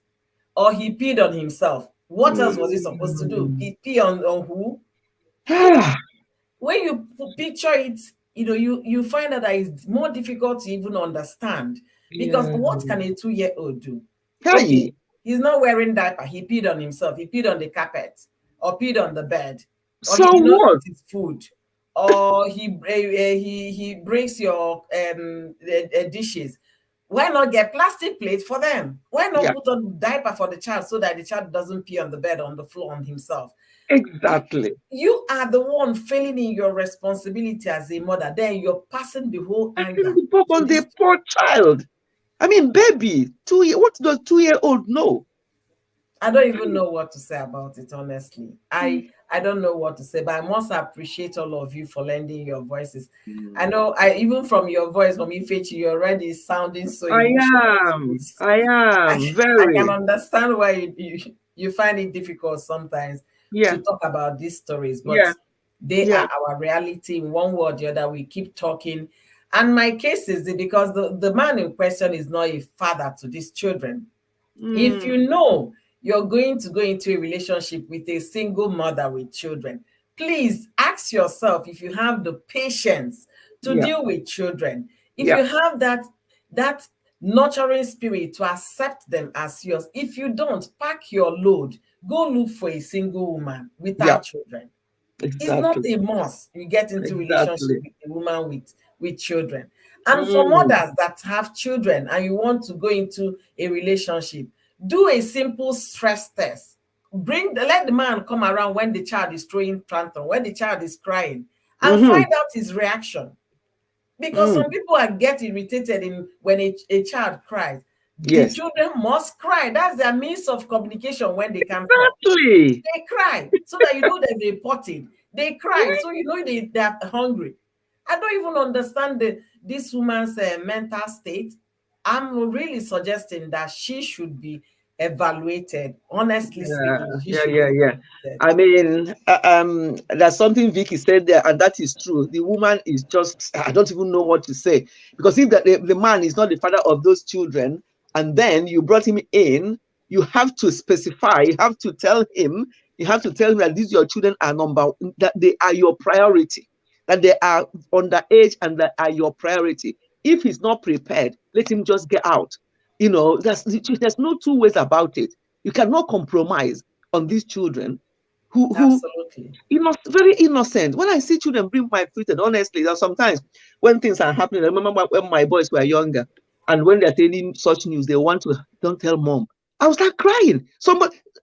Or he peed on himself. What else was he supposed to do? He pee on who? When you picture it, you find out that it's more difficult to even understand. Because what can a 2-year-old do? Okay, he's not wearing diaper. He peed on himself. He peed on the carpet or peed on the bed. Or so he did not what? eat his food. Or he breaks your dishes. Why not get plastic plates for them? Why not put on diaper for the child so that the child doesn't pee on the bed, on the floor, on himself? Exactly. You are the one failing in your responsibility as a mother. Then you're passing the whole anger on the poor child. I mean, baby, what does 2-year-old know? I don't even know what to say about it, honestly. I don't know what to say, but I must appreciate all of you for lending your voices. I know, even from your voice, Mami Fechi, you're already sounding so emotional. I am very. I can understand why you find it difficult sometimes to talk about these stories, but they are our reality in one word or the other. We keep talking. And my case is because the man in question is not a father to these children. If you know you're going to go into a relationship with a single mother with children, please ask yourself if you have the patience to deal with children. If you have that nurturing spirit to accept them as yours. If you don't, pack your load. Go look for a single woman without children. Exactly. It's not a must you get into relationship with a woman with children. And for mothers that have children and you want to go into a relationship, do a simple stress test. Let the man come around when the child is throwing tantrum, when the child is crying, and find out his reaction. Because some people are get irritated when a child cries. The Yes. children must cry. That's their means of communication when they can't talk. Exactly. They cry so that you know they've reported. They cry so you know they're hungry. I don't even understand this woman's mental state. I'm really suggesting that she should be evaluated. Honestly speaking, she should be evaluated. I mean, there's something Vicky said there, and that is true. The woman is just, I don't even know what to say. Because if the man is not the father of those children, and then you brought him in, you have to specify, you have to tell him that these your children are that they are your priority, that they are underage and that are your priority. If he's not prepared, let him just get out. You know, there's no two ways about it. You cannot compromise on these children who Absolutely. Very innocent. When I see children bring my food, and honestly, that sometimes when things are happening, I remember when my boys were younger, and when they're telling such news, they want to don't tell mom. I was like crying.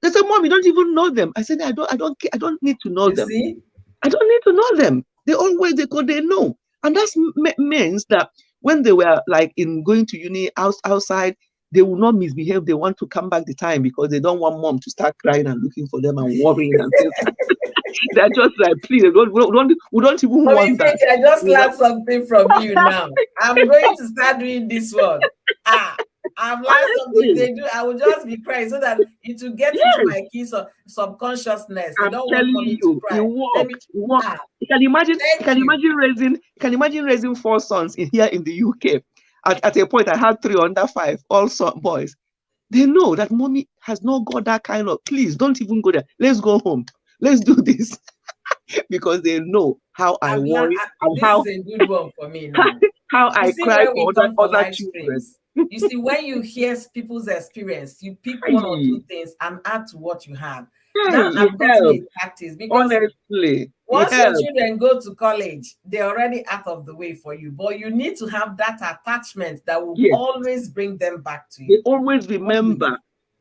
They said, "Mom, you don't even know them." I said, "I don't need to know them. See? I don't need to know them. They know." And that means that when they were like in going to uni outside, they will not misbehave. They want to come back the time because they don't want mom to start crying and looking for them and worrying and things. They're just like, please, we don't even want that. I just learned something from you now. I'm going to start doing this one. I've learned something they do. I will just be crying so that it will get into my kids' subconsciousness. They don't want me to cry. You can imagine raising 4 sons here in the UK. At a point, I had 3 under 5, all boys. They know that mommy has not got that kind of, please don't even go there. Let's go home. Let's do this. Because they know how I worry. This is a good one for me now. How I cry for other children. You see, when you hear people's experience, you pick 1 or 2 things and add to what you have. Now I'm going to practice because honestly, once your children go to college, they're already out of the way for you. But you need to have that attachment that will always bring them back to you. They always remember.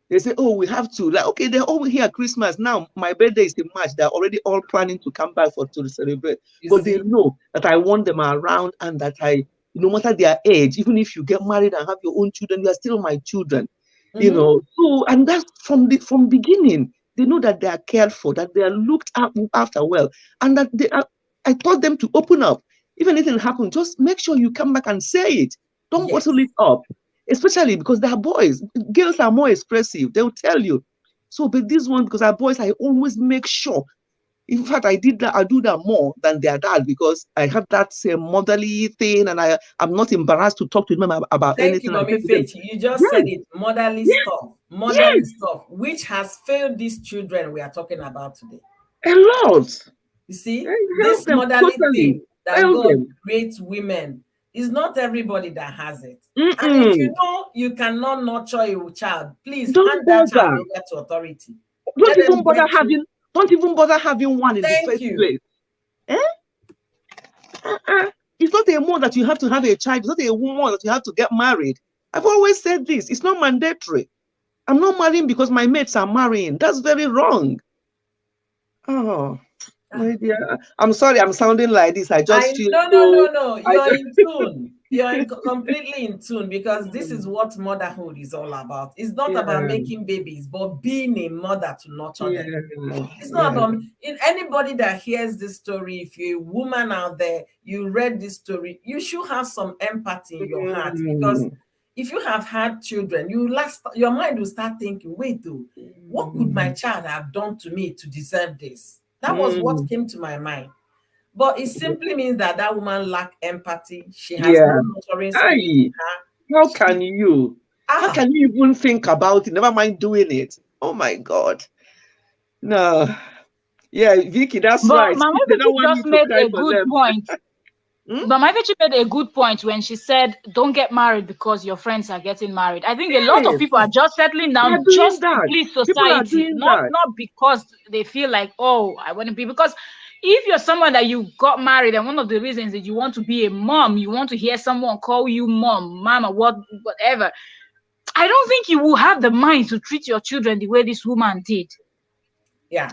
They say, "Oh, we have to." Like, okay, they're all here at Christmas. Now, my birthday is in March. They're already all planning to come back to celebrate. But they know that I want them around and that no matter their age, even if you get married and have your own children, you are still my children. You know. So, and that's from beginning. They know that they are cared for, that they are looked after well, and that I taught them to open up. If anything happens, just make sure you come back and say it. Don't bottle it up, especially because they are boys. Girls are more expressive. They'll tell you. So, but this one, because our boys, I always make sure. In fact, I do that more than their dad because I have that same motherly thing, and I'm not embarrassed to talk to them about anything. Thank you, Mommy Faith. You just said it. Motherly stuff, which has failed these children we are talking about today. A lot. You see, this motherly thing that God creates women is not everybody that has it. And if you know you cannot nurture your child, please hand that child over to authority. Don't even bother having one in the first place. It's not a more that you have to have a child. It's not a woman that you have to get married. I've always said this. It's not mandatory. I'm not marrying because my mates are marrying. That's very wrong. Oh, my dear. I'm sorry I'm sounding like this. I feel no. You're in tune. You're completely in tune because this is what motherhood is all about. It's not about making babies, but being a mother to nurture them. It's not about anybody that hears this story. If you're a woman out there, you read this story, you should have some empathy in your heart because if you have had children, your mind will start thinking, wait, though, what could my child have done to me to deserve this? That was what came to my mind. But it simply means that woman lacks empathy. She has no nurturing spirit in her. How can you? How can you even think about it? Never mind doing it. Oh my God. No. Yeah, Vicky, that's right. Mama just made a good point. But my Vicky made a good point when she said, don't get married because your friends are getting married. I think a lot of people are just settling down just to please society, not because they feel like, oh, I want to be. Because if you're someone that you got married and one of the reasons that you want to be a mom, you want to hear someone call you mom, mama, whatever, I don't think you will have the mind to treat your children the way this woman did. Yeah.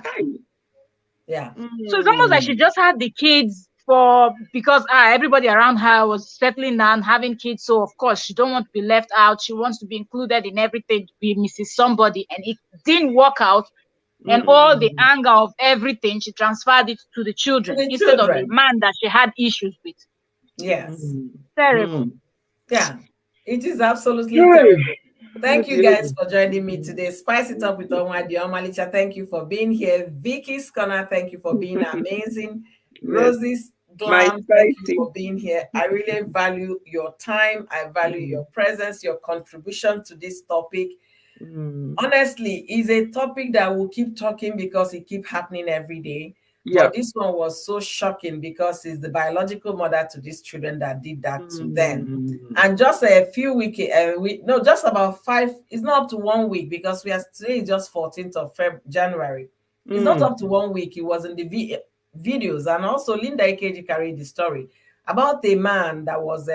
So it's almost like she just had the kids because everybody around her was settling down, having kids, so of course she don't want to be left out. She wants to be included in everything, to be Mrs. Somebody, and it didn't work out. And all the anger of everything, she transferred it to the To children the instead of the children. man that she had issues with. Yes. Terrible. Yeah. It is absolutely Hey, terrible. Thank you okay. guys for joining me today. Spice it up with Onwadi Omalicha. Thank you for being here. Vicky's Corner, thank you for being amazing. Yes, Rosie's my Glam, thank you spicy. for being here. I really value your time. I value your presence, your contribution to this topic. Honestly, it's a topic that we'll keep talking because it keeps happening every day. Yeah. But this one was so shocking because it's the biological mother to these children that did that to them. And just a few weeks, no, just about 5, it's not up to 1 week because we are today just 14th of January. It's not up to 1 week. It was in the videos. And also Linda Ikeji carried the story about a man that was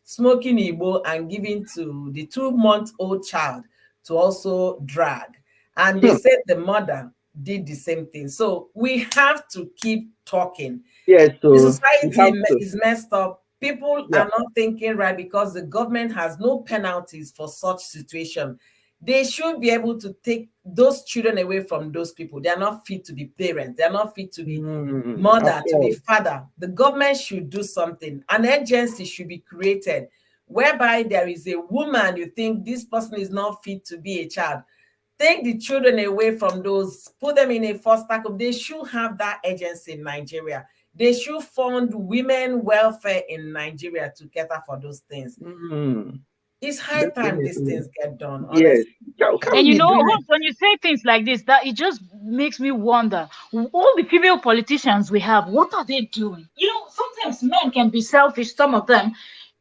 smoking Igbo and giving to the 2-month-old child to also drag. And they said the mother did the same thing. So we have to keep talking. Yes, so The society is messed up. People are not thinking right because the government has no penalties for such situation. They should be able to take those children away from those people. They are not fit to be parents. They are not fit to be mother, to be father. The government should do something. An agency should be created whereby there is a woman you think this person is not fit to be a child. Take the children away from those, put them in a foster home. They should have that agency in Nigeria. They should fund women welfare in Nigeria to cater for those things. It's high time these things get done, honestly. Yes. And you know, when you say things like this, that it just makes me wonder, all the female politicians we have, what are they doing? You know, sometimes men can be selfish, some of them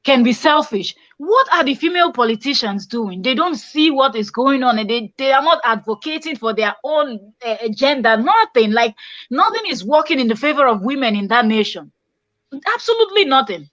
can be selfish. What are the female politicians doing? They don't see what is going on, and they are not advocating for their own agenda. Nothing, like nothing is working in the favor of women in that nation. Absolutely nothing.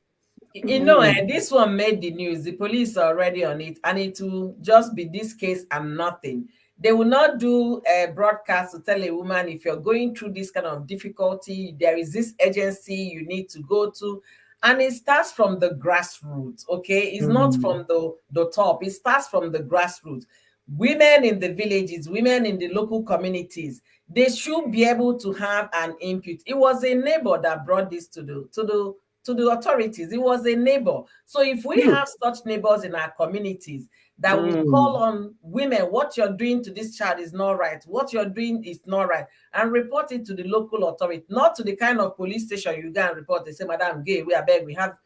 You know, and this one made the news. The police are already on it, and it will just be this case and nothing. They will not do a broadcast to tell a woman, if you're going through this kind of difficulty, there is this agency you need to go to. And it starts from the grassroots, okay? It's not from the top. It starts from the grassroots. Women in the villages, women in the local communities, they should be able to have an input. It was a neighbor that brought this to the authorities. It was a neighbor. So if we have such neighbors in our communities that will call on women, what you're doing to this child is not right, what you're doing is not right, and report it to the local authority, not to the kind of police station you go and report. They say, Madam Gay, we are beg, we have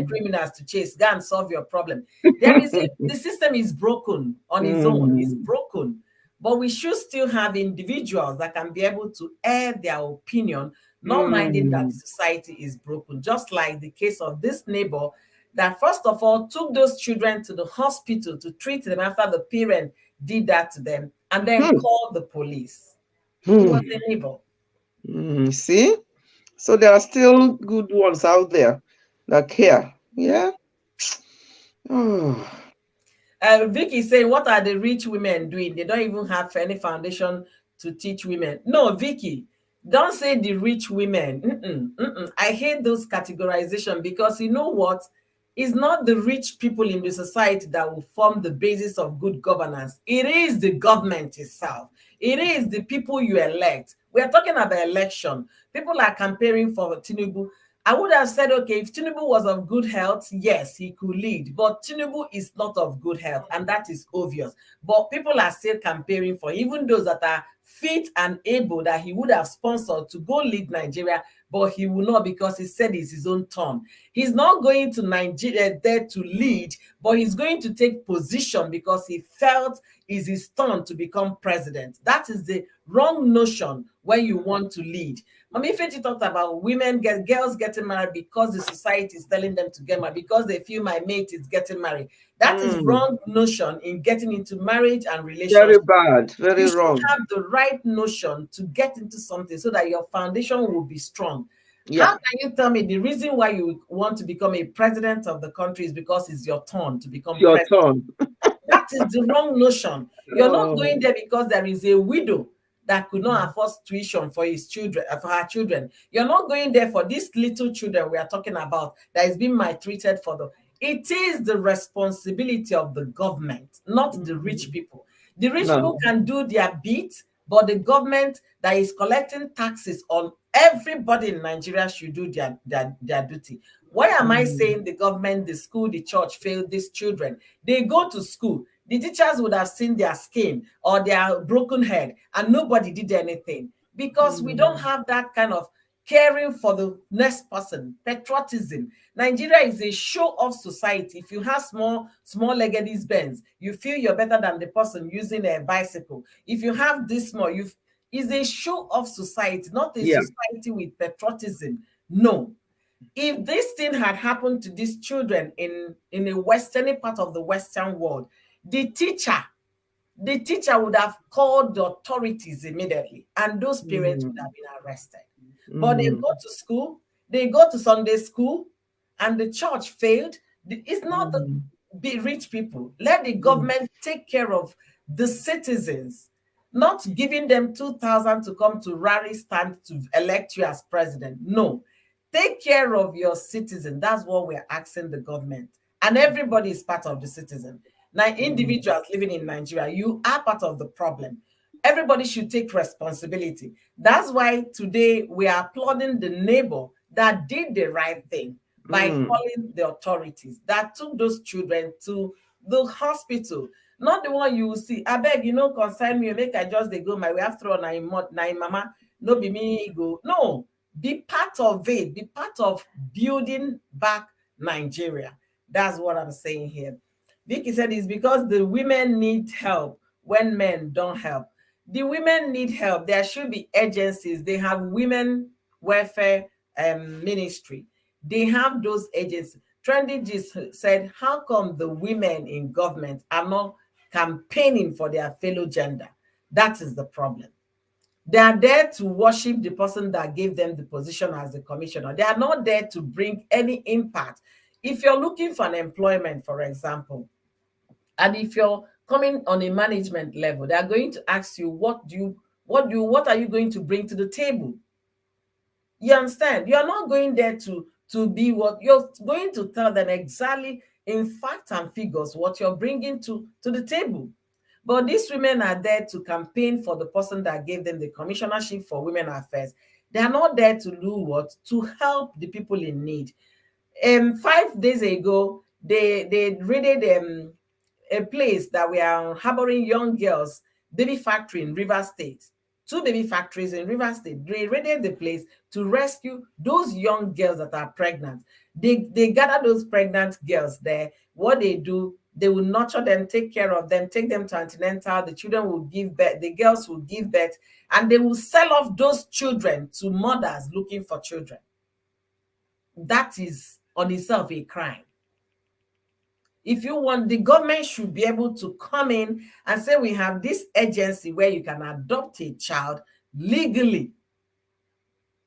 criminals to chase, go and solve your problem. The system is broken on its own. It's broken. But we should still have individuals that can be able to air their opinion, not minding that the society is broken. Just like the case of this neighbor that first of all took those children to the hospital to treat them after the parent did that to them, and then called the police. It was a neighbor. See? So there are still good ones out there that care. Yeah. Vicky is saying, what are the rich women doing? They don't even have any foundation to teach women. No, Vicky, don't say the rich women. I hate those categorization because you know what? It's not the rich people in the society that will form the basis of good governance. It is the government itself. It is the people you elect. We are talking about election. People are campaigning for Tinubu. I would have said, okay, if Tinubu was of good health, yes, he could lead. But Tinubu is not of good health, and that is obvious. But people are still campaigning for even those that are fit and able that he would have sponsored to go lead Nigeria, but he will not because he said it's his own turn. He's not going to Nigeria there to lead, but he's going to take position because he felt it's his turn to become president. That is the wrong notion when you want to lead. Mami Feti talked about girls getting married because the society is telling them to get married, because they feel my mate is getting married. That is wrong notion in getting into marriage and relationship. Very bad, very wrong. You should have the right notion to get into something so that your foundation will be strong. Yeah. How can you tell me the reason why you want to become a president of the country is because it's your turn to become your president? turn. That is the wrong notion. You're not going there because there is a widow that could not afford tuition for his children, for her children. You're not going there for these little children we are talking about that is being maltreated for the. It is the responsibility of the government, not the rich people. The rich No. people can do their bit, but the government that is collecting taxes on everybody in Nigeria should do their duty. Why am I saying the government, the school, the church failed these children? They go to school. The teachers would have seen their skin or their broken head, and nobody did anything because we don't have that kind of caring for the next person, patriotism. Nigeria is a show-off society. If you have small legged Benz, you feel you're better than the person using a bicycle. If you have this small, is a show-off society, not a society with patriotism. No. If this thing had happened to these children in a western part of the Western world, the teacher would have called the authorities immediately, and those parents would have been arrested. But they go to school, they go to Sunday school, and the church failed. It's not the rich people. Let the government take care of the citizens, not giving them 2,000 to come to rally stand to elect you as president. No, take care of your citizen. That's what we're asking the government. And everybody is part of the citizen. Now, individuals living in Nigeria, you are part of the problem. Everybody should take responsibility. That's why today we are applauding the neighbor that did the right thing by calling the authorities that took those children to the hospital. Not the one you will see. I beg, concern me, make I just they go my way after all, nine mama, no be me go. No, be part of it, be part of building back Nigeria. That's what I'm saying here. Vicky said it's because the women need help when men don't help. The women need help. There should be agencies. They have women welfare ministry. They have those agencies. Trendy just said, how come the women in government are not campaigning for their fellow gender? That is the problem. They are there to worship the person that gave them the position as the commissioner. They are not there to bring any impact. If you're looking for an employment, for example, and if you're coming on a management level, they are going to ask you, what are you going to bring to the table? You understand? You're not going there to be what you're going to tell them exactly in fact and figures what you're bringing to the table. But these women are there to campaign for the person that gave them the commissionership for women affairs. They are not there to do what? To help the people in need. 5 days ago, they raided a place that we are harboring young girls, baby factory in River State. 2 baby factories in River State. They raided the place to rescue those young girls that are pregnant. They gather those pregnant girls there. What they do, they will nurture them, take care of them, take them to antenatal. The children will give birth, the girls will give birth, and they will sell off those children to mothers looking for children. That is on itself a crime. If you want, the government should be able to come in and say, we have this agency where you can adopt a child legally.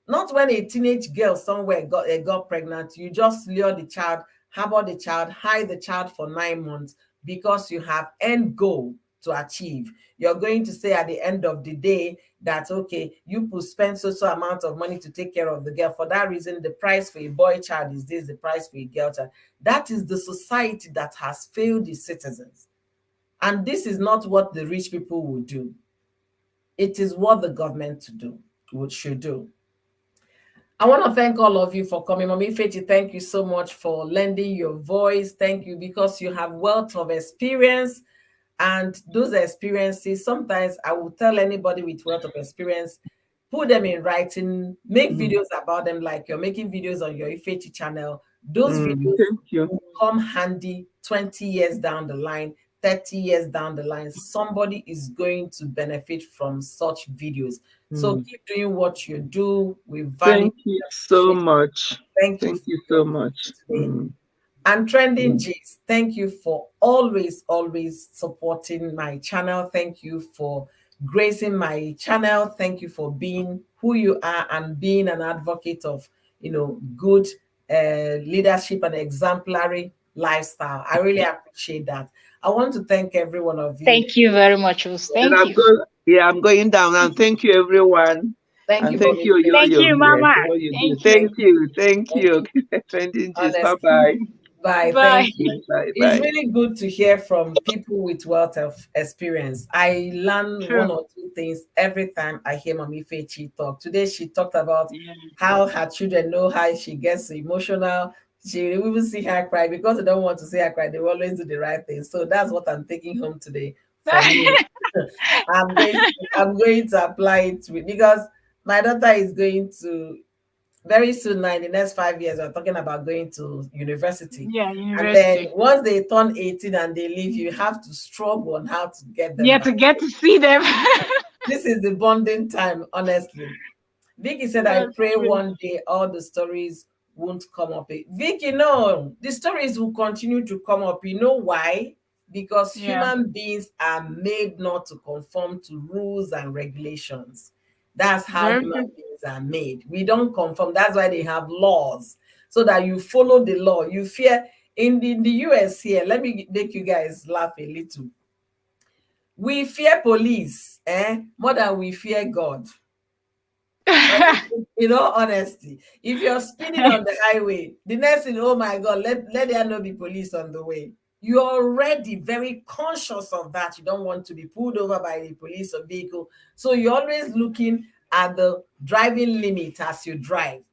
Not when a teenage girl somewhere got pregnant, you just lure the child, harbor the child, hide the child for 9 months because you have end goal to achieve. You're going to say at the end of the day that, okay, you could spend so amount of money to take care of the girl. For that reason, the price for a boy child is this, the price for a girl child. That is the society that has failed the citizens. And this is not what the rich people will do. It is what the government should do. I want to thank all of you for coming. Mommy Feti, thank you so much for lending your voice. Thank you because you have wealth of experience. And those experiences, sometimes I will tell anybody with wealth of experience, put them in writing, make videos about them like you're making videos on your Ifechi channel. Those videos will come handy 20 years down the line, 30 years down the line. Somebody is going to benefit from such videos. So keep doing what you do. We value. Thank you so much. Thank you so much. And Trending G's, thank you for always supporting my channel. Thank you for gracing my channel. Thank you for being who you are and being an advocate of, good leadership and exemplary lifestyle. I really appreciate that. I want to thank every one of you. Thank you very much, Thank you. Yeah, I'm going down now. Thank you, everyone. Thank And you, thank Mommy you, Thank Fetty. you, Yo-Yo, yes, Mama. for all you do. Thank you. Thank you. Thank Thank you. you. Trending gist. Honestly. Bye-bye. Bye. Bye. Thank you. Bye It's bye. really good to hear from people with wealth of experience. I learn one True. or two things every time I hear Mommy Fechi talk. Today she talked about Yeah. how her children know how she gets emotional. She will even see her cry because they don't want to see her cry. They will always do the right thing. So that's what I'm taking home today from you. I'm going to apply it because my daughter is going to very soon now in the next 5 years we're talking about going to university, Yeah, and then university. once they turn 18 and they leave, you have to struggle on how to get them Yeah, back. to get to see them. This is the bonding time, honestly. Vicky said, I That's pray true. one day all the stories won't come up. Vicky, no, the stories will continue to come up. You know why? Because Yeah. human beings are made not to conform to rules and regulations. That's how Very human true. beings are made. We don't conform. That's why they have laws so that you follow the law. You fear in the US here. Let me make you guys laugh a little. We fear police, more than we fear God. In all honesty, if you're speeding on the highway, the next thing, oh my God, let there not be police on the way. You're already very conscious of that. You don't want to be pulled over by the police or vehicle. So you're always looking at the driving limit as you drive.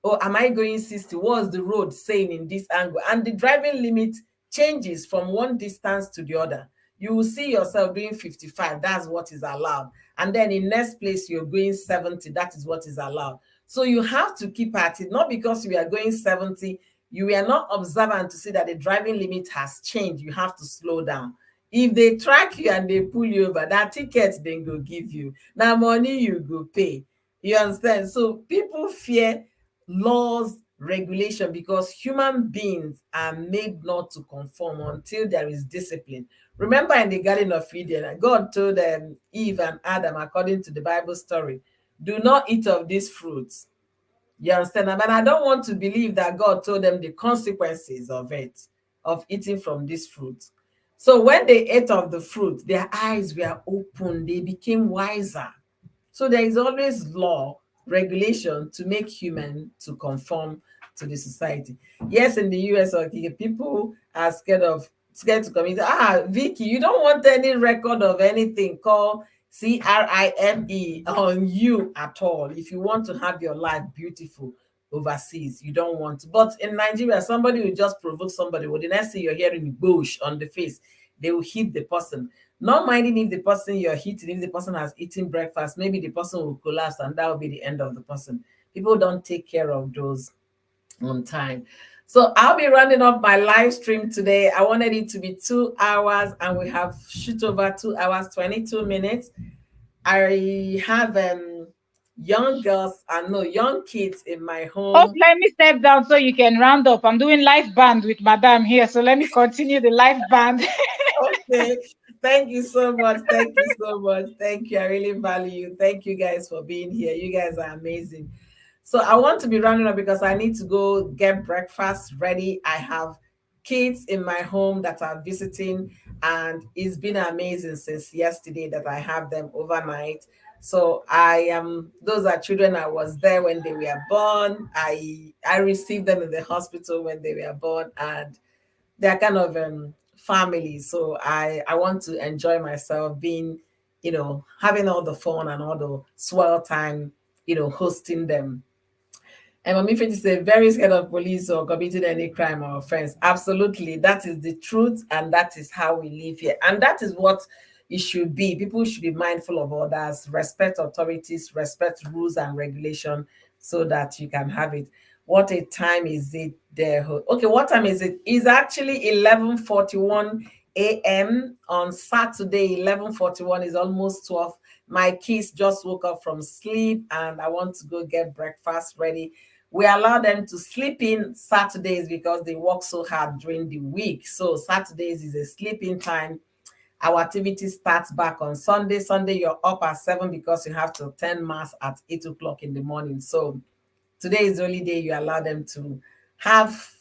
Oh, am I going 60? What's the road saying in this angle? And the driving limit changes from one distance to the other. You will see yourself doing 55. That's what is allowed. And then in next place, you're going 70. That is what is allowed. So you have to keep at it, not because you are going 70, you are not observant to see that the driving limit has changed. You have to slow down. If they track you and they pull you over, that ticket they go give you. Now money you go pay. You understand? So people fear laws, regulation, because human beings are made not to conform until there is discipline. Remember in the Garden of Eden, God told Eve and Adam, according to the Bible story, do not eat of these fruits. You understand? But I don't want to believe that God told them the consequences of it, of eating from this fruit. So when they ate of the fruit, their eyes were open, they became wiser. So there is always law, regulation to make human to conform to the society. Yes, in the US, okay, people are scared to commit. Vicky, you don't want any record of anything called crime on you at all. If you want to have your life beautiful overseas, you don't want to. But in Nigeria, somebody will just provoke somebody. Well, the next thing you're hearing bush on the face, they will hit the person. Not minding if the person you're hitting, if the person has eaten breakfast, maybe the person will collapse and that will be the end of the person. People don't take care of those on time. So I'll be running off my live stream today. I wanted it to be 2 hours and we have shoot over 2 hours, 22 minutes. I have young girls and no young kids in my Oh, home. let me step down so you can round up. I'm doing live band with Madame here, so let me continue the live band. Okay. Thank you so much. Thank you so much. Thank you. I really value you. Thank you guys for being here. You guys are amazing. So I want to be running up because I need to go get breakfast ready. I have kids in my home that are visiting, and it's been amazing since yesterday that I have them overnight. So I am those are children I was there when they were born. I received them in the hospital when they were born, and they're kind of family. So I want to enjoy myself being, having all the fun and all the swell time, hosting them. And Mami Faith is very scared of police or committing any crime or offense. Absolutely. That is the truth, and that is how we live here. And that is what it should be. People should be mindful of others, respect authorities, respect rules and regulation so that you can have it. What a time is it there? Okay, what time is it? It's actually 11:41 a.m. on Saturday. 11:41 is almost 12. My kids just woke up from sleep and I want to go get breakfast ready. We allow them to sleep in Saturdays because they work so hard during the week. So Saturdays is a sleeping time. Our activity starts back on Sunday. Sunday, you're up at 7 because you have to attend mass at 8 o'clock in the morning. So today is the only day you allow them to have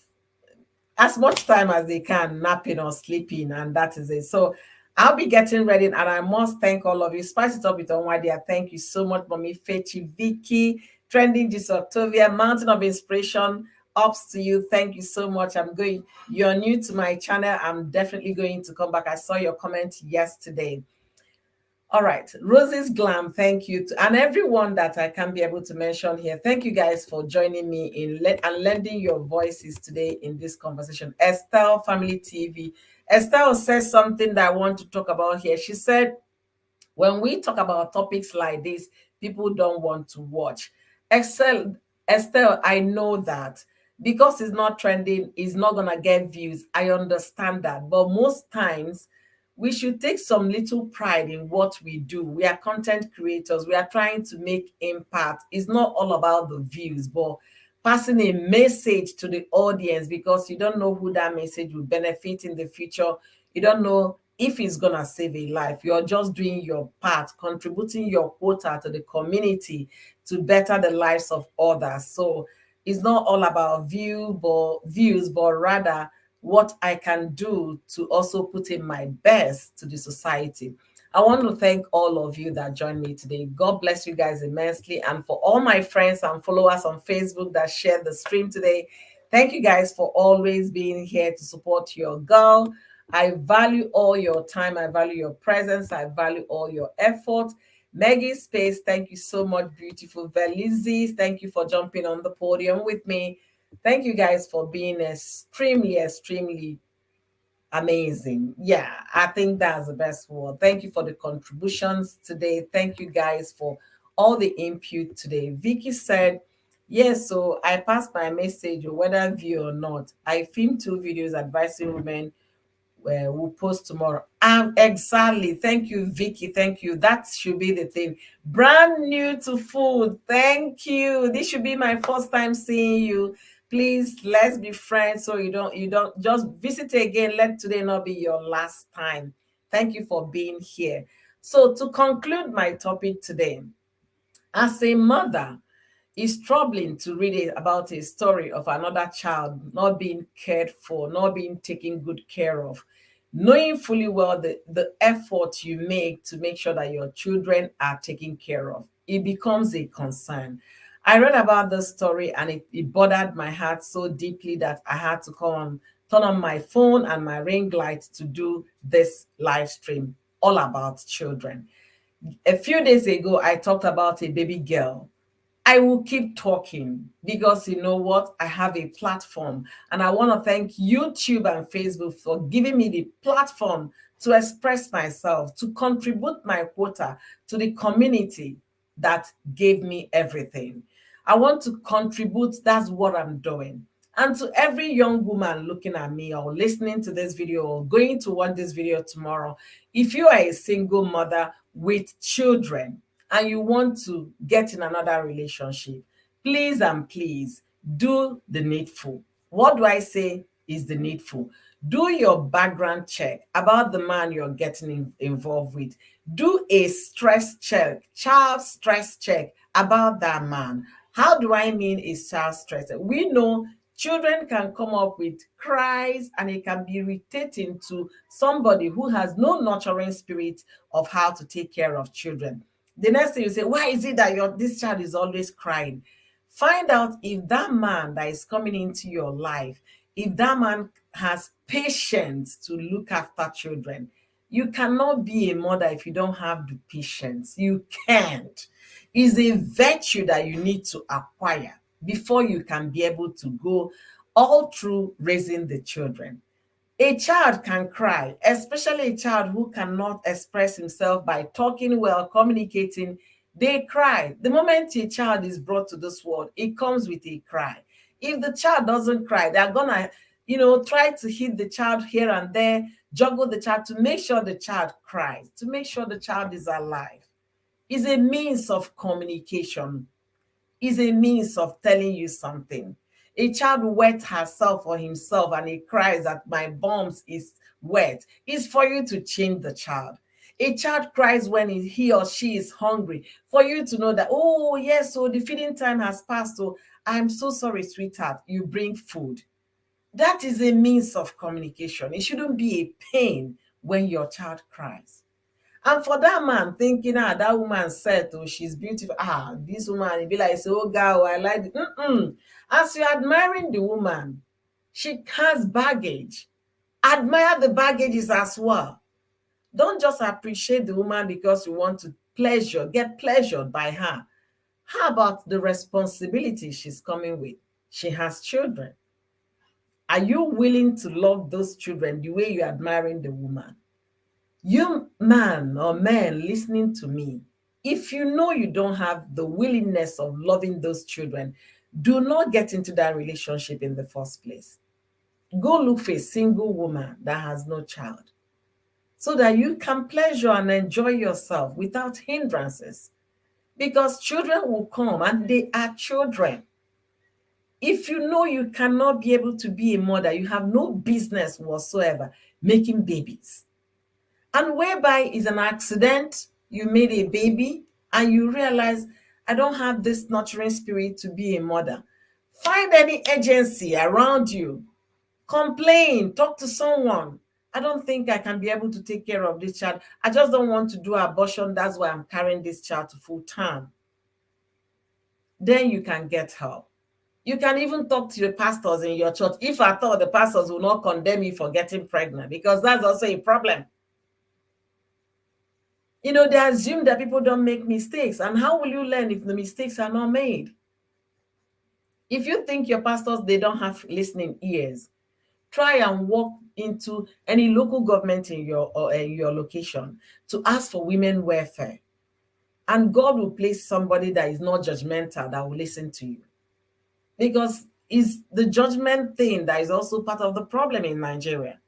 as much time as they can napping or sleeping, and that is it. So I'll be getting ready, and I must thank all of you. Spice it up with Onwadia. Thank you so much, Mommy Fechi, Vicky, Trending Gist Octavia, Mountain of Inspiration. Ups to you. Thank you so much. I'm going. You're new to my channel. I'm definitely going to come back. I saw your comment yesterday. All right, Rosie's Glam, thank you to, and everyone that I can be able to mention here. Thank you guys for joining me in and lending your voices today in this conversation. Estelle Family TV. Estelle says something that I want to talk about here. She said, when we talk about topics like this, people don't want to watch. Estelle, I know that because it's not trending, it's not gonna get views. I understand that, but most times we should take some little pride in what we do. We are content creators. We are trying to make impact. It's not all about the views, but passing a message to the audience, because you don't know who that message will benefit in the future. You don't know if it's gonna save a life. You're just doing your part, contributing your quota to the community to better the lives of others. So it's not all about views, but rather what I can do to also put in my best to the society. I want to thank all of you that joined me today. God bless you guys immensely. And for all my friends and followers on Facebook that shared the stream today, thank you guys for always being here to support your girl. I value all your time. I value your presence. I value all your effort. Maggie Space, thank you so much, beautiful. Velizzi, thank you for jumping on the podium with me. Thank you guys for being extremely amazing. Yeah, I think that's the best word. Thank you for the contributions today. Thank you guys for all the input today. Vicky said, yes, so I passed my message, whether view or not. I filmed 2 videos advising women we'll post tomorrow. Exactly. Thank you, Vicky. Thank you. That should be the thing. Brand new to food. Thank you. This should be my first time seeing you. Please, let's be friends so you don't just visit again. Let today not be your last time. Thank you for being here. So to conclude my topic today, as a mother, it's troubling to read about a story of another child not being cared for, not being taken good care of, knowing fully well the effort you make sure that your children are taken care of. It becomes a concern. I read about this story and it bothered my heart so deeply that I had to turn on my phone and my ring light to do this live stream all about children. A few days ago, I talked about a baby girl. I will keep talking because you know what? I have a platform, and I want to thank YouTube and Facebook for giving me the platform to express myself, to contribute my quota to the community that gave me everything. I want to contribute. That's what I'm doing. And to every young woman looking at me or listening to this video or going to watch this video tomorrow, if you are a single mother with children and you want to get in another relationship, please and please do the needful. What do I say is the needful? Do your background check about the man you're getting involved with. Do a stress check, child stress check about that man. How do I mean is child stress? We know children can come up with cries and it can be irritating to somebody who has no nurturing spirit of how to take care of children. The next thing you say, why is it that this child is always crying? Find out if that man that is coming into your life, if that man has patience to look after children. You cannot be a mother if you don't have the patience. You can't. It's a virtue that you need to acquire before you can be able to go all through raising the children. A child can cry, especially a child who cannot express himself by talking well, communicating. They cry. The moment a child is brought to this world, it comes with a cry. If the child doesn't cry, they're gonna, try to hit the child here and there, juggle the child to make sure the child cries, to make sure the child is alive. It's a means of communication, is a means of telling you something. A child wets herself or himself and he cries that my bums is wet. It's for you to change the child. A child cries when he or she is hungry, for you to know that, oh, yes, so the feeding time has passed. So I'm so sorry, sweetheart. You bring food. That is a means of communication. It shouldn't be a pain when your child cries. And for that man thinking, that woman said, oh, she's beautiful. This woman, he be like, say, oh, girl, I like it. As you're admiring the woman, she has baggage. Admire the baggages as well. Don't just appreciate the woman because you want to get pleasured by her. How about the responsibility she's coming with? She has children. Are you willing to love those children the way you're admiring the woman? You man or men listening to me, if you know you don't have the willingness of loving those children, do not get into that relationship in the first place. Go look for a single woman that has no child so that you can pleasure and enjoy yourself without hindrances. Because children will come and they are children. If you know you cannot be able to be a mother, you have no business whatsoever making babies. And whereby is an accident, you made a baby and you realize, I don't have this nurturing spirit to be a mother. Find any agency around you. Complain, talk to someone. I don't think I can be able to take care of this child. I just don't want to do abortion. That's why I'm carrying this child to full term. Then you can get help. You can even talk to your pastors in your church, if at all the pastors will not condemn you for getting pregnant, because that's also a problem. They assume that people don't make mistakes. And how will you learn if the mistakes are not made? If you think your pastors, they don't have listening ears, try and walk into any local government in your location to ask for women welfare. And God will place somebody that is not judgmental that will listen to you. Because it's the judgment thing that is also part of the problem in Nigeria.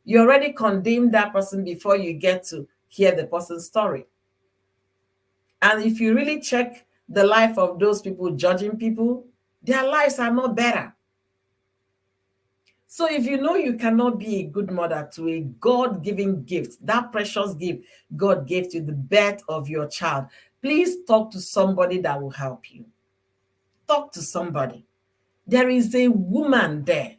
You already condemn that person before you get to hear the person's story. And if you really check the life of those people judging people, their lives are not better. So if you know you cannot be a good mother to a God-given gift, that precious gift God gave to the birth of your child, please talk to somebody that will help you. Talk to somebody. There is a woman there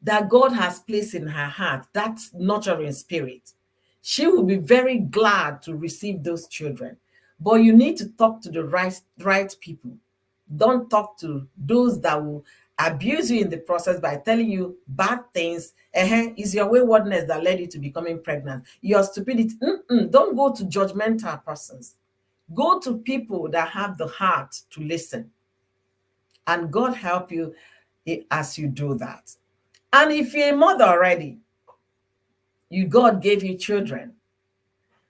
that God has placed in her heart, that nurturing spirit. She will be very glad to receive those children. But you need to talk to the right people. Don't talk to those that will abuse you in the process by telling you bad things. It's your waywardness that led you to becoming pregnant. Your stupidity. Don't go to judgmental persons. Go to people that have the heart to listen. And God help you as you do that. And if you're a mother already, God gave you children.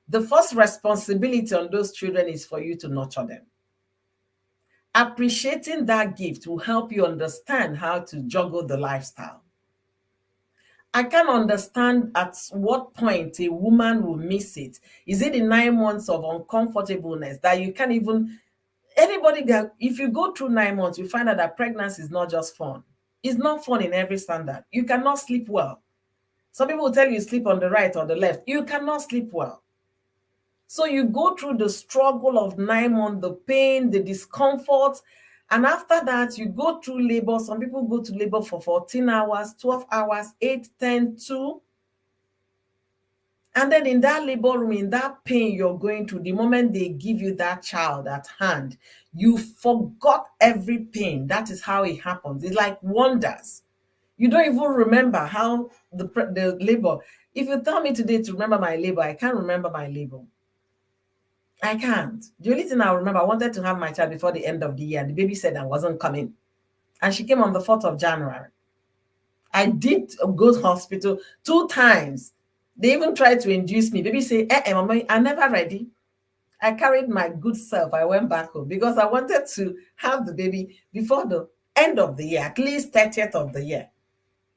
The first responsibility on those children is for you to nurture them. Appreciating that gift will help you understand how to juggle the lifestyle. I can understand at what point a woman will miss it. Is it the 9 months of uncomfortableness that you can't even, if you go through 9 months, you find out that pregnancy is not just fun. It's not fun in every standard. You cannot sleep well. Some people will tell you sleep on the right or the left. You cannot sleep well. So you go through the struggle of 9 months, the pain, the discomfort. And after that, you go through labor. Some people go to labor for 14 hours, 12 hours, 8, 10, 2. And then in that labor room, in that pain you're going through, the moment they give you that child at hand, you forgot every pain. That is how it happens. It's like wonders. You don't even remember how the labor. If you tell me today to remember my labor, I can't remember my labor. I can't. The only thing I remember, I wanted to have my child before the end of the year. The baby said I wasn't coming. And she came on the 4th of January. I did go to hospital 2 times. They even tried to induce me. Baby say, mama, I'm never ready. I carried my good self. I went back home because I wanted to have the baby before the end of the year, at least 30th of the year.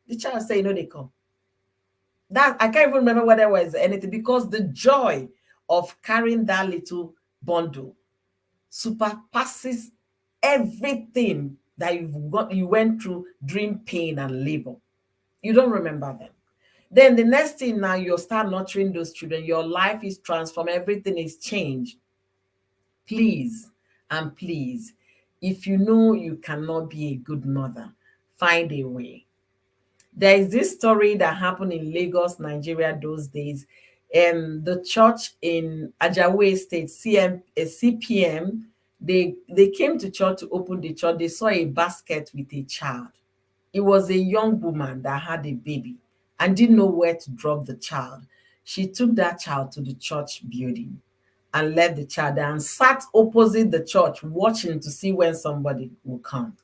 The child said, they come. That I can't even remember whether there was anything, because the joy of carrying that little bundle surpasses everything that you went through during pain and labor. You don't remember them. Then the next thing, now you'll start nurturing those children. Your life is transformed. Everything is changed. Please and please, if you know you cannot be a good mother, find a way. There is this story that happened in Lagos, Nigeria those days. The church in Ajawa State, CPM, they came to church to open the church. They saw a basket with a child. It was a young woman that had a baby and didn't know where to drop the child. She took that child to the church building and left the child there and sat opposite the church watching to see when somebody would come.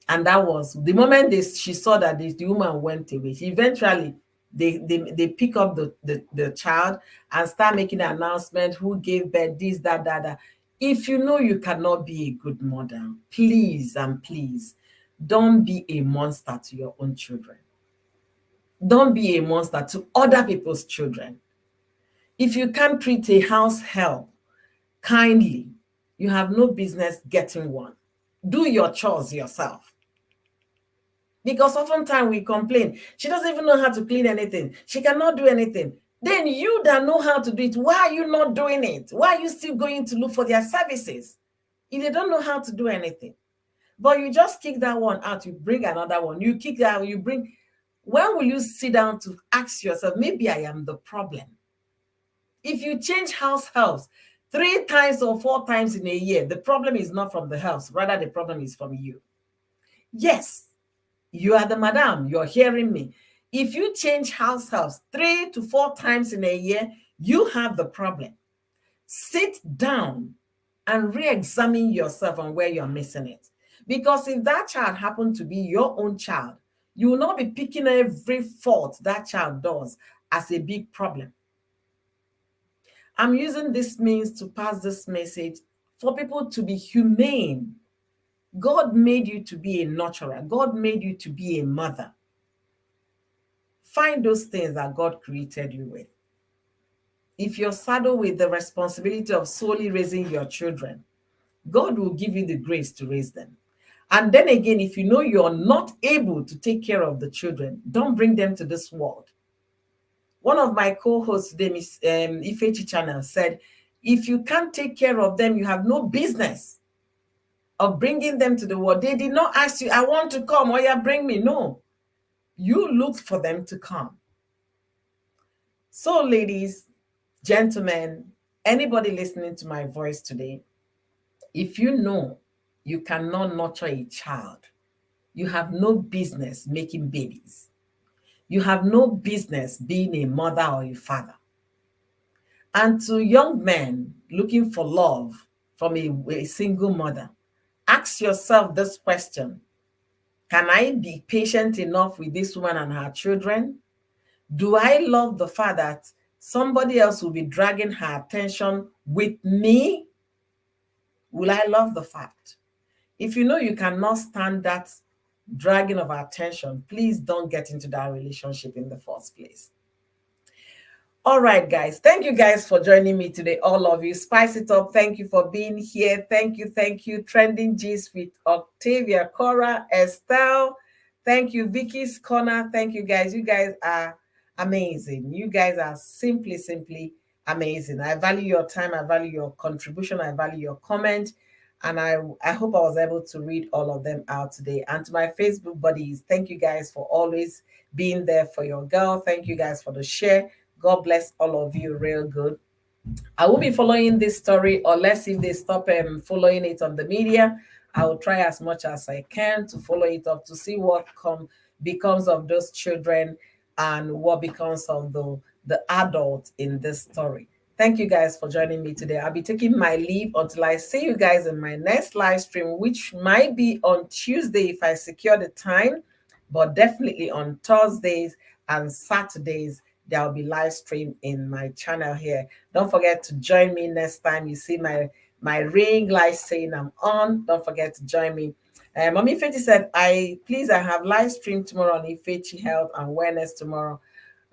And that was the moment she saw that the woman went away. She eventually they pick up the child and start making an announcement who gave birth, this, that. If you know you cannot be a good mother, please and please don't be a monster to your own children. Don't be a monster to other people's children. If you can't treat a house help kindly, you have no business getting one. Do your chores yourself. Because oftentimes we complain, she doesn't even know how to clean anything. She cannot do anything. Then you that know how to do it, why are you not doing it? Why are you still going to look for their services if they don't know how to do anything? But you just kick that one out, you bring another one. You kick that, you bring. When will you sit down to ask yourself, maybe I am the problem? If you change house helps 3 times or 4 times in a year, the problem is not from the house, rather the problem is from you. Yes, you are the madam, you're hearing me. If you change house helps 3 to 4 times in a year, you have the problem. Sit down and re-examine yourself on where you're missing it. Because if that child happened to be your own child, you will not be picking every fault that child does as a big problem. I'm using this means to pass this message for people to be humane. God made you to be a nurturer. God made you to be a mother. Find those things that God created you with. If you're saddled with the responsibility of solely raising your children, God will give you the grace to raise them. And then again, if you know you're not able to take care of the children, don't bring them to this world. One of my co-hosts today, Miss Ifechi Channel, said, if you can't take care of them, you have no business of bringing them to the world. They did not ask you, I want to come, or yeah, bring me. No, you looked for them to come. So ladies, gentlemen, anybody listening to my voice today, if you know you cannot nurture a child, you have no business making babies. You have no business being a mother or a father. And to young men looking for love from a single mother, ask yourself this question: can I be patient enough with this woman and her children? Do I love the fact that somebody else will be dragging her attention with me? Will I love the fact? If you know you cannot stand that dragging of attention, please don't get into that relationship in the first place. All right, guys. Thank you guys for joining me today. All of you. Spice it up. Thank you for being here. Thank you. Thank you. Trending G's with Octavia, Cora, Estelle. Thank you, Vicky's Corner. Thank you, guys. You guys are amazing. You guys are simply amazing. I value your time. I value your contribution. I value your comment. And I hope I was able to read all of them out today. And to my Facebook buddies, thank you guys for always being there for your girl. Thank you guys for the share. God bless all of you real good. I will be following this story, or let's see if they stop following it on the media. I will try as much as I can to follow it up to see what becomes of those children and what becomes of the adults in this story. Thank you guys for joining me today. I'll be taking my leave until I see you guys in my next live stream, which might be on Tuesday if I secure the time, but definitely on Thursdays and Saturdays. There will be live stream in my channel here. Don't forget to join me next time. You see my ring light saying I'm on. Don't forget to join me. Mommy Fetty said, I have live stream tomorrow on Ifechi Health and Wellness tomorrow.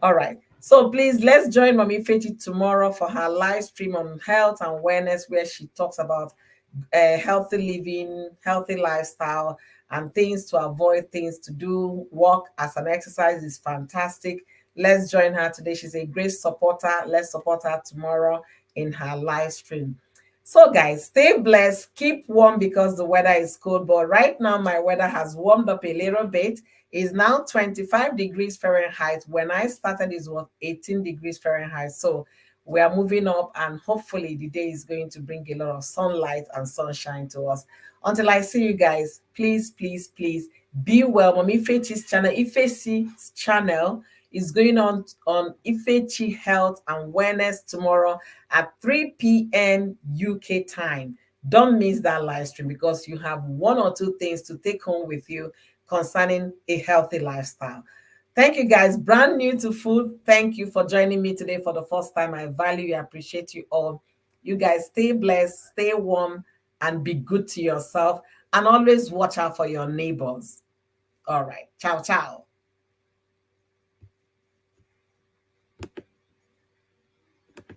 All right. So please, let's join Mommy Fetty tomorrow for her live stream on health and wellness, where she talks about healthy living, healthy lifestyle, and things to avoid, things to do. Walk as an exercise is fantastic. Let's join her today. She's a great supporter. Let's support her tomorrow in her live stream. So guys, stay blessed. Keep warm because the weather is cold. But right now, my weather has warmed up a little bit. It's now 25 degrees Fahrenheit. When I started, it was 18 degrees Fahrenheit. So we are moving up, and hopefully the day is going to bring a lot of sunlight and sunshine to us. Until I see you guys, please, please, please be well. Mommy Ifechi's channel, Ifechi's channel is going on Ifechi Health and Wellness tomorrow at 3 p.m. UK time. Don't miss that live stream, because you have one or two things to take home with you concerning a healthy lifestyle. Thank you guys. Brand new to food. Thank you for joining me today for the first time. I value you, appreciate you all. You guys stay blessed, stay warm, and be good to yourself. And always watch out for your neighbors. All right. Ciao, ciao.